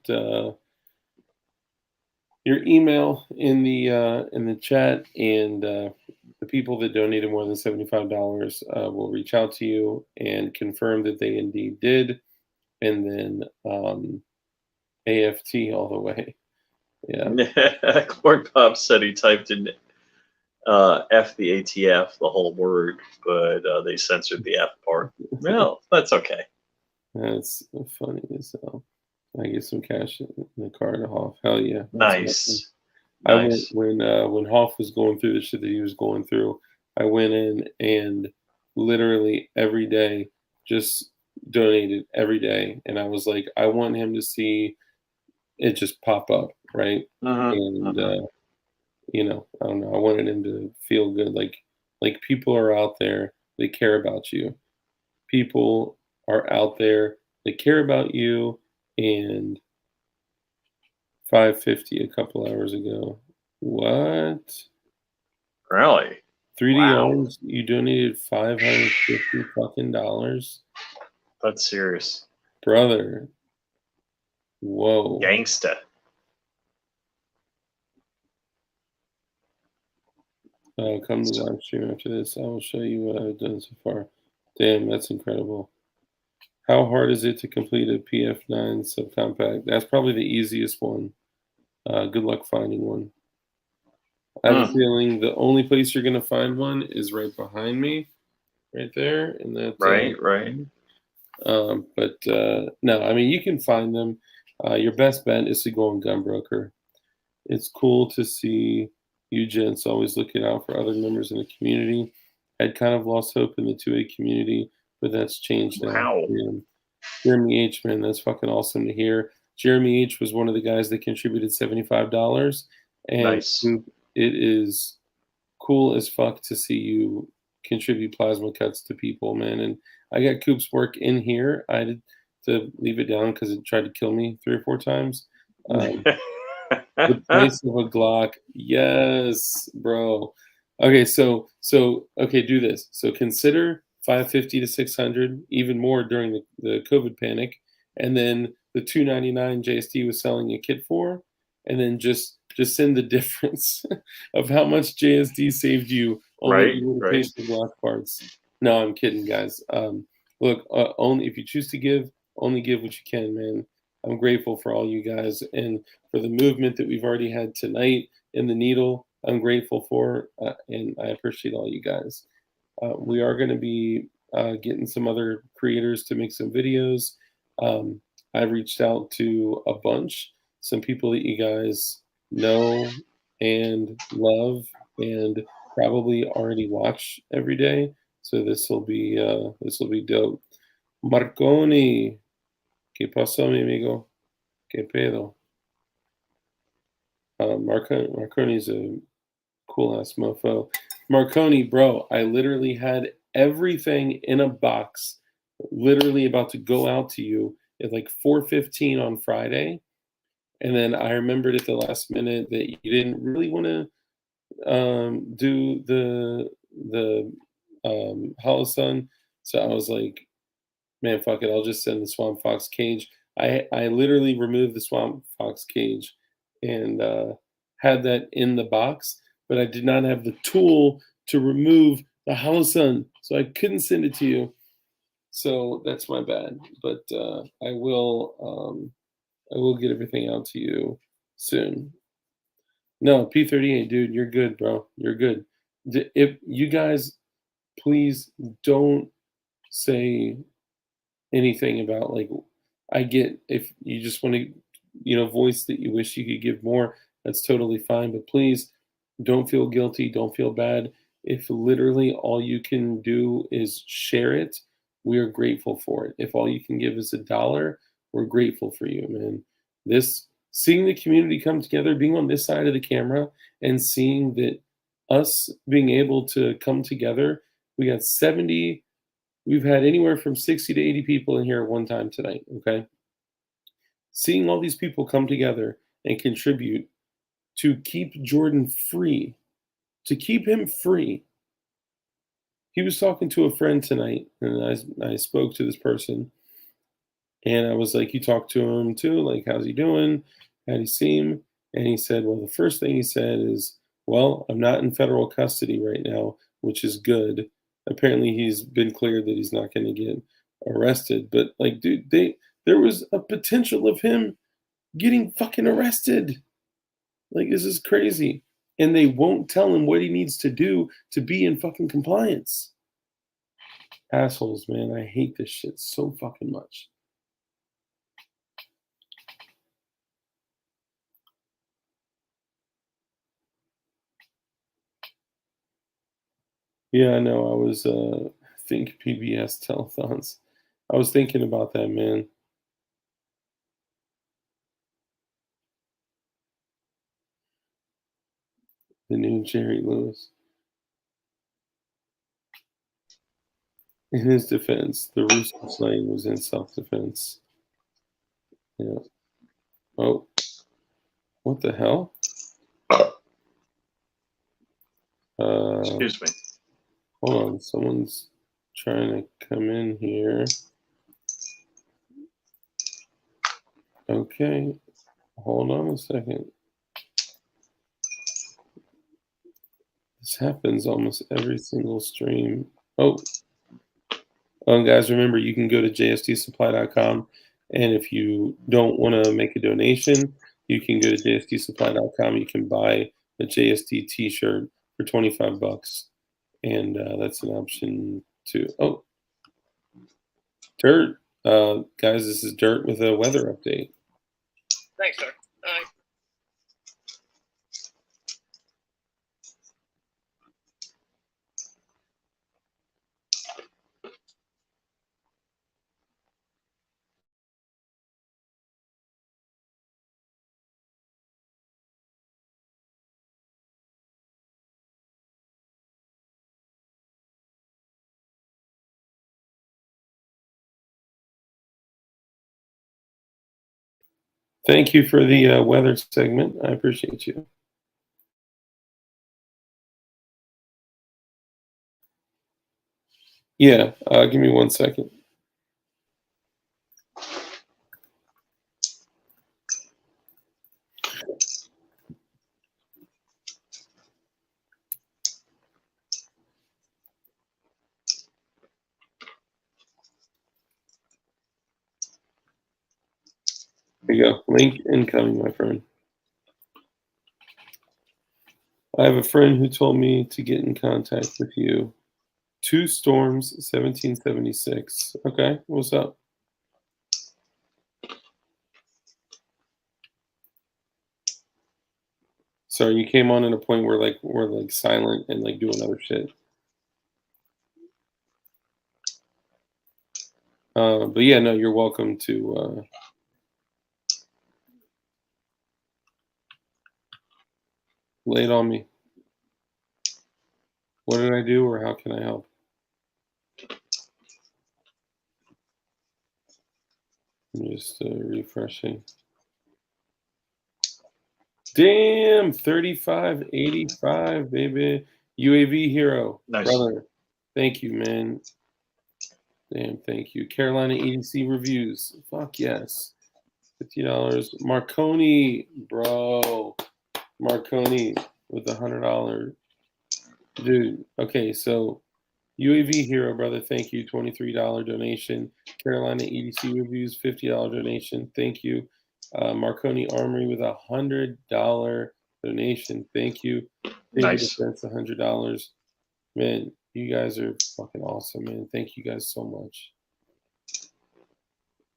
[SPEAKER 1] your email in the chat, and the people that donated more than $75 will reach out to you and confirm that they indeed did, and then AFT all the way. Yeah.
[SPEAKER 3] Corn Pop said he typed in F the ATF, the whole word, but they censored the F part. Well, that's okay.
[SPEAKER 1] That's funny as hell. I get some cash in the car to Hoff. Hell yeah.
[SPEAKER 3] Nice.
[SPEAKER 1] Nice. I went when Hoff was going through the shit that he was going through. I went in and literally every day just donated every day, and I was like, I want him to see it just pop up, right? And you know, I don't know. I wanted him to feel good, like people are out there. They care about you. People are out there. They care about you. And $550 a couple hours ago. What?
[SPEAKER 3] Really?
[SPEAKER 1] 3D
[SPEAKER 3] wow.
[SPEAKER 1] Arms, you donated $550 fucking dollars.
[SPEAKER 3] That's serious,
[SPEAKER 1] brother. Whoa.
[SPEAKER 3] Gangsta.
[SPEAKER 1] Come to the live stream after this. I will show you what I've done so far. Damn, that's incredible. How hard is it to complete a PF9 subcompact? That's probably the easiest one. Good luck finding one. I have a feeling the only place you're going to find one is right behind me, right there. And that's
[SPEAKER 3] right.
[SPEAKER 1] But no, I mean, you can find them. Your best bet is to go on Gunbroker. It's cool to see you gents always looking out for other members in the community. I'd kind of lost hope in the 2A community, but that's changed now.
[SPEAKER 3] Wow.
[SPEAKER 1] Jeremy H, man, that's fucking awesome to hear. Jeremy H was one of the guys that contributed $75. And
[SPEAKER 3] nice.
[SPEAKER 1] It is cool as fuck to see you contribute plasma cuts to people, man. And I got Coop's work in here. I had to leave it down because it tried to kill me 3 or 4 times. The price of a Glock. Yes, bro. Okay, so okay, do this. So consider $550 to $600, even more during the COVID panic, and then the $299 JSD was selling a kit for, and then just send the difference of how much JSD saved you on what you would have paid for Glock parts. No, I'm kidding, guys. Look, only if you choose to give, only give what you can, man. I'm grateful for all you guys and for the movement that we've already had tonight in the needle. I'm grateful for, and I appreciate all you guys. We are going to be getting some other creators to make some videos. I've reached out to a bunch, some people that you guys know and love, and probably already watch every day. So this will be dope. Marconi, ¿qué pasó, mi amigo? ¿Qué pedo? Marconi's a cool ass mofo. Marconi, bro, I literally had everything in a box, literally about to go out to you at like 4:15 on Friday. And then I remembered at the last minute that you didn't really want to do the Hollow Sun. So I was like, man, fuck it, I'll just send the Swamp Fox cage. I literally removed the Swamp Fox cage and had that in the box, but I did not have the tool to remove the Hollow Sun, so I couldn't send it to you. So that's my bad. But I will get everything out to you soon. No, P38, dude, you're good, bro. You're good. If you guys, please don't say anything about like, I get if you just want to, voice that you wish you could give more, that's totally fine. But please don't feel guilty. Don't feel bad. If literally all you can do is share it, we are grateful for it. If all you can give is $1, we're grateful for you, man. This seeing the community come together, being on this side of the camera, and seeing that us being able to come together, we got 70. We've had anywhere from 60 to 80 people in here at one time tonight, okay? Seeing all these people come together and contribute to keep Jordan free, to keep him free. He was talking to a friend tonight, and I spoke to this person, and I was like, you talked to him too? Like, how's he doing? How'd he seem? And he said, well, the first thing he said is, well, I'm not in federal custody right now, which is good. Apparently he's been cleared that he's not going to get arrested. But like, dude, there was a potential of him getting fucking arrested. Like, this is crazy. And they won't tell him what he needs to do to be in fucking compliance. Assholes, man. I hate this shit so fucking much. Yeah, I know. I was think PBS telethons. I was thinking about that, man. The new Jerry Lewis. In his defense, the Russo slaying was in self-defense. Yeah. Oh, what the hell?
[SPEAKER 3] Excuse me.
[SPEAKER 1] Hold on, someone's trying to come in here. Okay, hold on a second. This happens almost every single stream. Oh, guys, remember you can go to jstsupply.com, and if you don't want to make a donation, you can go to jstsupply.com. You can buy a JST T-shirt for $25, and that's an option too. Oh, Dirt, guys, this is Dirt with a weather update.
[SPEAKER 5] Thanks, sir.
[SPEAKER 1] Thank you for the weather segment. I appreciate you. Yeah, give me 1 second. There you go. Link incoming, my friend. I have a friend who told me to get in contact with you. Two Storms, 1776. Okay, what's up? Sorry, you came on at a point where we're like silent and like doing other shit. But yeah, no, you're welcome to lay it on me. What did I do, or how can I help? I'm just refreshing. Damn, 35.85, baby. UAV hero,
[SPEAKER 3] Nice.
[SPEAKER 1] brother. Thank you, man. Damn, thank you. Carolina EDC reviews. Fuck yes. $50. Marconi, bro. Marconi with $100. Dude, okay, so UAV hero, brother. Thank you. $23 donation. Carolina EDC reviews, $50 donation. Thank you. Marconi Armory with $100 donation. Thank you.
[SPEAKER 3] Nice.
[SPEAKER 1] Defense, $100. Man, you guys are fucking awesome, man. Thank you guys so much.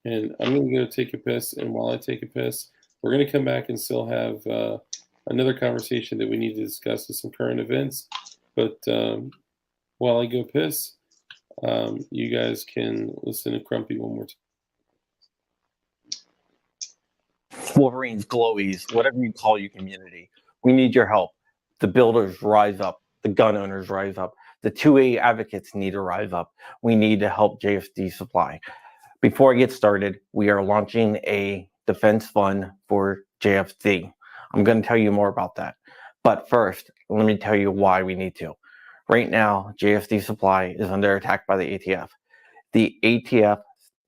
[SPEAKER 1] And I'm gonna go take a piss. And while I take a piss, we're gonna come back and still have another conversation that we need to discuss with some current events. But while I go piss, you guys can listen to Crumpy one more time.
[SPEAKER 4] Wolverines, glowies, whatever you call your community. We need your help. The builders rise up. The gun owners rise up. The 2A advocates need to rise up. We need to help JFD supply. Before I get started, we are launching a defense fund for JFD. I'm going to tell you more about that. But first, let me tell you why we need to. Right now, JFD supply is under attack by the ATF. The ATF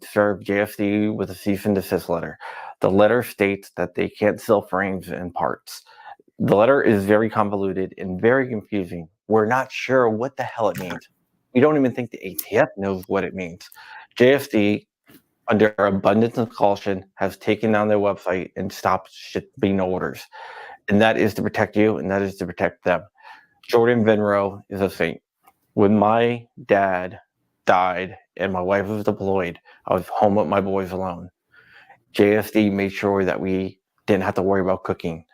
[SPEAKER 4] served JFD with a cease and desist letter. The letter states that they can't sell frames and parts. The letter is very convoluted and very confusing. We're not sure what the hell it means. We don't even think the ATF knows what it means. JFD, under abundance of caution, has taken down their website and stopped shipping orders. And that is to protect you, and that is to protect them. Jordan Vinroe is a saint. When my dad died and my wife was deployed, I was home with my boys alone. JFD made sure that we didn't have to worry about cooking.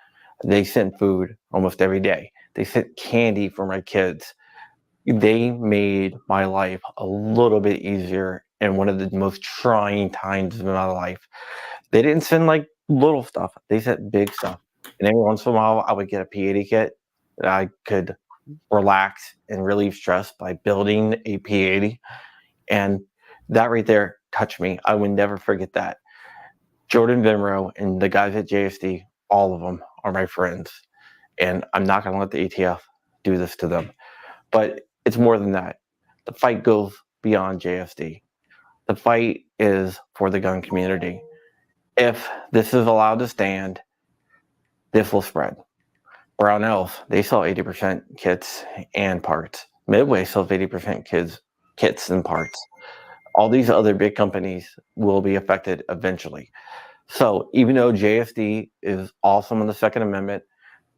[SPEAKER 4] They sent food almost every day. They sent candy for my kids. They made my life a little bit easier in one of the most trying times of my life. They didn't send like little stuff. They sent big stuff. And every once in a while, I would get a P80 kit that I could relax and relieve stress by building a P80. And that right there touched me. I would never forget that. Jordan Vinroe and the guys at JFD, all of them are my friends. And I'm not going to let the ATF do this to them. But it's more than that. The fight goes beyond JFD. The fight is for the gun community. If this is allowed to stand, this will spread. Brown Elf, they sell 80% kits and parts. Midway sells 80% kits and parts. All these other big companies will be affected eventually. So even though JFD is awesome on the Second Amendment,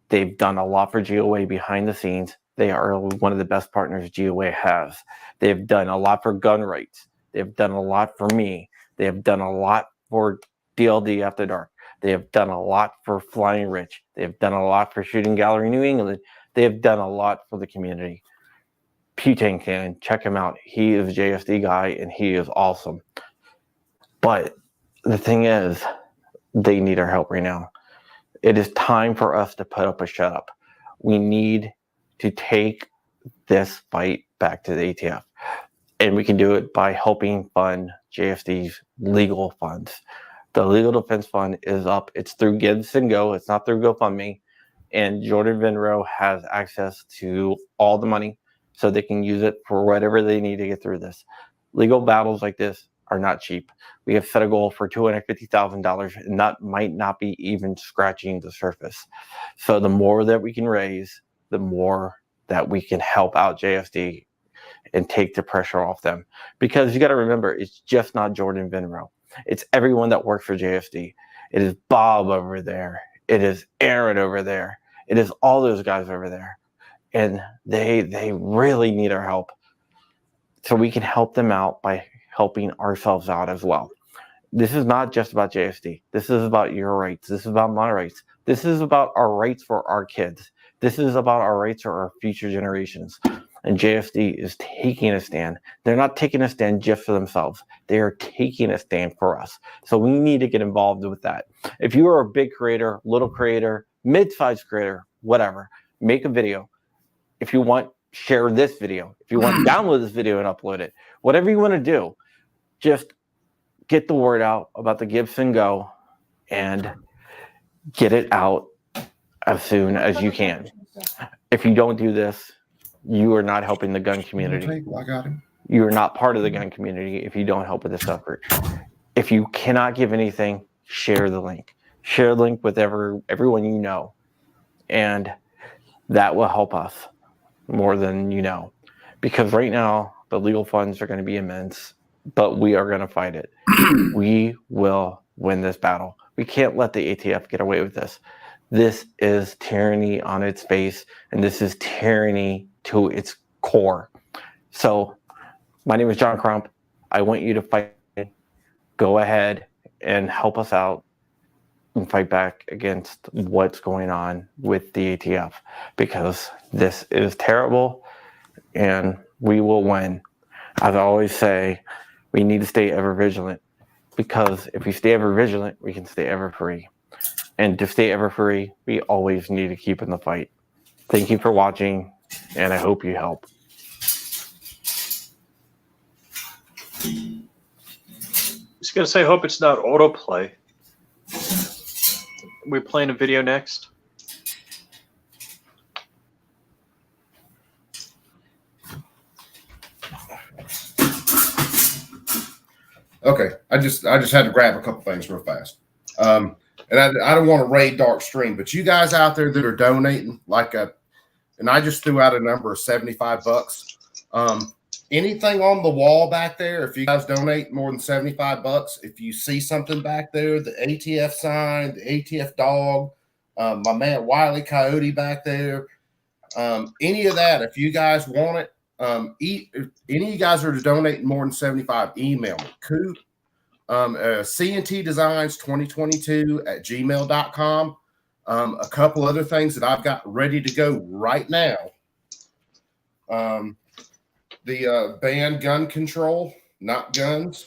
[SPEAKER 4] they've done a lot for GOA behind the scenes. They are one of the best partners GOA has. They've done a lot for gun rights. They've done a lot for me. They have done a lot for DLD After Dark. They have done a lot for Flying Rich. They have done a lot for Shooting Gallery New England. They have done a lot for the community. Putain Cannon, check him out. He is a JFD guy and he is awesome. But the thing is, they need our help right now. It is time for us to put up a shut up. We need to take this fight back to the ATF. And we can do it by helping fund JFD's legal funds. The Legal Defense Fund is up. It's through Gives and Go. It's not through GoFundMe. And Jordan Vinroe has access to all the money so they can use it for whatever they need to get through this. Legal battles like this are not cheap. We have set a goal for $250,000, and that might not be even scratching the surface. So the more that we can raise, the more that we can help out JFD and take the pressure off them. Because you got to remember, it's just not Jordan Vinroe. It's everyone that works for JFD. It is Bob over there. It is Aaron over there. It is all those guys over there. And they really need our help. So we can help them out by helping ourselves out as well. This is not just about JSD. This is about your rights. This is about my rights. This is about our rights for our kids. This is about our rights for our future generations. And JSD is taking a stand. They're not taking a stand just for themselves. They are taking a stand for us. So we need to get involved with that. If you are a big creator, little creator, mid-sized creator, whatever, make a video. If you want, share this video. If you want, download this video and upload it. Whatever you want to do, just get the word out about the Gibson Go and get it out as soon as you can. If you don't do this, you are not helping the gun community.
[SPEAKER 6] I got him.
[SPEAKER 4] You are not part of the gun community if you don't help with this effort. If you cannot give anything, share the link. Share the link with everyone you know. And that will help us more than you know. Because right now, the legal funds are going to be immense, but we are going to fight it. We will win this battle. We can't let the ATF get away with this. This is tyranny on its face, and this is tyranny to its core. So, my name is John Crump. I want you to fight. Go ahead and help us out and fight back against what's going on with the ATF, because this is terrible, and we will win. As I always say, we need to stay ever vigilant, because if we stay ever vigilant, we can stay ever free. And to stay ever free, we always need to keep in the fight. Thank you for watching, and I hope you help.
[SPEAKER 3] I was going to say, hope it's not autoplay. We playing a video next?
[SPEAKER 6] Okay, I just had to grab a couple things real fast. And I don't want to raid Dark Stream, but you guys out there that are donating, and I just threw out a number of $75. Anything on the wall back there, if you guys donate more than $75, if you see something back there, the ATF sign, the ATF dog, my man Wiley Coyote back there, any of that, if you guys want it, if any of you guys are to donate more than 75, email me, Coop, CNT Designs 2022 at gmail.com. A couple other things that I've got ready to go right now. The band gun control, not guns.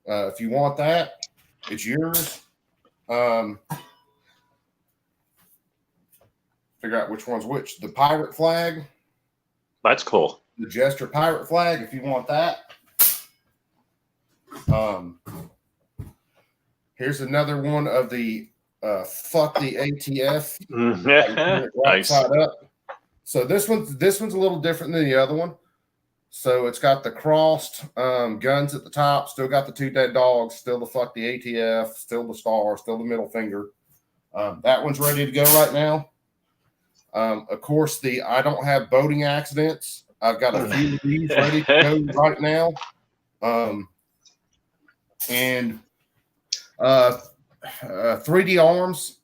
[SPEAKER 6] If you want that, it's yours. Figure out which one's which. The pirate flag.
[SPEAKER 3] That's cool.
[SPEAKER 6] The Jester pirate flag, if you want that. Here's another one of the fuck the ATF.
[SPEAKER 3] Nice.
[SPEAKER 6] Side up. So this one's a little different than the other one. So it's got the crossed guns at the top, still got the two dead dogs, still the fuck the ATF, still the star, still the middle finger. That one's ready to go right now. Of course, the I don't have boating accidents. I've got a few of these ready to go right now. And 3D arms.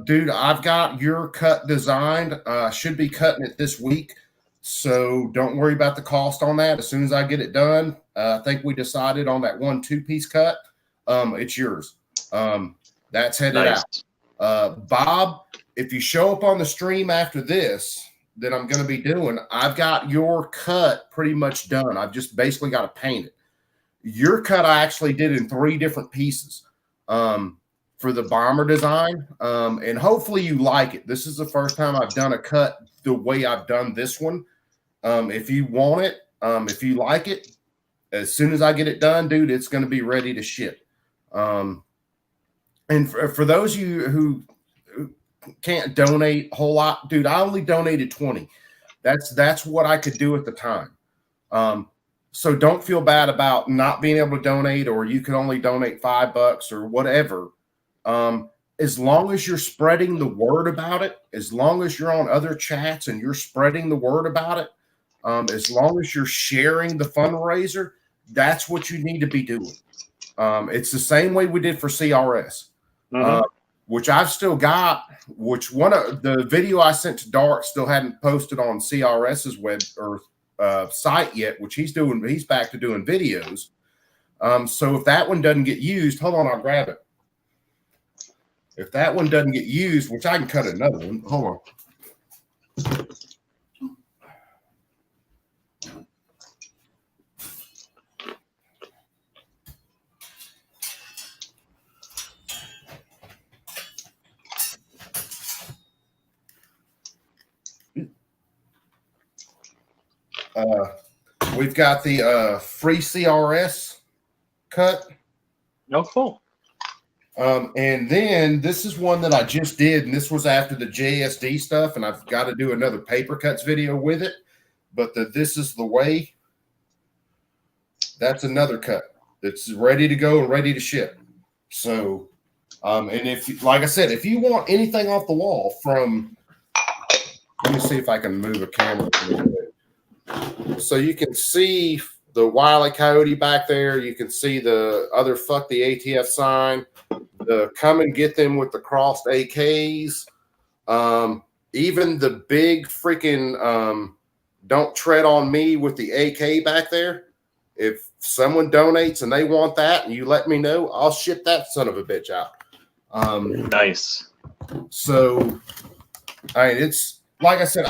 [SPEAKER 6] Dude, I've got your cut designed. Should be cutting it this week. So don't worry about the cost on that. As soon as I get it done, I think we decided on that 1 2-piece cut. It's yours. That's headed out. Bob, if you show up on the stream after this that I'm going to be doing, I've got your cut pretty much done. I've just basically got to paint it. Your cut I actually did in 3 different pieces for the bomber design. And hopefully you like it. This is the first time I've done a cut the way I've done this one. If you want it, if you like it, as soon as I get it done, dude, it's going to be ready to ship. And for those of you who can't donate a whole lot, dude, I only donated 20. That's what I could do at the time. So don't feel bad about not being able to donate, or you can only donate $5 or whatever. As long as you're spreading the word about it, as long as you're on other chats and you're spreading the word about it, as long as you're sharing the fundraiser, that's what you need to be doing. It's the same way we did for CRS. which I've still got. Which one of the video I sent to Dark still hadn't posted on CRS's web or site yet, which he's doing. He's back to doing videos. So if that one doesn't get used, hold on, I'll grab it. If that one doesn't get used, which I can cut another one. Hold on. We've got the free CRS cut.
[SPEAKER 3] Oh, cool.
[SPEAKER 6] And then this is one that I just did, and this was after the JSD stuff, and I've got to do another paper cuts video with it. But This Is the Way, that's another cut that's ready to go and ready to ship. So, and if, like I said, if you want anything off the wall from, let me see if I can move a camera a little bit. So you can see the Wile E. Coyote back there. You can see the other fuck the ATF sign. The come and get them with the crossed AKs. Even the big freaking don't tread on me with the AK back there. If someone donates and they want that and you let me know, I'll ship that son of a bitch out.
[SPEAKER 3] Nice.
[SPEAKER 6] So, I mean, it's like I said,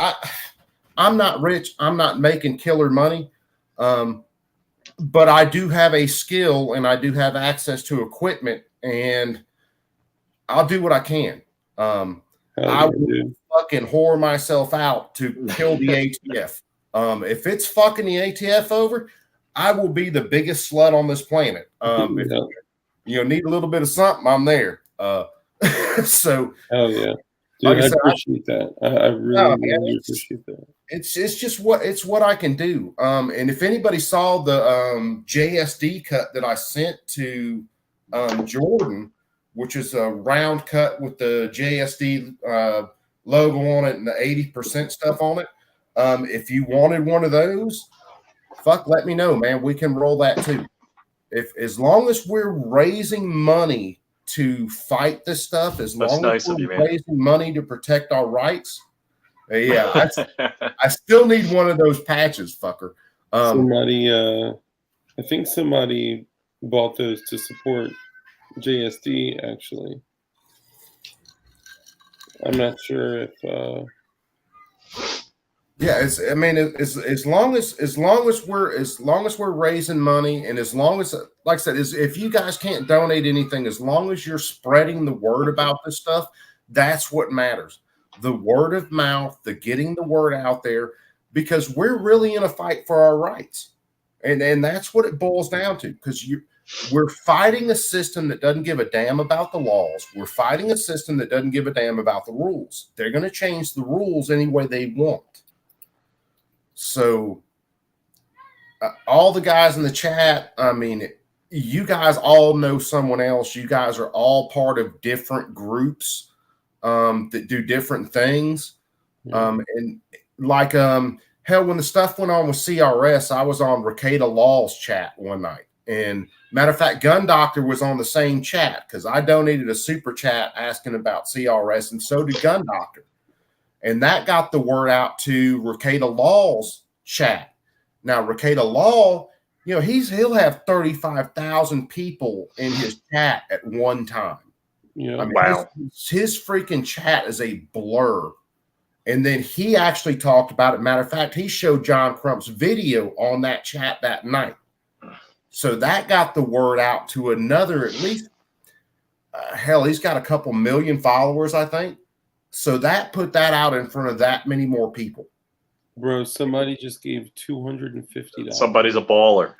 [SPEAKER 6] I'm not rich. I'm not making killer money. But I do have a skill and I do have access to equipment, and I'll do what I can. I will fucking whore myself out to kill the ATF. If it's fucking the ATF over, I will be the biggest slut on this planet. If you need a little bit of something, I'm there. So,
[SPEAKER 1] hell yeah. Dude,
[SPEAKER 6] like
[SPEAKER 1] I
[SPEAKER 6] I said,
[SPEAKER 1] appreciate that. I really appreciate that.
[SPEAKER 6] It's just what I can do. And if anybody saw the JSD cut that I sent to Jordan, which is a round cut with the JSD logo on it and the 80% stuff on it, if you wanted one of those, fuck, let me know, man. We can roll that too. As long as we're raising money to fight this stuff, as long as we're raising money to protect our rights. Yeah, I still need one of those patches, fucker.
[SPEAKER 1] I think somebody bought those to support JSD. Actually, I'm not sure if.
[SPEAKER 6] Yeah, as long as we're raising money, and as long as, like I said, if you guys can't donate anything, as long as you're spreading the word about this stuff, that's what matters. The word of mouth, the getting the word out there, because we're really in a fight for our rights, and that's what it boils down to. Because we're fighting a system that doesn't give a damn about the laws. We're fighting a system that doesn't give a damn about the rules. They're going to change the rules any way they want. So, all the guys in the chat, I mean, you guys all know someone else. You guys are all part of different groups that do different things. And like, hell, when the stuff went on with CRS, I was on Ricada Law's chat one night. And matter of fact, Gun Doctor was on the same chat because I donated a super chat asking about CRS, and so did Gun Doctor. And that got the word out to Ricada Law's chat. Now, Ricada Law, he'll have 35,000 people in his chat at one time.
[SPEAKER 1] Yeah.
[SPEAKER 6] I mean, wow. His freaking chat is a blur. And then he actually talked about it. Matter of fact, he showed John Crump's video on that chat that night. So that got the word out to another, at least, hell, he's got a couple million followers, I think. So that put that out in front of that many more people.
[SPEAKER 1] Bro, somebody just gave $250.
[SPEAKER 3] Somebody's a baller.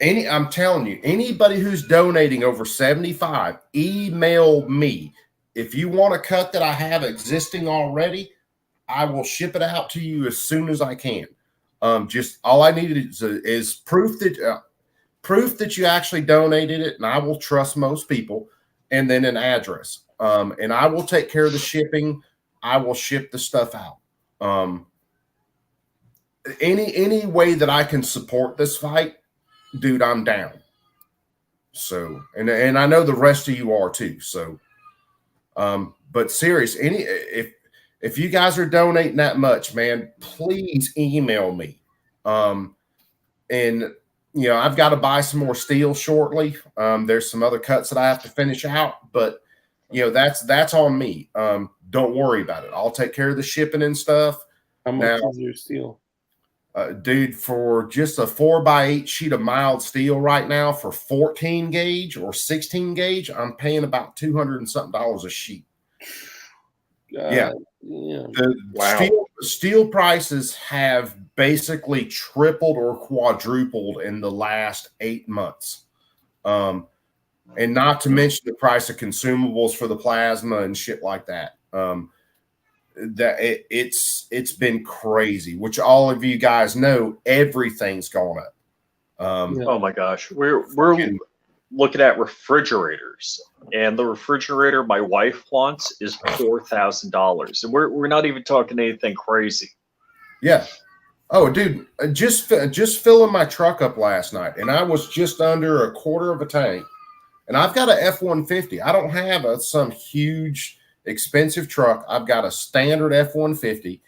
[SPEAKER 6] I'm telling you, anybody who's donating over 75, email me. If you want a cut that I have existing already, I will ship it out to you as soon as I can. Just all I need is proof that you actually donated it, and I will trust most people, and then an address. And I will take care of the shipping. I will ship the stuff out. Any way that I can support this fight, dude, I'm down. So, and I know the rest of you are too. So, but serious, if you guys are donating that much, man, please email me. And I've got to buy some more steel shortly. There's some other cuts that I have to finish out, but that's on me. Don't worry about it. I'll take care of the shipping and stuff.
[SPEAKER 1] How much is your steel?
[SPEAKER 6] Dude, for just a 4x8 sheet of mild steel right now for 14 gauge or 16 gauge, I'm paying about $200 and something a sheet. Yeah. The steel prices have basically tripled or quadrupled in the last 8 months. And not to mention the price of consumables for the plasma and shit like that. It's been crazy, which all of you guys know, everything's gone up.
[SPEAKER 3] Oh my gosh, we're looking at refrigerators, and the refrigerator my wife wants is $4,000, and we're not even talking anything crazy.
[SPEAKER 6] Yeah. Oh, dude, just filling my truck up last night, and I was just under a quarter of a tank, and I've got a F-150. I don't have some huge expensive truck. I've got a standard F-150.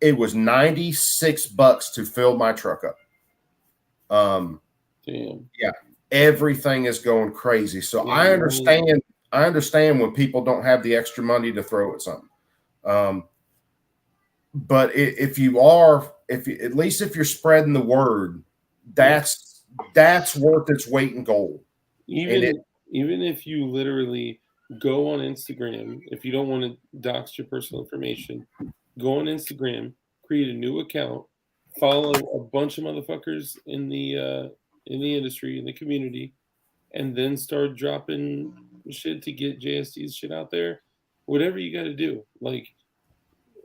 [SPEAKER 6] It was $96 to fill my truck up.
[SPEAKER 1] Damn.
[SPEAKER 6] Yeah, everything is going crazy. So I understand when people don't have the extra money to throw at something. But if you're spreading the word, that's worth its weight in gold.
[SPEAKER 1] Even if you literally go on Instagram, if you don't want to dox your personal information, go on Instagram, create a new account, follow a bunch of motherfuckers in the industry, in the community, and then start dropping shit to get JSD's shit out there. Whatever you got to do. Like,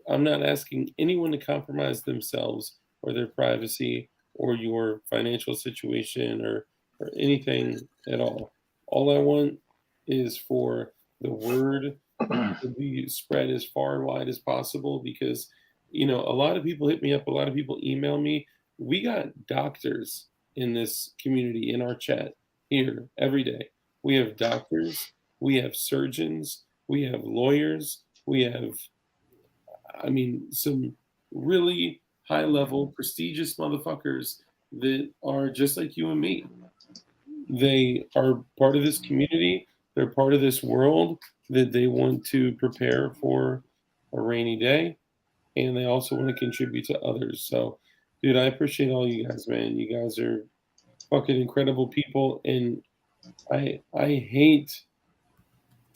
[SPEAKER 1] I'm not asking anyone to compromise themselves or their privacy or your financial situation or anything at all. All I want is for the word to be spread as far and wide as possible, because a lot of people hit me up, a lot of people email me. We got doctors in this community, in our chat here every day. We have doctors, we have surgeons, we have lawyers, we have some really high level prestigious motherfuckers that are just like you and me. They are part of this community. They're part of this world that they want to prepare for a rainy day, and they also want to contribute to others. So, dude, I appreciate all you guys, man. You guys are fucking incredible people, and I hate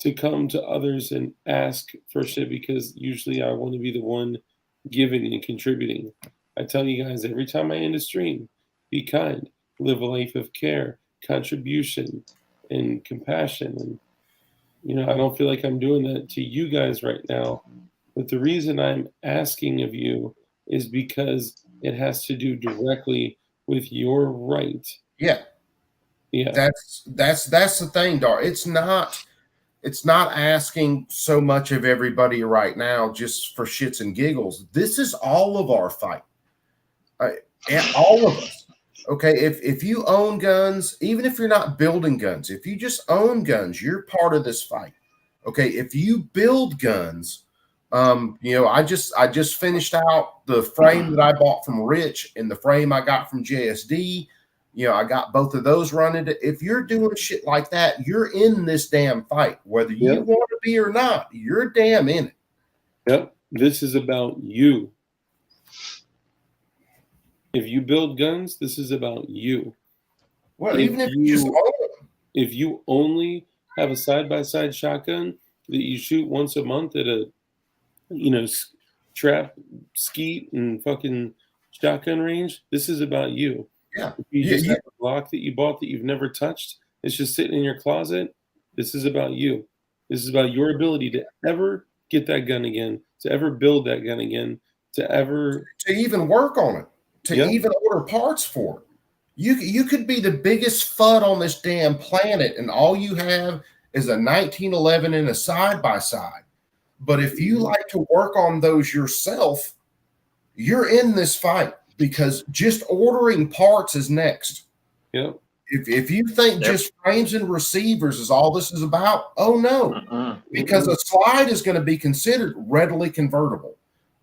[SPEAKER 1] to come to others and ask for shit, because usually I want to be the one giving and contributing. I tell you guys every time I end a stream, be kind, live a life of care, contribution, and compassion. And I don't feel like I'm doing that to you guys right now. But the reason I'm asking of you is because it has to do directly with your right.
[SPEAKER 6] Yeah. That's the thing, Dar. It's not asking so much of everybody right now just for shits and giggles. This is all of our fight. All of us. Okay, if you own guns, even if you're not building guns, if you just own guns, you're part of this fight. Okay, if you build guns, I just finished out the frame that I bought from Rich and the frame I got from JSD. I got both of those running. If you're doing shit like that, you're in this damn fight, whether you want to be or not. You're damn in it.
[SPEAKER 1] Yep, this is about you. If you build guns, this is about you.
[SPEAKER 6] Well, even if you just own them.
[SPEAKER 1] If you only have a side-by-side shotgun that you shoot once a month at a, trap, skeet, and fucking shotgun range, this is about you.
[SPEAKER 6] Yeah.
[SPEAKER 1] If you just have a Glock that you bought that you've never touched, it's just sitting in your closet, this is about you. This is about your ability to ever get that gun again, to ever build that gun again, to
[SPEAKER 6] even work on it. To even order parts for it. You could be the biggest FUD on this damn planet, and all you have is a 1911 and a side-by-side. But if you like to work on those yourself, you're in this fight, because just ordering parts is next.
[SPEAKER 1] Yep.
[SPEAKER 6] If you think just frames and receivers is all this is about, oh no, because a slide is going to be considered readily convertible.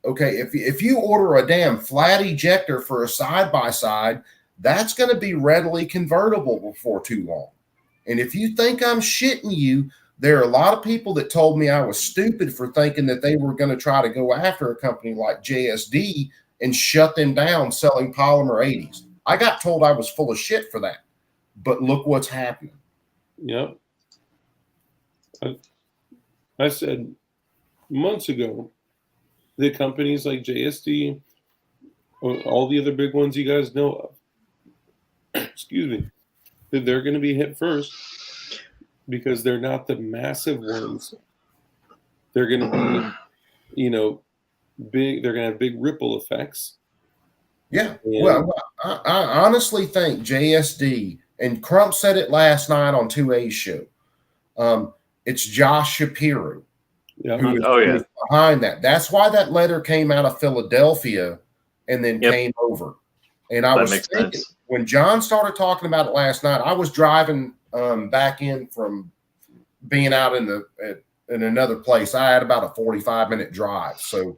[SPEAKER 6] Okay, if you order a damn flat ejector for a side-by-side, that's going to be readily convertible before too long. And if you think I'm shitting you, there are a lot of people that told me I was stupid for thinking that they were going to try to go after a company like JSD and shut them down selling polymer 80s. I got told I was full of shit for that. But look what's happening.
[SPEAKER 1] Yep. I said months ago that companies like JSD, or all the other big ones you guys know of, excuse me, that they're going to be hit first because they're not the massive ones. They're going to be, big. They're going to have big ripple effects.
[SPEAKER 6] Yeah. Well, I honestly think JSD, and Crump said it last night on 2A's show, it's Josh Shapiro who is behind that. That's why that letter came out of Philadelphia and then came over. And I was thinking, when John started talking about it last night, I was driving back in from being out in another place. I had about a 45-minute drive. So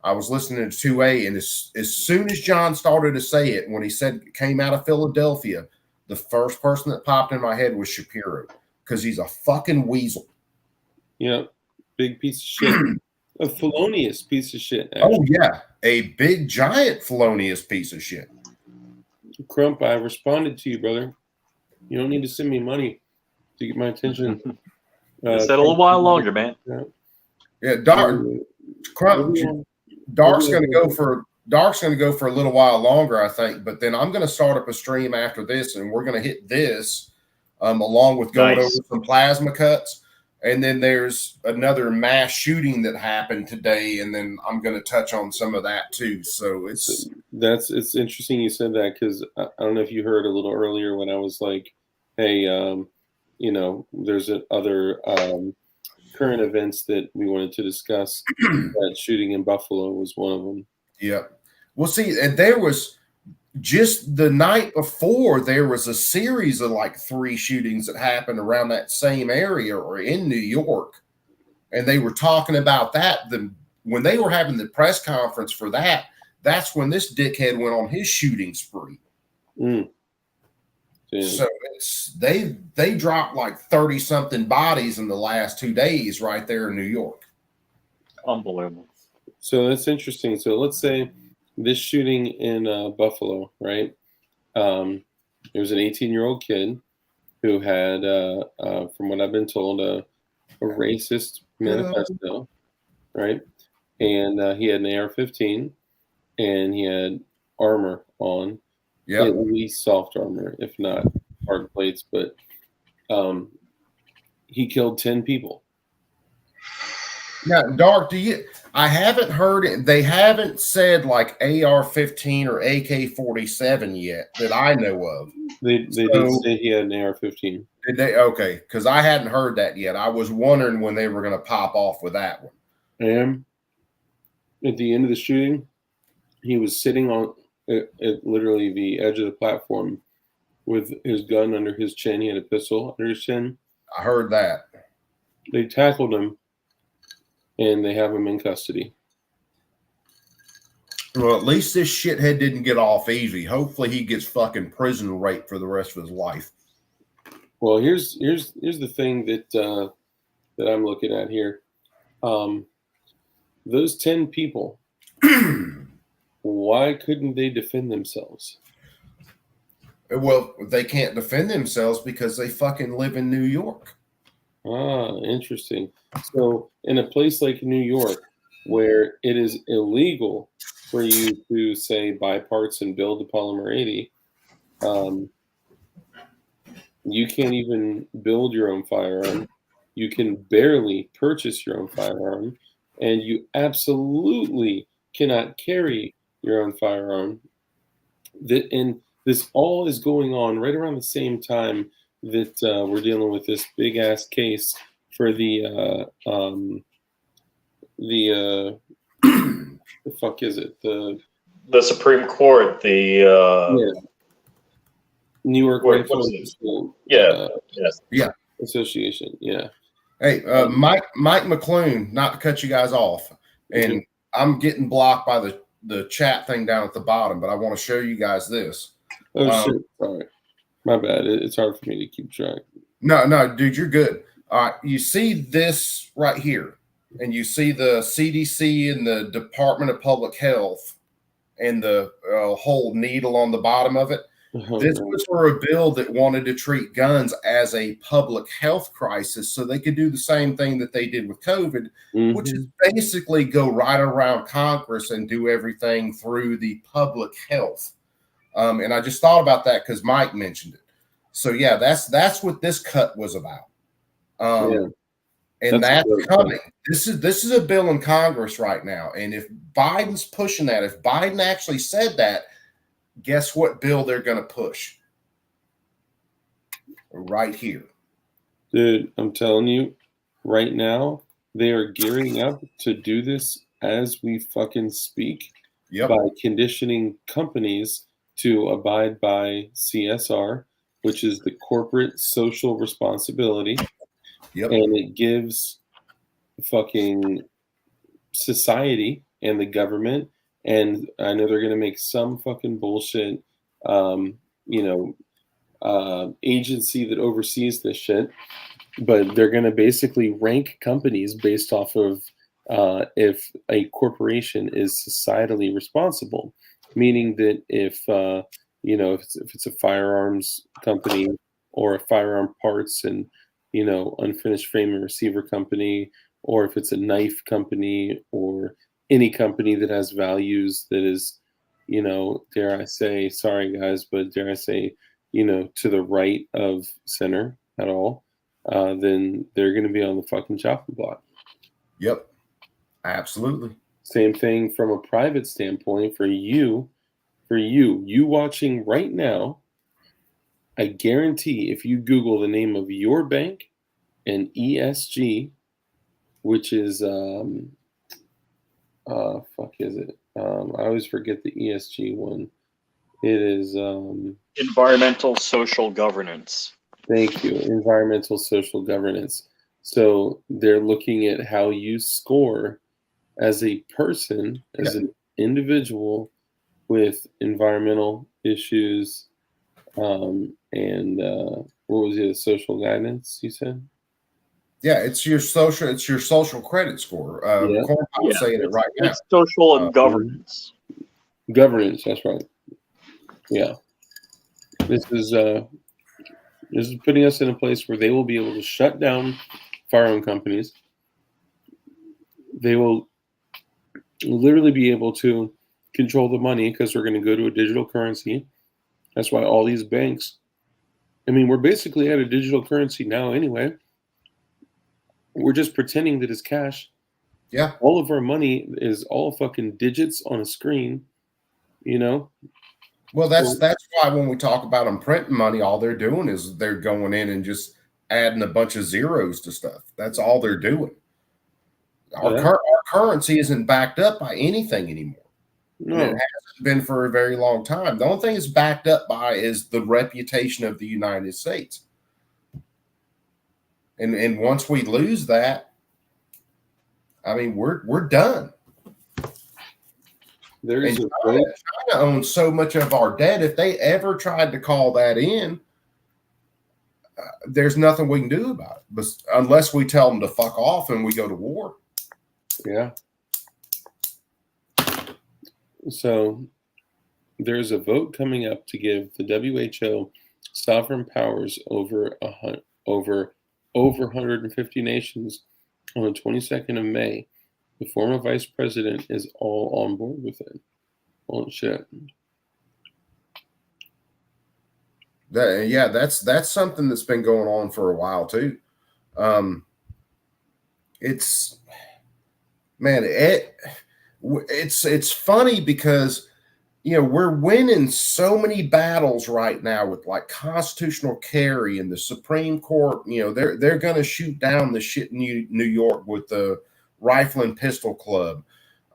[SPEAKER 6] I was listening to 2A, and as soon as John started to say it, when he said it came out of Philadelphia, the first person that popped in my head was Shapiro, because he's a fucking weasel.
[SPEAKER 1] Yeah, big piece of shit. A felonious piece of shit. Actually.
[SPEAKER 6] Oh, yeah, a big, giant felonious piece of shit.
[SPEAKER 1] Crump, I responded to you, brother. You don't need to send me money to get my attention.
[SPEAKER 3] Just a little while longer, man.
[SPEAKER 6] Yeah, Crump. Dark's going to go for a little while longer, I think. But then I'm going to start up a stream after this, and we're going to hit this along with going over some plasma cuts. And then there's another mass shooting that happened today, and then I'm going to touch on some of that too. So it's
[SPEAKER 1] interesting you said that, because I don't know if you heard a little earlier when I was like, hey, there's other current events that we wanted to discuss. That shooting in Buffalo was one of them.
[SPEAKER 6] Yeah. Well, see, and there was just the night before, there was a series of like 3 shootings that happened around that same area or in New York. And they were talking about that. When they were having the press conference for that, that's when this dickhead went on his shooting spree. So they dropped like 30 something bodies in the last 2 days right there in New York.
[SPEAKER 3] Unbelievable.
[SPEAKER 1] So that's interesting. So let's say this shooting in Buffalo, right? There was an 18-year-old kid who had, from what I've been told, a racist manifesto, right? And he had an AR-15, and he had armor on, at least soft armor, if not hard plates. But he killed 10 people.
[SPEAKER 6] Now, Dark, I haven't heard it. They haven't said like AR-15 or AK-47 yet that I know of.
[SPEAKER 1] They did say he had an AR-15.
[SPEAKER 6] Did they? Okay, because I hadn't heard that yet. I was wondering when they were going to pop off with that one.
[SPEAKER 1] And at the end of the shooting, he was sitting on at literally the edge of the platform with his gun under his chin. He had a pistol under his chin.
[SPEAKER 6] I heard that.
[SPEAKER 1] They tackled him, and they have him in custody.
[SPEAKER 6] Well, at least this shithead didn't get off easy. Hopefully he gets fucking prison rape for the rest of his life.
[SPEAKER 1] Well, here's the thing that I'm looking at here. Those 10 people, why couldn't they defend themselves?
[SPEAKER 6] Well, they can't defend themselves because they fucking live in New York.
[SPEAKER 1] Ah, interesting. So in a place like New York, where it is illegal for you to, say, buy parts and build a polymer 80, you can't even build your own firearm. You can barely purchase your own firearm, and you absolutely cannot carry your own firearm. And this all is going on right around the same time that we're dealing with this big ass case for the fuck is it? The
[SPEAKER 3] Supreme Court,
[SPEAKER 1] New York
[SPEAKER 5] What
[SPEAKER 1] Rifle
[SPEAKER 5] is it?
[SPEAKER 1] Pistol,
[SPEAKER 5] Yes.
[SPEAKER 1] Association. Yeah.
[SPEAKER 6] Hey, Mike McClune, not to cut you guys off, and I'm getting blocked by the chat thing down at the bottom, but I want to show you guys this.
[SPEAKER 1] Oh shit! Sorry, my bad. It's hard for me to keep track.
[SPEAKER 6] No, dude, you're good. All right, you see this right here, and you see the CDC and the Department of Public Health and the whole needle on the bottom of it. This was for a bill that wanted to treat guns as a public health crisis so they could do the same thing that they did with COVID, which is basically go right around Congress and do everything through the public health. And I just thought about that because Mike mentioned it. So yeah, that's what this cut was about. And that's coming. This is a bill in Congress right now. And if Biden's pushing that, if Biden actually said that, guess what bill they're going to push? Right here.
[SPEAKER 1] Dude, I'm telling you, right now, they are gearing up to do this as we fucking speak by conditioning companies to abide by CSR, which is the corporate social responsibility. And it gives fucking society and the government, and I know they're going to make some fucking bullshit, agency that oversees this shit, but they're going to basically rank companies based off of if a corporation is societally responsible, meaning that if it's a firearms company or a firearm parts and unfinished frame and receiver company, or if it's a knife company or any company that has values that is, dare I say, sorry guys, but dare I say, to the right of center at all, then they're going to be on the fucking chopping block.
[SPEAKER 6] Yep. Absolutely.
[SPEAKER 1] Same thing from a private standpoint for you watching right now. I guarantee if you Google the name of your bank and ESG, which is is it? I always forget the ESG one. It is
[SPEAKER 3] environmental social governance.
[SPEAKER 1] Thank you. Environmental social governance. So they're looking at how you score as a person, as an individual with environmental issues, and what was it? Social guidance, you said?
[SPEAKER 6] Yeah, it's your social credit score. I'm saying it right now.
[SPEAKER 3] It's social and governance.
[SPEAKER 1] Governance, that's right. Yeah. This is putting us in a place where they will be able to shut down firearm companies. They will literally be able to control the money because we're going to go to a digital currency. That's why all these banks, we're basically at a digital currency now anyway. We're just pretending that it's cash.
[SPEAKER 6] Yeah.
[SPEAKER 1] All of our money is all fucking digits on a screen,
[SPEAKER 6] Well, that's why when we talk about them printing money, all they're doing is they're going in and just adding a bunch of zeros to stuff. That's all they're doing. Our currency isn't backed up by anything anymore. No. And it hasn't been for a very long time. The only thing it's backed up by is the reputation of the United States. And once we lose that, we're done. China owns so much of our debt. If they ever tried to call that in, there's nothing we can do about it, but unless we tell them to fuck off and we go to war.
[SPEAKER 1] Yeah. So there's a vote coming up to give the WHO sovereign powers over 150 nations on the 22nd of May. The former vice president is all on board with it. Oh shit.
[SPEAKER 6] That's something that's been going on for a while too. It's funny because we're winning so many battles right now with like constitutional carry and the Supreme Court. They're going to shoot down the shit in New York with the Rifle and Pistol Club.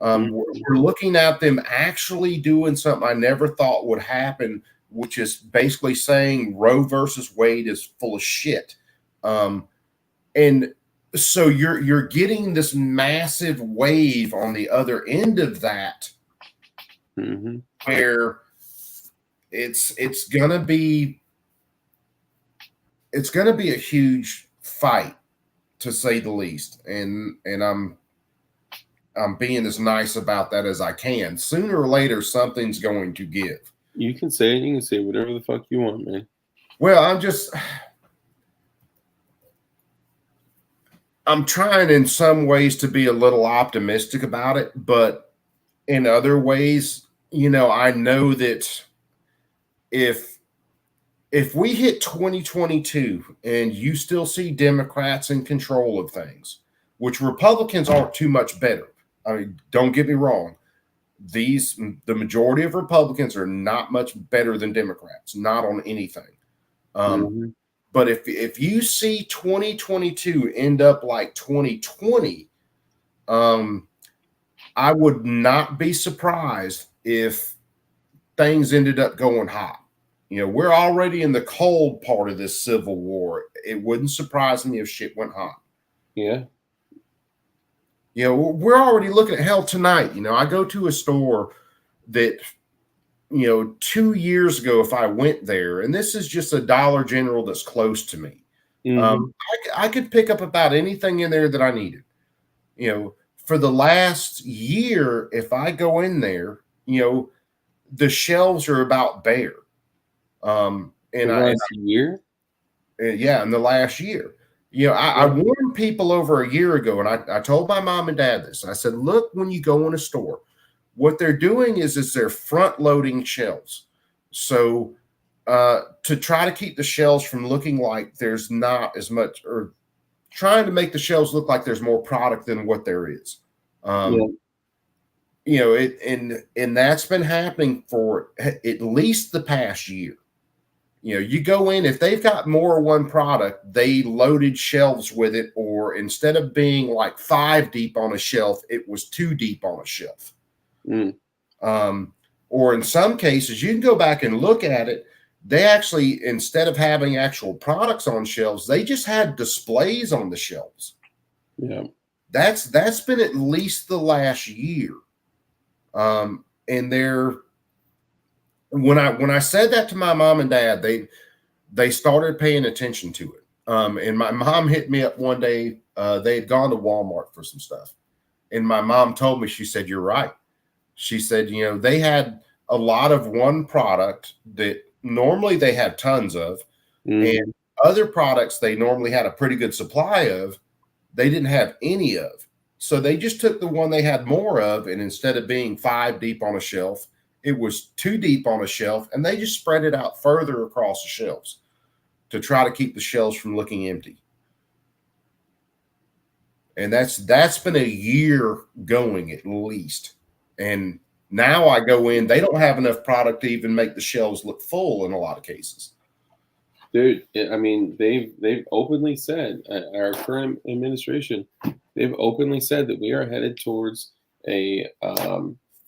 [SPEAKER 6] We're looking at them actually doing something I never thought would happen which is basically saying Roe versus Wade is full of shit. And so you're getting this massive wave on the other end of that, where it's gonna be a huge fight, to say the least. And I'm being as nice about that as I can. Sooner or later, something's going to give.
[SPEAKER 1] You can say it. You can say whatever the fuck you want, man.
[SPEAKER 6] Well, I'm trying in some ways to be a little optimistic about it, but in other ways, I know that if we hit 2022 and you still see Democrats in control of things, which Republicans aren't too much better. I mean, don't get me wrong. The majority of Republicans are not much better than Democrats, not on anything. But if you see 2022 end up like 2020, I would not be surprised if things ended up going hot. We're already in the cold part of this civil war. It wouldn't surprise me if shit went hot.
[SPEAKER 1] Yeah.
[SPEAKER 6] We're already looking at hell tonight. I go to a store that, 2 years ago, if I went there, and this is just a Dollar General that's close to me, I could pick up about anything in there that I needed. For the last year, if I go in there, the shelves are about bare.
[SPEAKER 1] In the last year?
[SPEAKER 6] Yeah, in the last year. I warned people over a year ago, and I told my mom and dad this. I said, look, when you go in a store, what they're doing is they're front loading shelves. So to try to keep the shelves from looking like there's not as much, or trying to make the shelves look like there's more product than what there is. And that's been happening for at least the past year. You go in, if they've got more of one product, they loaded shelves with it, or instead of being like 5 deep on a shelf, it was 2 deep on a shelf. Or in some cases, you can go back and look at it. They actually, instead of having actual products on shelves, they just had displays on the shelves.
[SPEAKER 1] Yeah.
[SPEAKER 6] That's been at least the last year. And when I said that to my mom and dad, they started paying attention to it. And my mom hit me up one day. They had gone to Walmart for some stuff. And my mom told me, she said, you're right. She said, they had a lot of one product that normally they have tons of, and other products they normally had a pretty good supply of, they didn't have any of. So they just took the one they had more of, and instead of being 5 deep on a shelf, it was 2 deep on a shelf, and they just spread it out further across the shelves to try to keep the shelves from looking empty. And that's been a year going at least. And now I go in, they don't have enough product to even make the shelves look full in a lot of cases.
[SPEAKER 1] Dude, I mean, they've openly said, our current administration, they've openly said that we are headed towards a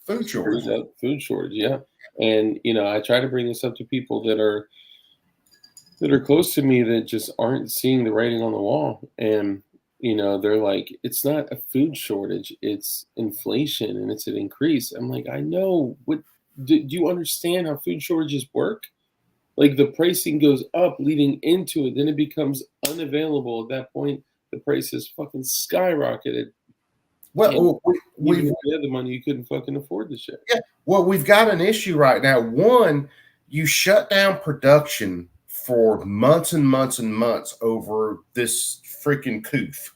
[SPEAKER 6] food shortage.
[SPEAKER 1] Food shortage, yeah. And I try to bring this up to people that are close to me that just aren't seeing the writing on the wall. And they're like, it's not a food shortage, it's inflation and it's an increase. I'm like, I know. What do you understand how food shortages work? Like, the pricing goes up leading into it, then it becomes unavailable. At that point, the price is fucking skyrocketed.
[SPEAKER 6] Well,
[SPEAKER 1] we had the money, you couldn't fucking afford the shit.
[SPEAKER 6] Yeah. Well, we've got an issue right now. One, you shut down production for months and months and months over this freaking coof.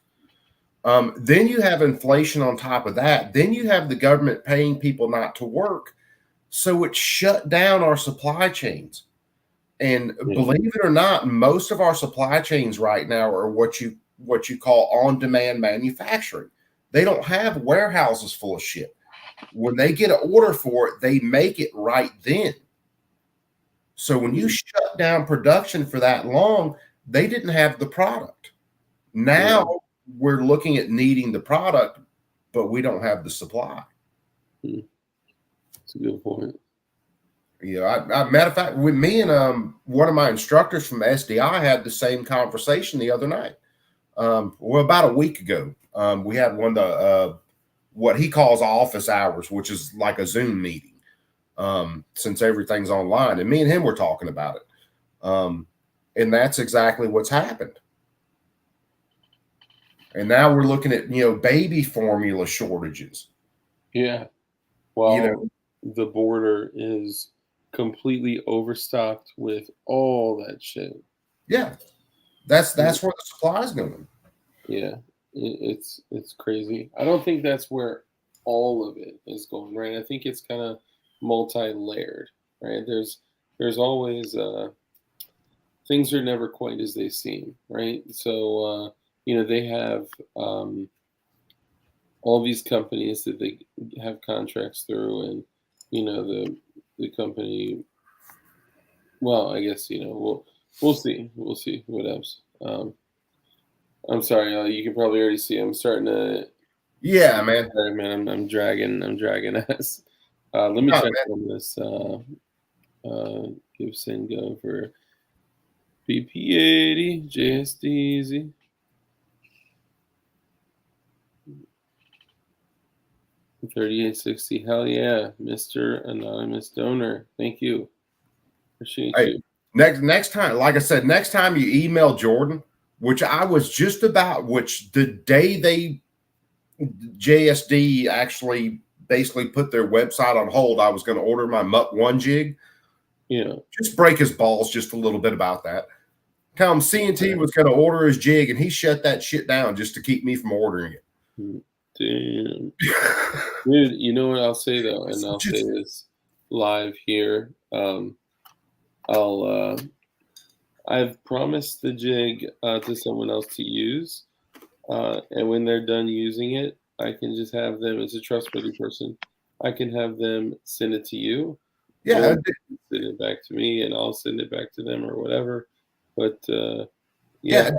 [SPEAKER 6] Then you have inflation on top of that. Then you have the government paying people not to work. So it shut down our supply chains. And believe it or not, most of our supply chains right now are what you call on-demand manufacturing. They don't have warehouses full of shit. When they get an order for it, they make it right then. So when you shut down production for that long, they didn't have the product. Now we're looking at needing the product, but we don't have the supply.
[SPEAKER 1] That's a good point.
[SPEAKER 6] Matter of fact, with me and one of my instructors from SDI had the same conversation the other night. Well, about a week ago, we had one of the what he calls office hours, which is like a Zoom meeting, since everything's online. And me and him were talking about it, and that's exactly what's happened. And now we're looking at baby formula shortages.
[SPEAKER 1] Yeah. Well, the border is completely overstocked with all that shit.
[SPEAKER 6] Yeah, that's where the supply is going.
[SPEAKER 1] Yeah, it's crazy. I don't think that's where all of it is going, right? I think it's kind of multi-layered, right? There's always things are never quite as they seem, right? So they have all these companies that they have contracts through, and the company. Well, I guess we'll see what else. I'm sorry, you can probably already see I'm starting to.
[SPEAKER 6] Yeah, man.
[SPEAKER 1] Sorry, man, I'm dragging us. Let me check on this. Give send go for BP80 JSD easy. $38.60. Hell yeah, Mr. Anonymous Donor. Thank you. Appreciate you.
[SPEAKER 6] Next time, like I said, next time you email Jordan, which I was just about, which the day JSD actually basically put their website on hold, I was going to order my Mutt 1 jig.
[SPEAKER 1] Yeah.
[SPEAKER 6] Just break his balls just a little bit about that. Tell him CNT was going to order his jig, and he shut that shit down just to keep me from ordering it.
[SPEAKER 1] Damn. Dude, you know what I'll say though, and I'll say this live here. I've promised the jig to someone else to use, and when they're done using it, I can just have them. It's a trustworthy person. I can have them send it to you.
[SPEAKER 6] Yeah,
[SPEAKER 1] send it back to me, and I'll send it back to them or whatever. But
[SPEAKER 6] yeah,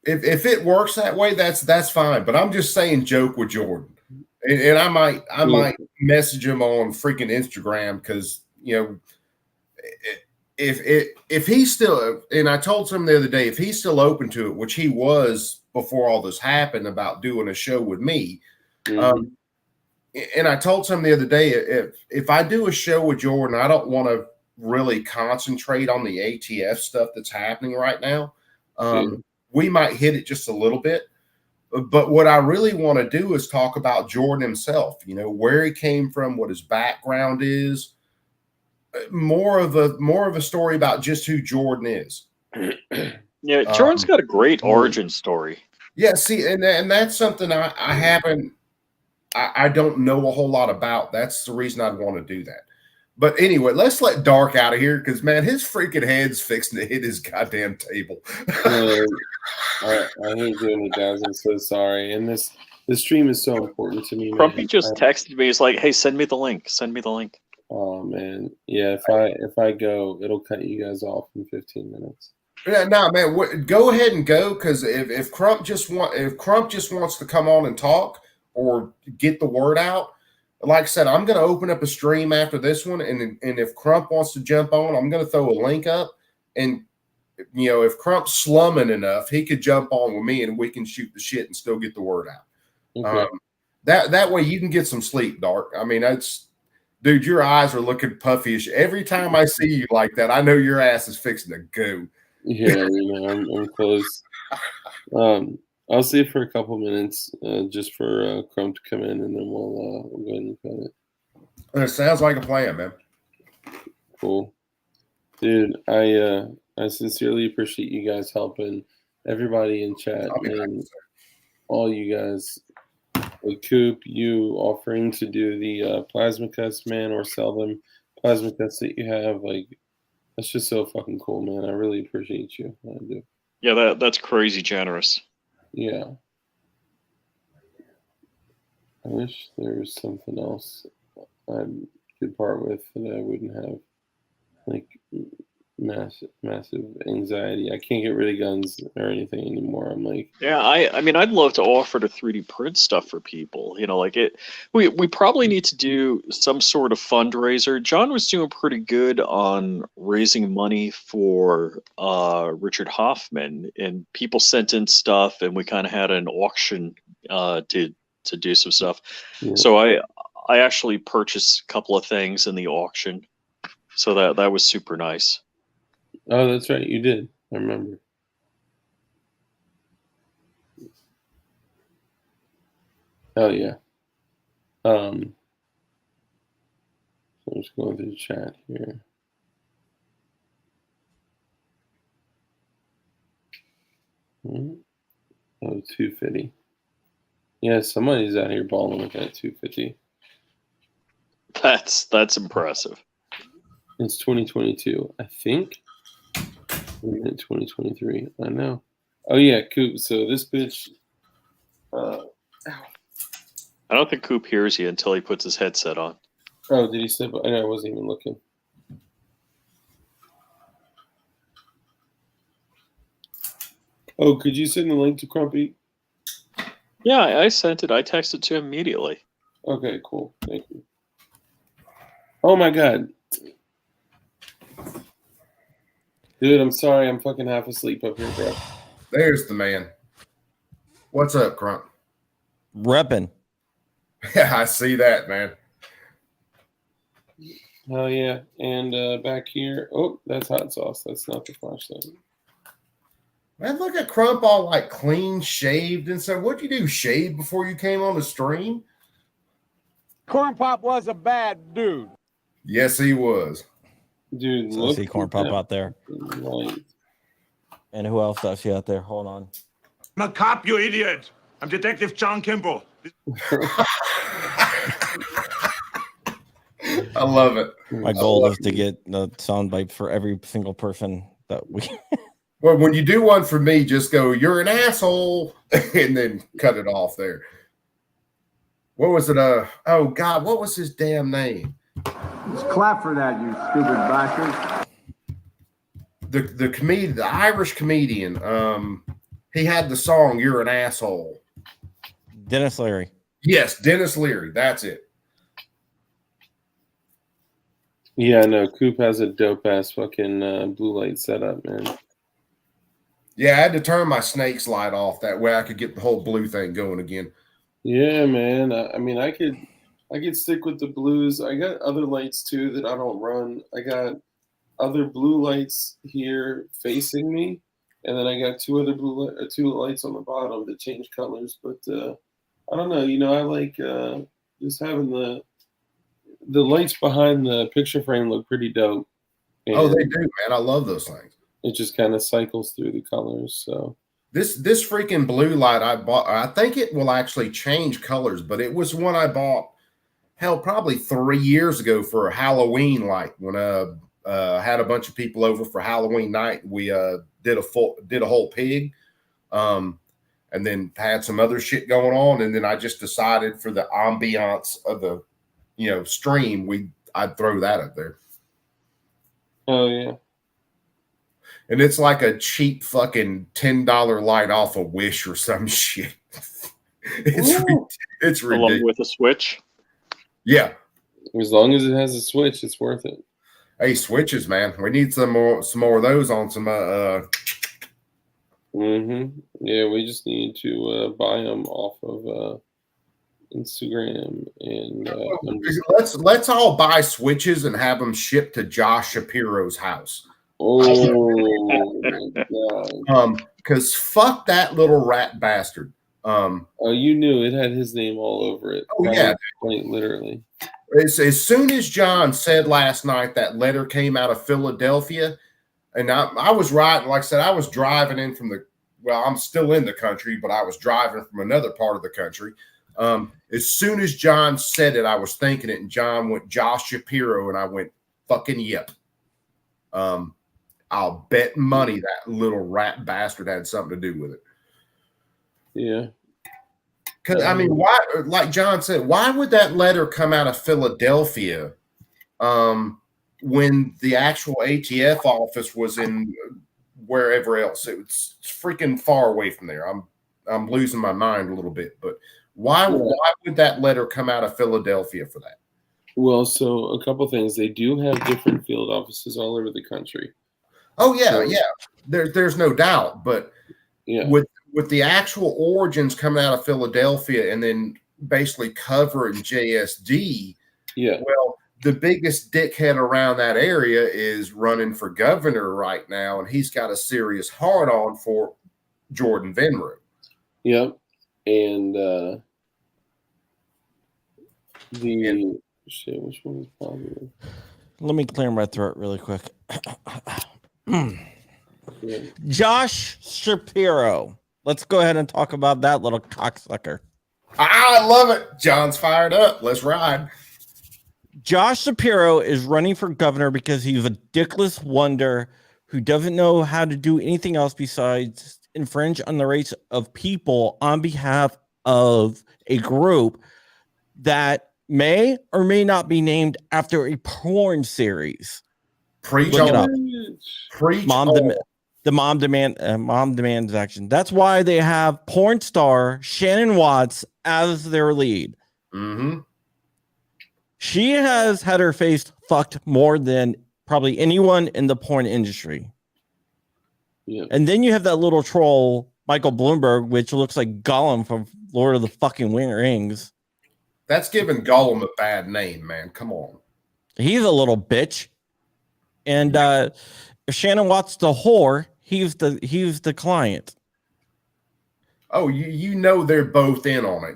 [SPEAKER 6] if it works that way, that's fine. But I'm just saying, joke with Jordan, and I might message him on freaking Instagram because if he's still, and I told him the other day, if he's still open to it, which he was before all this happened about doing a show with me. And I told him the other day, if I do a show with Jordan, I don't want to really concentrate on the ATF stuff that's happening right now. We might hit it just a little bit, but what I really want to do is talk about Jordan himself, where he came from, what his background is, more of a story about just who Jordan is.
[SPEAKER 3] Yeah, Jordan's got a great origin story.
[SPEAKER 6] Yeah, see, and that's something I don't know a whole lot about. That's the reason I'd want to do that. But anyway, let's let Dark out of here because, man, his freaking head's fixing to hit his goddamn table.
[SPEAKER 1] I hate doing it, guys. I'm so sorry. And this stream is so important to me.
[SPEAKER 3] Crumpy just texted me. He's like, "Hey, send me the link. Send me the link."
[SPEAKER 1] Oh man, yeah. If I go, it'll cut you guys off in 15 minutes.
[SPEAKER 6] Yeah, no, man. Go ahead and go because if Crump just wants to come on and talk or get the word out, like I said, I'm going to open up a stream after this one, and if Crump wants to jump on, I'm going to throw a link up, and if Crump's slumming enough, he could jump on with me, and we can shoot the shit and still get the word out.
[SPEAKER 1] Okay.
[SPEAKER 6] That way you can get some sleep, Dark. I mean, dude, your eyes are looking puffyish. Every time I see you like that, I know your ass is fixing to go.
[SPEAKER 1] Yeah, I'm close. I'll see it for a couple minutes, just for Crump to come in, and then we'll go ahead and cut it.
[SPEAKER 6] It sounds like a plan, man.
[SPEAKER 1] Cool, dude. I sincerely appreciate you guys helping everybody in chat and all you guys. Like Coop, you offering to do the plasma cuts, man, or sell them plasma cuts that you have, like that's just so fucking cool, man. I really appreciate you. I do.
[SPEAKER 3] Yeah, that's crazy generous.
[SPEAKER 1] Yeah. I wish there was something else I could part with that I wouldn't have. Like massive anxiety. I can't get rid of guns or anything anymore. I'm like,
[SPEAKER 3] Yeah, I mean, I'd love to offer to 3D print stuff for people. Like it. We probably need to do some sort of fundraiser. John was doing pretty good on raising money for Richard Hoffman, and people sent in stuff, and we kind of had an auction to do some stuff.
[SPEAKER 1] yeah.
[SPEAKER 3] So I actually purchased a couple of things in the auction, so that was super nice.
[SPEAKER 1] Oh, that's right, you did. I remember. Oh yeah. So I'm just going through the chat here. Oh, 250. Yeah, somebody's out here balling with that 250.
[SPEAKER 3] That's impressive.
[SPEAKER 1] It's 2022, I think. We're in 2023. I know. Oh yeah, Coop. So this bitch.
[SPEAKER 3] I don't think Coop hears you until he puts his headset on.
[SPEAKER 1] Oh, did he say? I wasn't even looking. Oh, could you send the link to Crumpy?
[SPEAKER 3] Yeah, I sent it. I texted to him immediately.
[SPEAKER 1] Okay, cool. Thank you. Oh my god. Dude, I'm sorry. I'm fucking half asleep up here, bro.
[SPEAKER 6] There's the man. What's up, Crump?
[SPEAKER 4] Reppin'.
[SPEAKER 6] Yeah, I see that, man.
[SPEAKER 1] Oh yeah, and back here. Oh, that's hot sauce. That's not the flashlight.
[SPEAKER 6] Man, look at Crump all like clean shaved and so. What'd you do? Shave before you came on the stream?
[SPEAKER 7] Corn Pop was a bad dude.
[SPEAKER 6] Yes, he was.
[SPEAKER 1] Dude,
[SPEAKER 4] So I see Corn Pop out there.
[SPEAKER 1] Light.
[SPEAKER 4] And who else do I see out there? Hold on.
[SPEAKER 7] I'm a cop, you idiot. I'm Detective John Kimball.
[SPEAKER 6] I love it.
[SPEAKER 4] My goal is to get the sound bite for every single person that we.
[SPEAKER 6] Well, when you do one for me, just go, "You're an asshole," and then cut it off there. What was it? Oh God, what was his damn name?
[SPEAKER 8] Just clap for that, you stupid bastard.
[SPEAKER 6] The comedian, the Irish comedian. He had the song "You're an Asshole."
[SPEAKER 4] Dennis Leary.
[SPEAKER 6] Yes, Dennis Leary. That's it.
[SPEAKER 1] Yeah, no, Coop has a dope ass fucking blue light setup, man.
[SPEAKER 6] Yeah, I had to turn my snake's light off that way I could get the whole blue thing going again.
[SPEAKER 1] Yeah, man. I mean, I could stick with the blues. I got other lights too that I don't run. I got other blue lights here facing me, and then I got two lights on the bottom that change colors. But I don't know. I like just having the lights behind the picture frame look pretty dope.
[SPEAKER 6] Oh, they do, man. I love those things.
[SPEAKER 1] It just kind of cycles through the colors. So
[SPEAKER 6] this freaking blue light I bought, I think it will actually change colors, but it was one I bought, hell, probably 3 years ago for a Halloween light when had a bunch of people over for Halloween night. We did a whole pig, and then had some other shit going on, and then I just decided for the ambiance of the stream I'd throw that up there.
[SPEAKER 1] Oh yeah.
[SPEAKER 6] And it's like a cheap fucking $10 light off a Wish or some shit. It's ridiculous.
[SPEAKER 3] Along with a switch.
[SPEAKER 6] Yeah.
[SPEAKER 1] As long as it has a switch, it's worth it.
[SPEAKER 6] Hey, switches, man. We need some more of those on some.
[SPEAKER 1] Yeah, we just need to buy them off of Instagram and.
[SPEAKER 6] Let's all buy switches and have them shipped to Josh Shapiro's house.
[SPEAKER 1] Oh my god!
[SPEAKER 6] Because fuck that little rat bastard.
[SPEAKER 1] Oh, you knew it had his name all over it.
[SPEAKER 6] Oh yeah,
[SPEAKER 1] quite literally.
[SPEAKER 6] As soon as John said last night that letter came out of Philadelphia, and I was riding, like I said, I was driving in from I'm still in the country, but I was driving from another part of the country. As soon as John said it, I was thinking it, and John went Josh Shapiro, and I went fucking yep. I'll bet money that little rat bastard had something to do with it.
[SPEAKER 1] Yeah.
[SPEAKER 6] Because I mean, why? Like John said, why would that letter come out of Philadelphia? when the actual ATF office was in wherever else. It's freaking far away from there. I'm losing my mind a little bit, but why would that letter come out of Philadelphia for that?
[SPEAKER 1] Well, so a couple things. They do have different field offices all over the country.
[SPEAKER 6] Oh yeah,
[SPEAKER 1] So,
[SPEAKER 6] yeah. There's no doubt, but
[SPEAKER 1] yeah,
[SPEAKER 6] with the actual origins coming out of Philadelphia and then basically covering JSD,
[SPEAKER 1] yeah.
[SPEAKER 6] well, the biggest dickhead around that area is running for governor right now, and he's got a serious hard-on for Jordan Vinroe.
[SPEAKER 1] Yep. And the shit, which one is popular?
[SPEAKER 9] Let me clear my throat really quick.
[SPEAKER 1] Yeah.
[SPEAKER 9] Josh Shapiro. Let's go ahead and talk about that little cocksucker.
[SPEAKER 6] I love it. John's fired up. Let's ride.
[SPEAKER 9] Josh Shapiro is running for governor because he's a dickless wonder who doesn't know how to do anything else besides infringe on the rights of people on behalf of a group that may or may not be named after a porn series.
[SPEAKER 6] Preach
[SPEAKER 9] Look it up.
[SPEAKER 6] Preach
[SPEAKER 9] The mom demands action. That's why they have porn star Shannon Watts as their lead.
[SPEAKER 6] Mm-hmm.
[SPEAKER 9] She has had her face fucked more than probably anyone in the porn industry.
[SPEAKER 1] Yeah.
[SPEAKER 9] And then you have that little troll, Michael Bloomberg, which looks like Gollum from Lord of the fucking Rings.
[SPEAKER 6] That's giving Gollum a bad name, man. Come on.
[SPEAKER 9] He's a little bitch. And if Shannon Watts the whore, he's the client.
[SPEAKER 6] Oh, you know they're both in on it.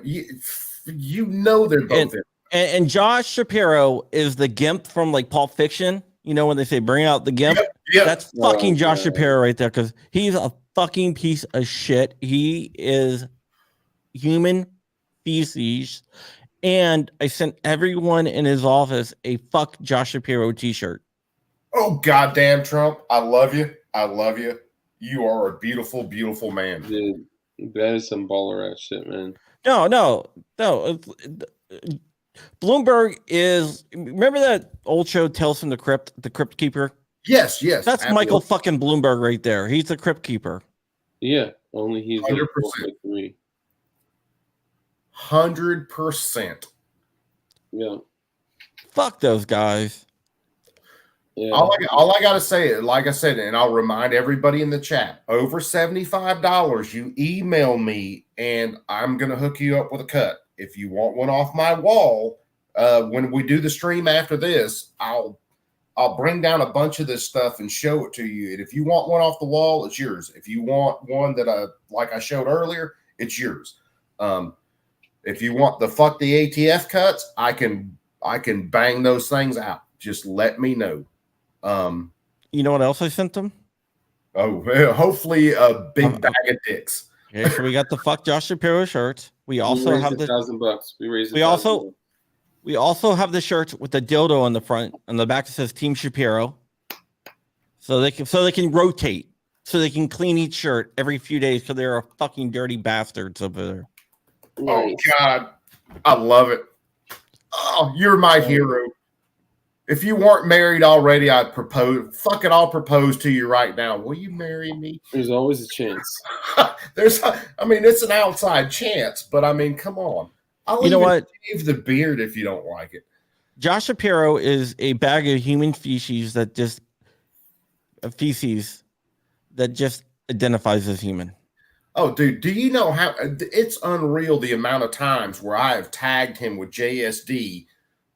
[SPEAKER 6] You know they're both in.
[SPEAKER 9] And Josh Shapiro is the gimp from like Pulp Fiction. You know when they say bring out the gimp?
[SPEAKER 6] Yep.
[SPEAKER 9] That's fucking Josh Shapiro right there, because he's a fucking piece of shit. He is human feces. And I sent everyone in his office a fuck Josh Shapiro t-shirt.
[SPEAKER 6] Oh, goddamn, Trump. I love you. I love you. You are a beautiful, beautiful man.
[SPEAKER 1] Dude, that is some baller ass shit, man.
[SPEAKER 9] No. Bloomberg is, remember that old show Tales from the Crypt Keeper?
[SPEAKER 6] Yes.
[SPEAKER 9] That's
[SPEAKER 6] absolutely.
[SPEAKER 9] Michael fucking Bloomberg right there. He's the Crypt Keeper.
[SPEAKER 1] Yeah, only he's
[SPEAKER 6] 100%. 100%.
[SPEAKER 1] Yeah.
[SPEAKER 9] Fuck those guys.
[SPEAKER 1] Yeah.
[SPEAKER 6] All I gotta say, like I said, and I'll remind everybody in the chat, over $75, you email me and I'm gonna hook you up with a cut. If you want one off my wall, when we do the stream after this, I'll bring down a bunch of this stuff and show it to you. And if you want one off the wall, it's yours. If you want one that like I showed earlier, it's yours. If you want the fuck the ATF cuts, I can bang those things out. Just let me know.
[SPEAKER 9] You know what else I sent them?
[SPEAKER 6] Oh, hopefully a big bag of dicks.
[SPEAKER 9] Okay, so we got the fuck Josh Shapiro shirt. We also have the
[SPEAKER 1] $1,000.
[SPEAKER 9] We also have the shirt with the dildo on the front. On the back it says Team Shapiro. So they can rotate. So they can clean each shirt every few days because they're fucking dirty bastards over there.
[SPEAKER 6] Oh God, I love it. Oh, you're my hero. If you weren't married already, I'd propose. Fuck it, I'll propose to you right now. Will you marry me?
[SPEAKER 1] There's always a chance.
[SPEAKER 6] It's an outside chance, but I mean, come on.
[SPEAKER 9] You know what?
[SPEAKER 6] Shave the beard if you don't like it.
[SPEAKER 9] Josh Shapiro is a bag of human feces that just identifies as human.
[SPEAKER 6] Oh, dude, do you know how it's unreal the amount of times where I have tagged him with JSD,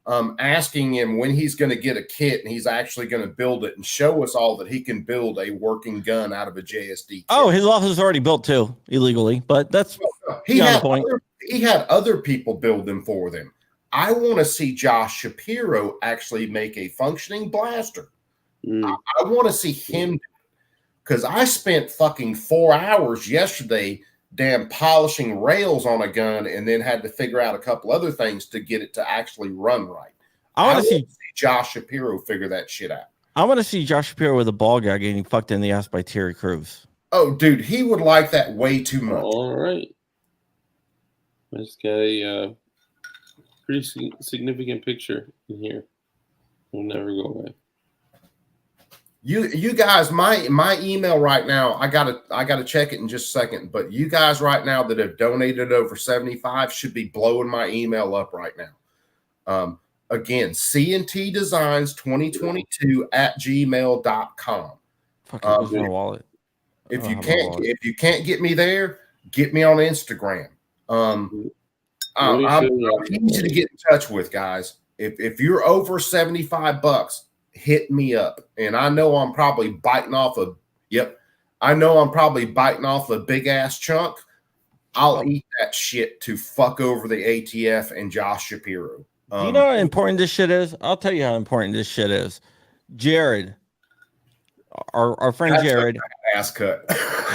[SPEAKER 6] asking him when he's going to get a kit and he's actually going to build it and show us all that he can build a working gun out of a JSD kit.
[SPEAKER 9] Oh, his office is already built too, illegally, but that's
[SPEAKER 6] he had other people build them for them. I want to see Josh Shapiro actually make a functioning blaster. I want to see him, because I spent fucking 4 hours yesterday damn polishing rails on a gun and then had to figure out a couple other things to get it to actually run right. I want to see Josh Shapiro figure that shit out.
[SPEAKER 9] I want to see Josh Shapiro with a ball gag getting fucked in the ass by Terry Crews.
[SPEAKER 6] Oh, dude, he would like that way too much.
[SPEAKER 1] All right. I just got a pretty significant picture in here. It'll never go away.
[SPEAKER 6] You guys, my email right now, I gotta check it in just a second. But you guys right now that have donated over 75 should be blowing my email up right now. Again, CNT Designs 2022 at gmail.com.
[SPEAKER 9] Fucking where's my wallet?
[SPEAKER 6] If you can't get me there, get me on Instagram. I'm easy to get in touch with, guys. If you're over $75, hit me up. And I know I'm probably biting off a big ass chunk. I'll eat that shit to fuck over the ATF and Josh Shapiro.
[SPEAKER 9] Do you know how important this shit is? I'll tell you how important this shit is. Jared, our friend Jared.
[SPEAKER 6] Ass cut.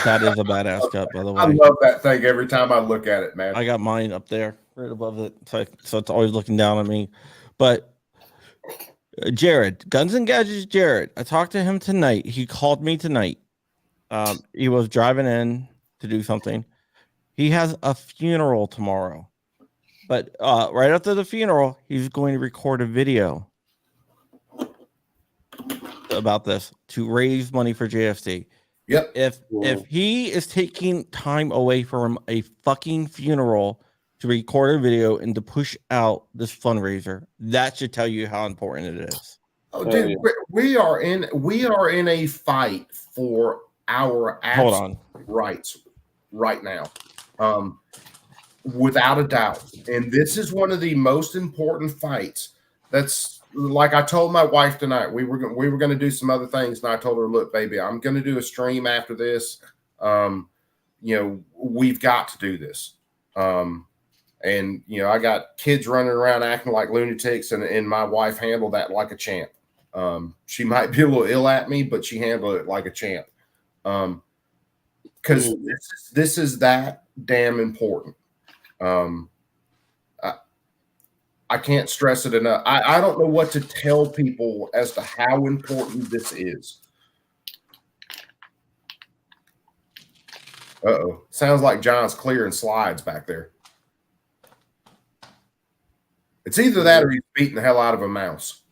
[SPEAKER 9] That is a badass cut, by the way.
[SPEAKER 6] I love that thing every time I look at it, man.
[SPEAKER 9] I got mine up there, right above it, so it's always looking down at me. But Jared, Guns and Gadgets Jared, I talked to him tonight. He called me tonight. He was driving in to do something. He has a funeral tomorrow. But right after the funeral, he's going to record a video about this to raise money for JFC.
[SPEAKER 6] Yep.
[SPEAKER 9] If he is taking time away from a fucking funeral to record a video and to push out this fundraiser, that should tell you how important it is.
[SPEAKER 6] Oh, dude, we are in a fight for our absolute rights right now. Without a doubt. And this is one of the most important fights. That's like I told my wife tonight, we were going to do some other things. And I told her, look, baby, I'm going to do a stream after this. We've got to do this. And, I got kids running around acting like lunatics and my wife handled that like a champ. She might be a little ill at me, but she handled it like a champ. Because this is that damn important. I can't stress it enough. I don't know what to tell people as to how important this is. Uh-oh. Sounds like John's clearing slides back there. It's either that or he's beating the hell out of a mouse.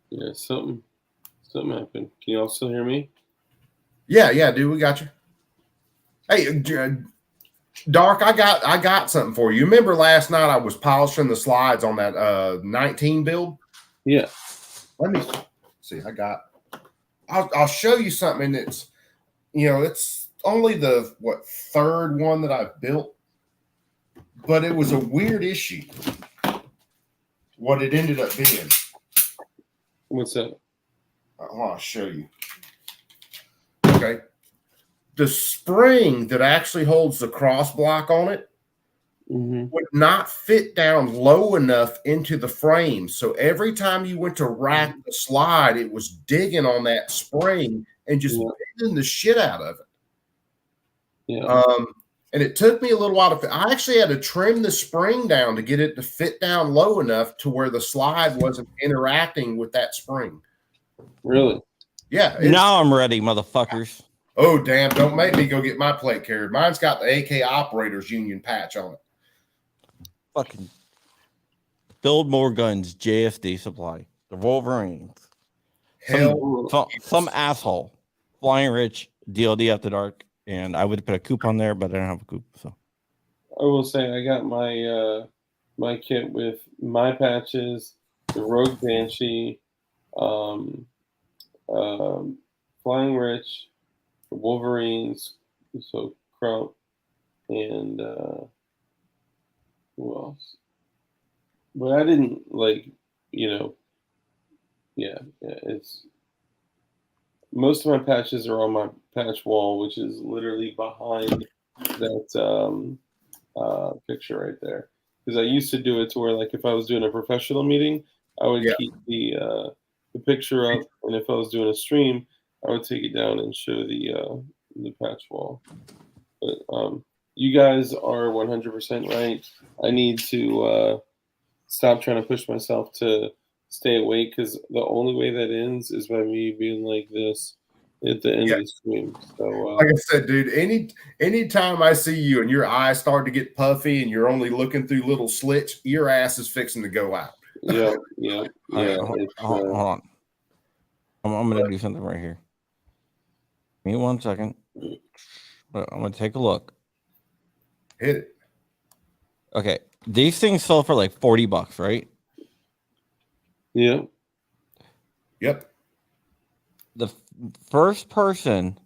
[SPEAKER 1] Yeah, something happened. Can you all still hear me?
[SPEAKER 6] Yeah, dude, we got you. Hey, Dark, I got something for you. Remember last night I was polishing the slides on that 19 build?
[SPEAKER 1] Yeah.
[SPEAKER 6] Let me see. I'll show you something that's, it's only the third one that I've built, but it was a weird issue. What it ended up being.
[SPEAKER 1] What's that?
[SPEAKER 6] I'll show you. Okay. The spring that actually holds the cross block on it would not fit down low enough into the frame. So every time you went to rack the slide, it was digging on that spring and just bending the shit out of it.
[SPEAKER 1] Yeah.
[SPEAKER 6] And it took me a little while to I actually had to trim the spring down to get it to fit down low enough to where the slide wasn't interacting with that spring.
[SPEAKER 1] Really?
[SPEAKER 6] Yeah.
[SPEAKER 9] Now I'm ready, motherfuckers.
[SPEAKER 6] Oh, damn. Don't make me go get my plate carried. Mine's got the AK Operators Union patch on it.
[SPEAKER 9] Fucking build more guns, JFD supply. The Wolverines. Some asshole. Flying Rich, DLD After Dark. And I would put a coupon there, but I don't have a coupon. So
[SPEAKER 1] I will say I got my my kit with my patches, the Rogue Banshee, Flying Rich, the Wolverines, so Kraut, and who else? But I didn't it's most of my patches are on my patch wall, which is literally behind that picture right there. Because I used to do it to where, like, if I was doing a professional meeting, I would keep the picture up, and if I was doing a stream, I would take it down and show the patch wall. But you guys are 100% right. I need to stop trying to push myself to stay awake, because the only way that ends is by me being like this at the end of the stream. So
[SPEAKER 6] like I said, dude, anytime I see you and your eyes start to get puffy and you're only looking through little slits, your ass is fixing to go out.
[SPEAKER 1] Yeah.
[SPEAKER 9] Hold I'm going to do something right here. Give me 1 second. I'm going to take a look.
[SPEAKER 6] Hit it.
[SPEAKER 9] Okay. These things sell for like $40, right?
[SPEAKER 1] Yeah.
[SPEAKER 6] Yep.
[SPEAKER 9] The first person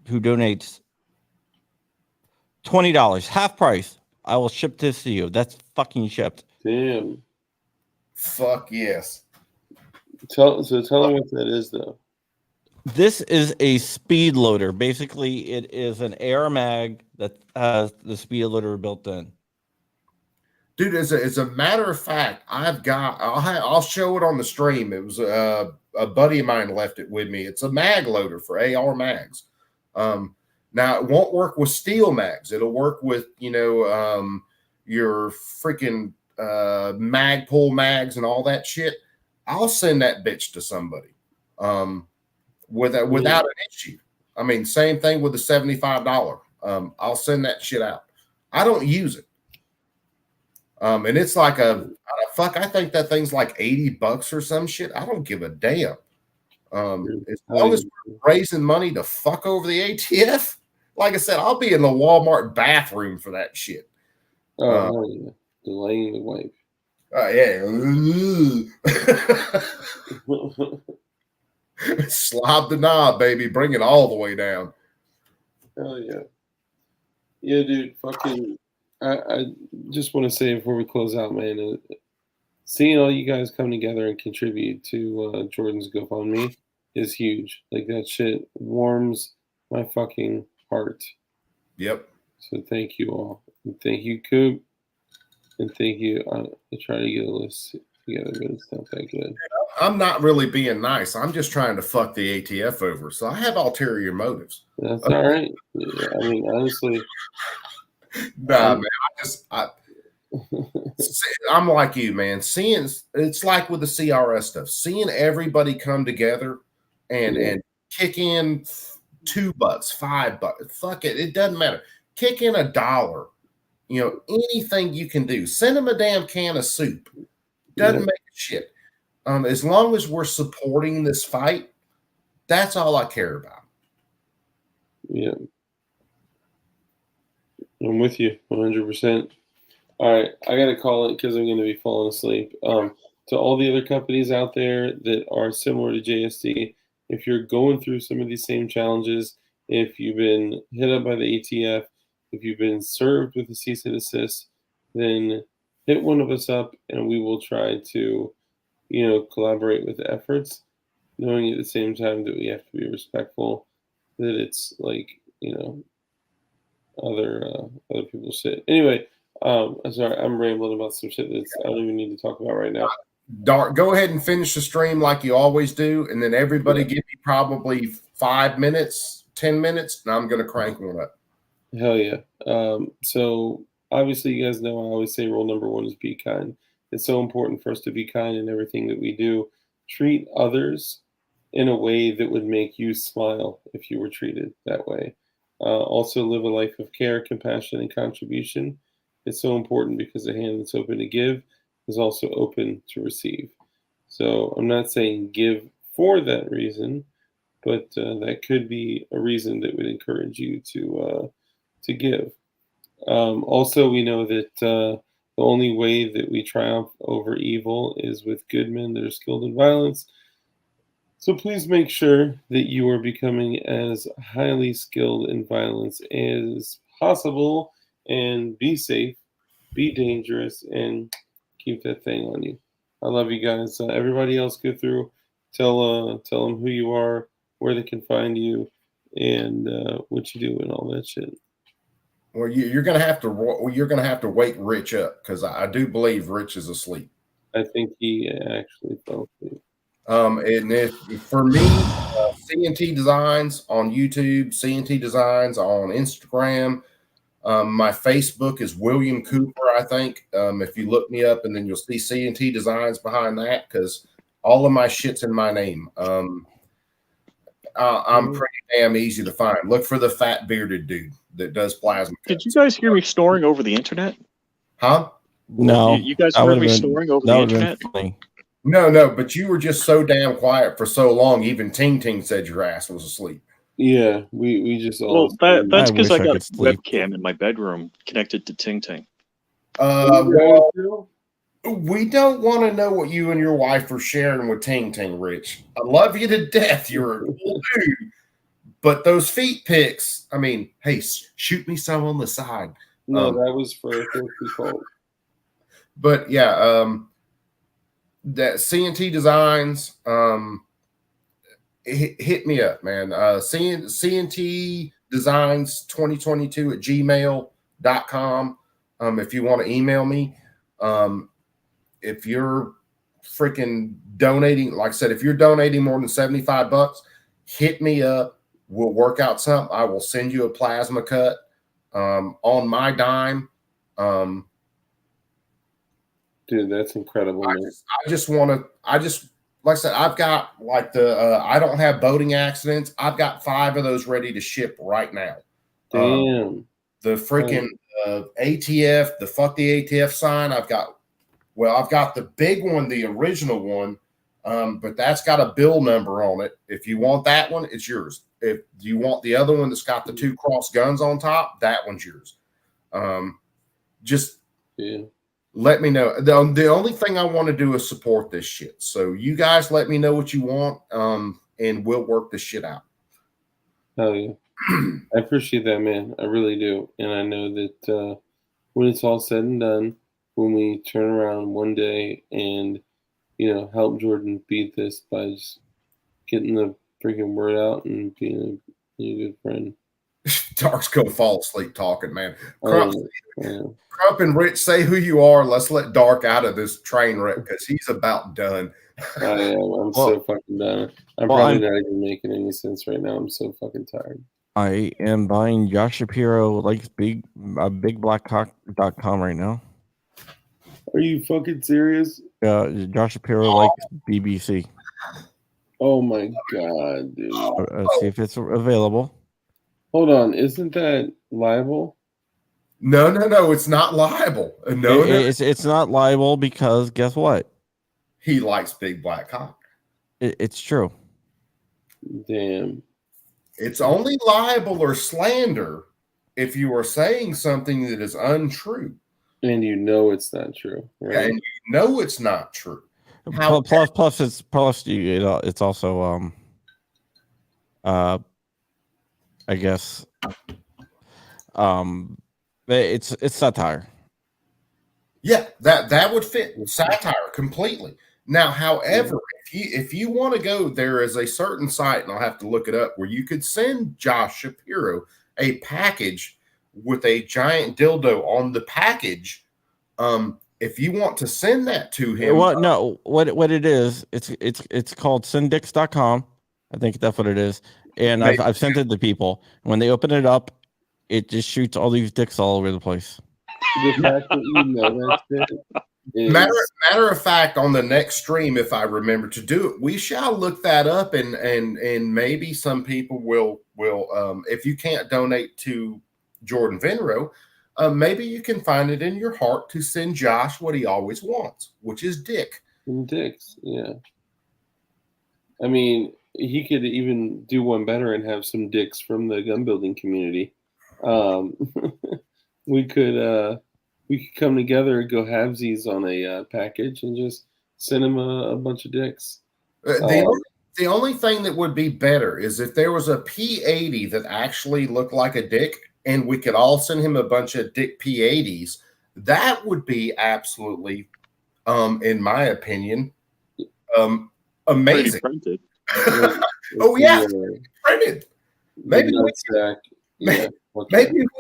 [SPEAKER 9] who donates $20, half price, I will ship this to you. That's fucking shipped.
[SPEAKER 1] Damn.
[SPEAKER 6] Fuck yes.
[SPEAKER 1] Tell them what that is, though.
[SPEAKER 9] This is a speed loader. Basically, it is an AR mag that has the speed loader built in.
[SPEAKER 6] Dude, as a matter of fact, I'll show it on the stream. It was a buddy of mine left it with me. It's a mag loader for AR mags. Now it won't work with steel mags. It'll work with your freaking Magpul mags and all that shit. I'll send that bitch to somebody without an issue. I mean, same thing with the $75. I'll send that shit out. I don't use it. And it's like I think that thing's like $80 or some shit. I don't give a damn. As long as we're raising money to fuck over the ATF, like I said, I'll be in the Walmart bathroom for that shit.
[SPEAKER 1] Oh, yeah. Delaying the wipe.
[SPEAKER 6] Yeah. Slob the knob, baby. Bring it all the way down.
[SPEAKER 1] Hell yeah. Yeah, dude. Fucking. I just want to say before we close out, man, seeing all you guys come together and contribute to Jordan's GoFundMe is huge. Like, that shit warms my fucking heart.
[SPEAKER 6] Yep.
[SPEAKER 1] So thank you all. And thank you, Coop. And thank you. I try to get a list together, but it's not that good.
[SPEAKER 6] I'm not really being nice. I'm just trying to fuck the ATF over. So I have ulterior motives.
[SPEAKER 1] That's all right. Yeah, I mean, honestly.
[SPEAKER 6] Nah, man. I'm like you, man. It's like with the CRS stuff. Seeing everybody come together and kick in $2, $5. Fuck it. It doesn't matter. Kick in $1. Anything you can do. Send them a damn can of soup. Doesn't make shit. As long as we're supporting this fight, that's all I care about.
[SPEAKER 1] Yeah. I'm with you 100%. All right. I got to call it because I'm going to be falling asleep. To all the other companies out there that are similar to JSD, if you're going through some of these same challenges, if you've been hit up by the ATF, if you've been served with a cease and desist, then hit one of us up and we will try to, collaborate with the efforts, knowing at the same time that we have to be respectful, that it's like, other people's shit. Anyway, I'm sorry, I'm rambling about some shit that I don't even need to talk about right now.
[SPEAKER 6] Dart, go ahead and finish the stream like you always do, and then everybody give me probably 5 minutes, 10 minutes, and I'm going to crank one up.
[SPEAKER 1] Hell yeah. So obviously you guys know I always say rule number 1 is be kind. It's so important for us to be kind in everything that we do. Treat others in a way that would make you smile if you were treated that way. Also live a life of care, compassion, and contribution. It's so important because the hand that's open to give is also open to receive. So I'm not saying give for that reason, but that could be a reason that would encourage you to give. Also, we know that the only way that we triumph over evil is with good men that are skilled in violence. So please make sure that you are becoming as highly skilled in violence as possible, and be safe, be dangerous, and keep that thing on you. I love you guys. Everybody else go through, tell them who you are, where they can find you, and what you do and all that shit.
[SPEAKER 6] Well, you're gonna have to wake Rich up, because I do believe Rich is asleep.
[SPEAKER 1] I think he actually fell asleep.
[SPEAKER 6] And if for me, CNT Designs on YouTube, CNT Designs on Instagram. My Facebook is William Cooper, I think. If you look me up, and then you'll see CNT Designs behind that, because all of my shit's in my name. I'm pretty damn easy to find. Look for the fat bearded dude that does plasma cuts.
[SPEAKER 3] Did you guys hear me snoring over the internet?
[SPEAKER 6] Huh?
[SPEAKER 9] No.
[SPEAKER 3] You guys heard me snoring over the internet?
[SPEAKER 9] Funny.
[SPEAKER 6] No, but you were just so damn quiet for so long. Even Ting Ting said your ass was asleep.
[SPEAKER 1] Yeah, we just all.
[SPEAKER 3] Well, that's
[SPEAKER 9] I
[SPEAKER 3] because
[SPEAKER 9] wish
[SPEAKER 3] I
[SPEAKER 9] I
[SPEAKER 3] got a
[SPEAKER 9] could sleep.
[SPEAKER 3] webcam in my bedroom connected to Ting Ting.
[SPEAKER 6] Well, we don't want to know what you and your wife are sharing with Ting Ting, Rich. I love you to death. You're a cool dude. But those feet pics, I mean, hey, shoot me some on the side.
[SPEAKER 1] No, that was for things we called.
[SPEAKER 6] But yeah, that CNT Designs, hit me up, man. CNT Designs 2022 at gmail.com. If you want to email me, if you're freaking donating, like I said, if you're donating more than $75, hit me up. We'll work out something. I will send you a plasma cut on my dime.
[SPEAKER 1] Dude, that's incredible.
[SPEAKER 6] I just want to, like I said, I've got like I don't have boating accidents. I've got 5 of those ready to ship right now.
[SPEAKER 1] Damn.
[SPEAKER 6] The freaking ATF, the fuck the ATF sign. I've got the big one, the original one, but that's got a bill number on it. If you want that one, it's yours. If you want the other one that's got the 2 cross guns on top, that one's yours. Just let me know. The only thing I want to do is support this shit. So you guys let me know what you want, and we'll work this shit out.
[SPEAKER 1] Oh yeah. I appreciate that, man. I really do. And I know that when it's all said and done, when we turn around one day and, help Jordan beat this by just getting the freaking word out and being a good friend.
[SPEAKER 6] Dark's gonna fall asleep talking, man. Crump and Rich, say who you are. Let's let Dark out of this train wreck because he's about done.
[SPEAKER 1] I am. I'm so fucking done. I'm probably not even making any sense right now. I'm so fucking tired.
[SPEAKER 9] I am buying Josh Shapiro likes bigblackcock.com right now.
[SPEAKER 1] Are you fucking serious?
[SPEAKER 9] Josh Shapiro likes BBC.
[SPEAKER 1] Oh my god, dude.
[SPEAKER 9] Let's see if it's available.
[SPEAKER 1] Hold on, isn't that libel?
[SPEAKER 6] No, it's not libel. No,
[SPEAKER 9] it's not libel because guess what?
[SPEAKER 6] He likes big black cock.
[SPEAKER 9] It's true.
[SPEAKER 1] Damn.
[SPEAKER 6] It's only libel or slander if you are saying something that is untrue.
[SPEAKER 1] And you know it's not true. Right?
[SPEAKER 6] Yeah, and you know it's not true.
[SPEAKER 9] Plus it's also I guess it's satire.
[SPEAKER 6] Yeah, that would fit satire completely. Now, however, if you want to go, there is a certain site, and I'll have to look it up, where you could send Josh Shapiro a package with a giant dildo on the package. If you want to send that to him,
[SPEAKER 9] well, no, what it is, it's called sendix.com. I think that's what it is, and I've sent it to people. When they open it up, it just shoots all these dicks all over the place.
[SPEAKER 1] The fact that you know that is...
[SPEAKER 6] matter of fact, on the next stream, if I remember to do it, we shall look that up, and maybe some people will if you can't donate to Jordan Vinroe, maybe you can find it in your heart to send Josh what he always wants, which is dick.
[SPEAKER 1] Dicks, yeah. I mean, he could even do one better and have some dicks from the gun building community. We could come together and go halvesies on a package and just send him a bunch of dicks.
[SPEAKER 6] The only thing that would be better is if there was a P80 that actually looked like a dick, and we could all send him a bunch of dick P80s. That would be absolutely, in my opinion, amazing.
[SPEAKER 3] Printed.
[SPEAKER 6] Oh yeah, printed. Maybe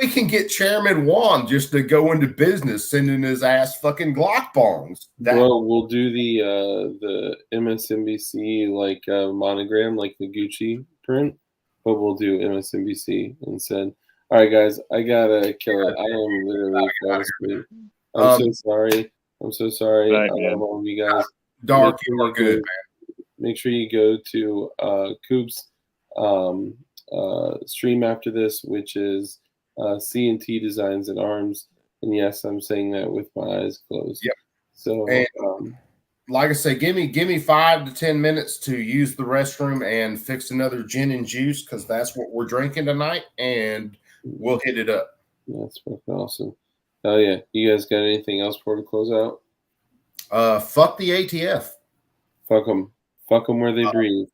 [SPEAKER 6] we can get Chairman Juan just to go into business sending his ass fucking Glock bongs.
[SPEAKER 1] Well, we'll do the MSNBC like monogram, like the Gucci print, but we'll do MSNBC instead. All right, guys, I gotta kill it. I am literally falling asleep. I'm so sorry. All of you guys.
[SPEAKER 6] Dark, you are good, man.
[SPEAKER 1] Make sure you go to Coop's stream after this, which is CNT Designs and Arms. And yes, I'm saying that with my eyes closed.
[SPEAKER 6] Yep.
[SPEAKER 1] So
[SPEAKER 6] like I say, give me 5 to 10 minutes to use the restroom and fix another gin and juice because that's what we're drinking tonight, and we'll hit it up.
[SPEAKER 1] That's fucking awesome. Oh yeah, you guys got anything else before we close out?
[SPEAKER 6] Fuck the ATF.
[SPEAKER 1] Fuck them. Fuck them where they breathe.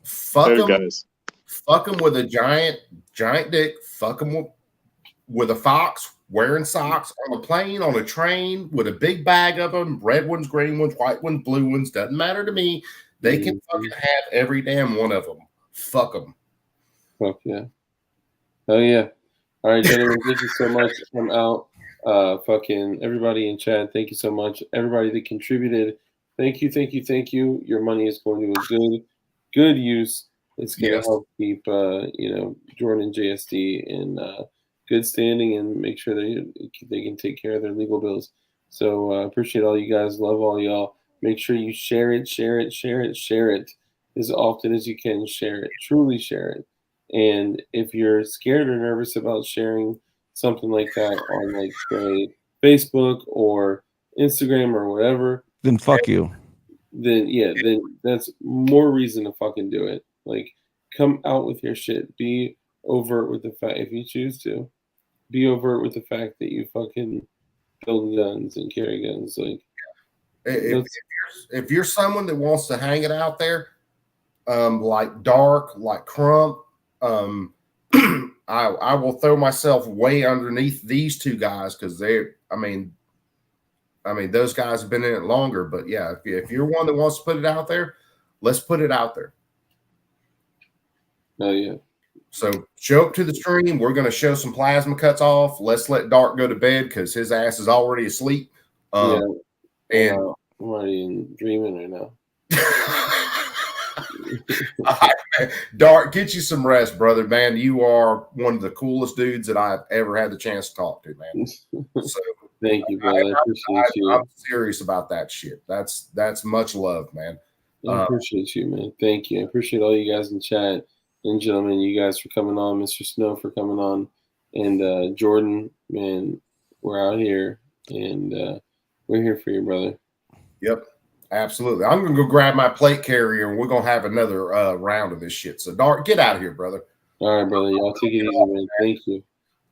[SPEAKER 6] Fuck
[SPEAKER 3] There,
[SPEAKER 6] them.
[SPEAKER 3] guys.
[SPEAKER 6] Fuck them with a giant dick. Fuck them with a fox wearing socks on a plane, on a train, with a big bag of them. Red ones, green ones, white ones, blue ones. Doesn't matter to me. They can fucking have every damn one of them. Fuck them.
[SPEAKER 1] Fuck yeah. Oh yeah. All right, gentlemen. Thank you so much. I'm out. Fucking everybody in chat. Thank you so much. Everybody that contributed. Thank you. Thank you. Thank you. Your money is going to a good use. It's going to help keep Jordan and JSD in good standing and make sure they can take care of their legal bills. So appreciate all you guys. Love all y'all. Make sure you share it as often as you can. Share it. Truly share it. And if you're scared or nervous about sharing something like that on, like, say, Facebook or Instagram or whatever,
[SPEAKER 9] then fuck you.
[SPEAKER 1] Then that's more reason to fucking do it. Like, come out with your shit. Be overt with the fact, if you choose to, be overt with the fact that you fucking build guns and carry guns. Like,
[SPEAKER 6] if you're someone that wants to hang it out there, like Dark, like Crump, I will throw myself way underneath these two guys because I mean, those guys have been in it longer. But yeah, if you're one that wants to put it out there, let's put it out there.
[SPEAKER 1] Oh yeah.
[SPEAKER 6] So show up to the stream. We're going to show some plasma cuts off. Let's let Dark go to bed because his ass is already asleep.
[SPEAKER 1] And I'm already dreaming right now.
[SPEAKER 6] Dark, get you some rest, brother, man. You are one of the coolest dudes that I've ever had the chance to talk to, man. So
[SPEAKER 1] thank you, brother. I appreciate you.
[SPEAKER 6] I'm serious about that shit. That's much love, man.
[SPEAKER 1] I appreciate you, man. Thank you. I appreciate all you guys in chat. And gentlemen, you guys for coming on, Mr. Snow for coming on, and Jordan, man, we're out here, and we're here for you, brother.
[SPEAKER 6] Yep, absolutely. I'm gonna go grab my plate carrier, and we're gonna have another round of this shit. So, Dark, get out of here, brother.
[SPEAKER 1] All right, brother. Y'all take it easy, man. Thank you.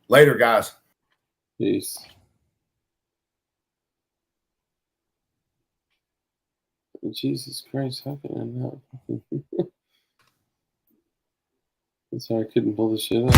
[SPEAKER 6] Later, guys.
[SPEAKER 1] Peace. Jesus Christ, how can I not? Sorry, I couldn't pull the shit up.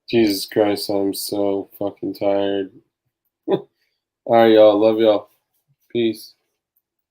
[SPEAKER 1] Jesus Christ, I'm so fucking tired. All right, y'all. Love y'all. Peace.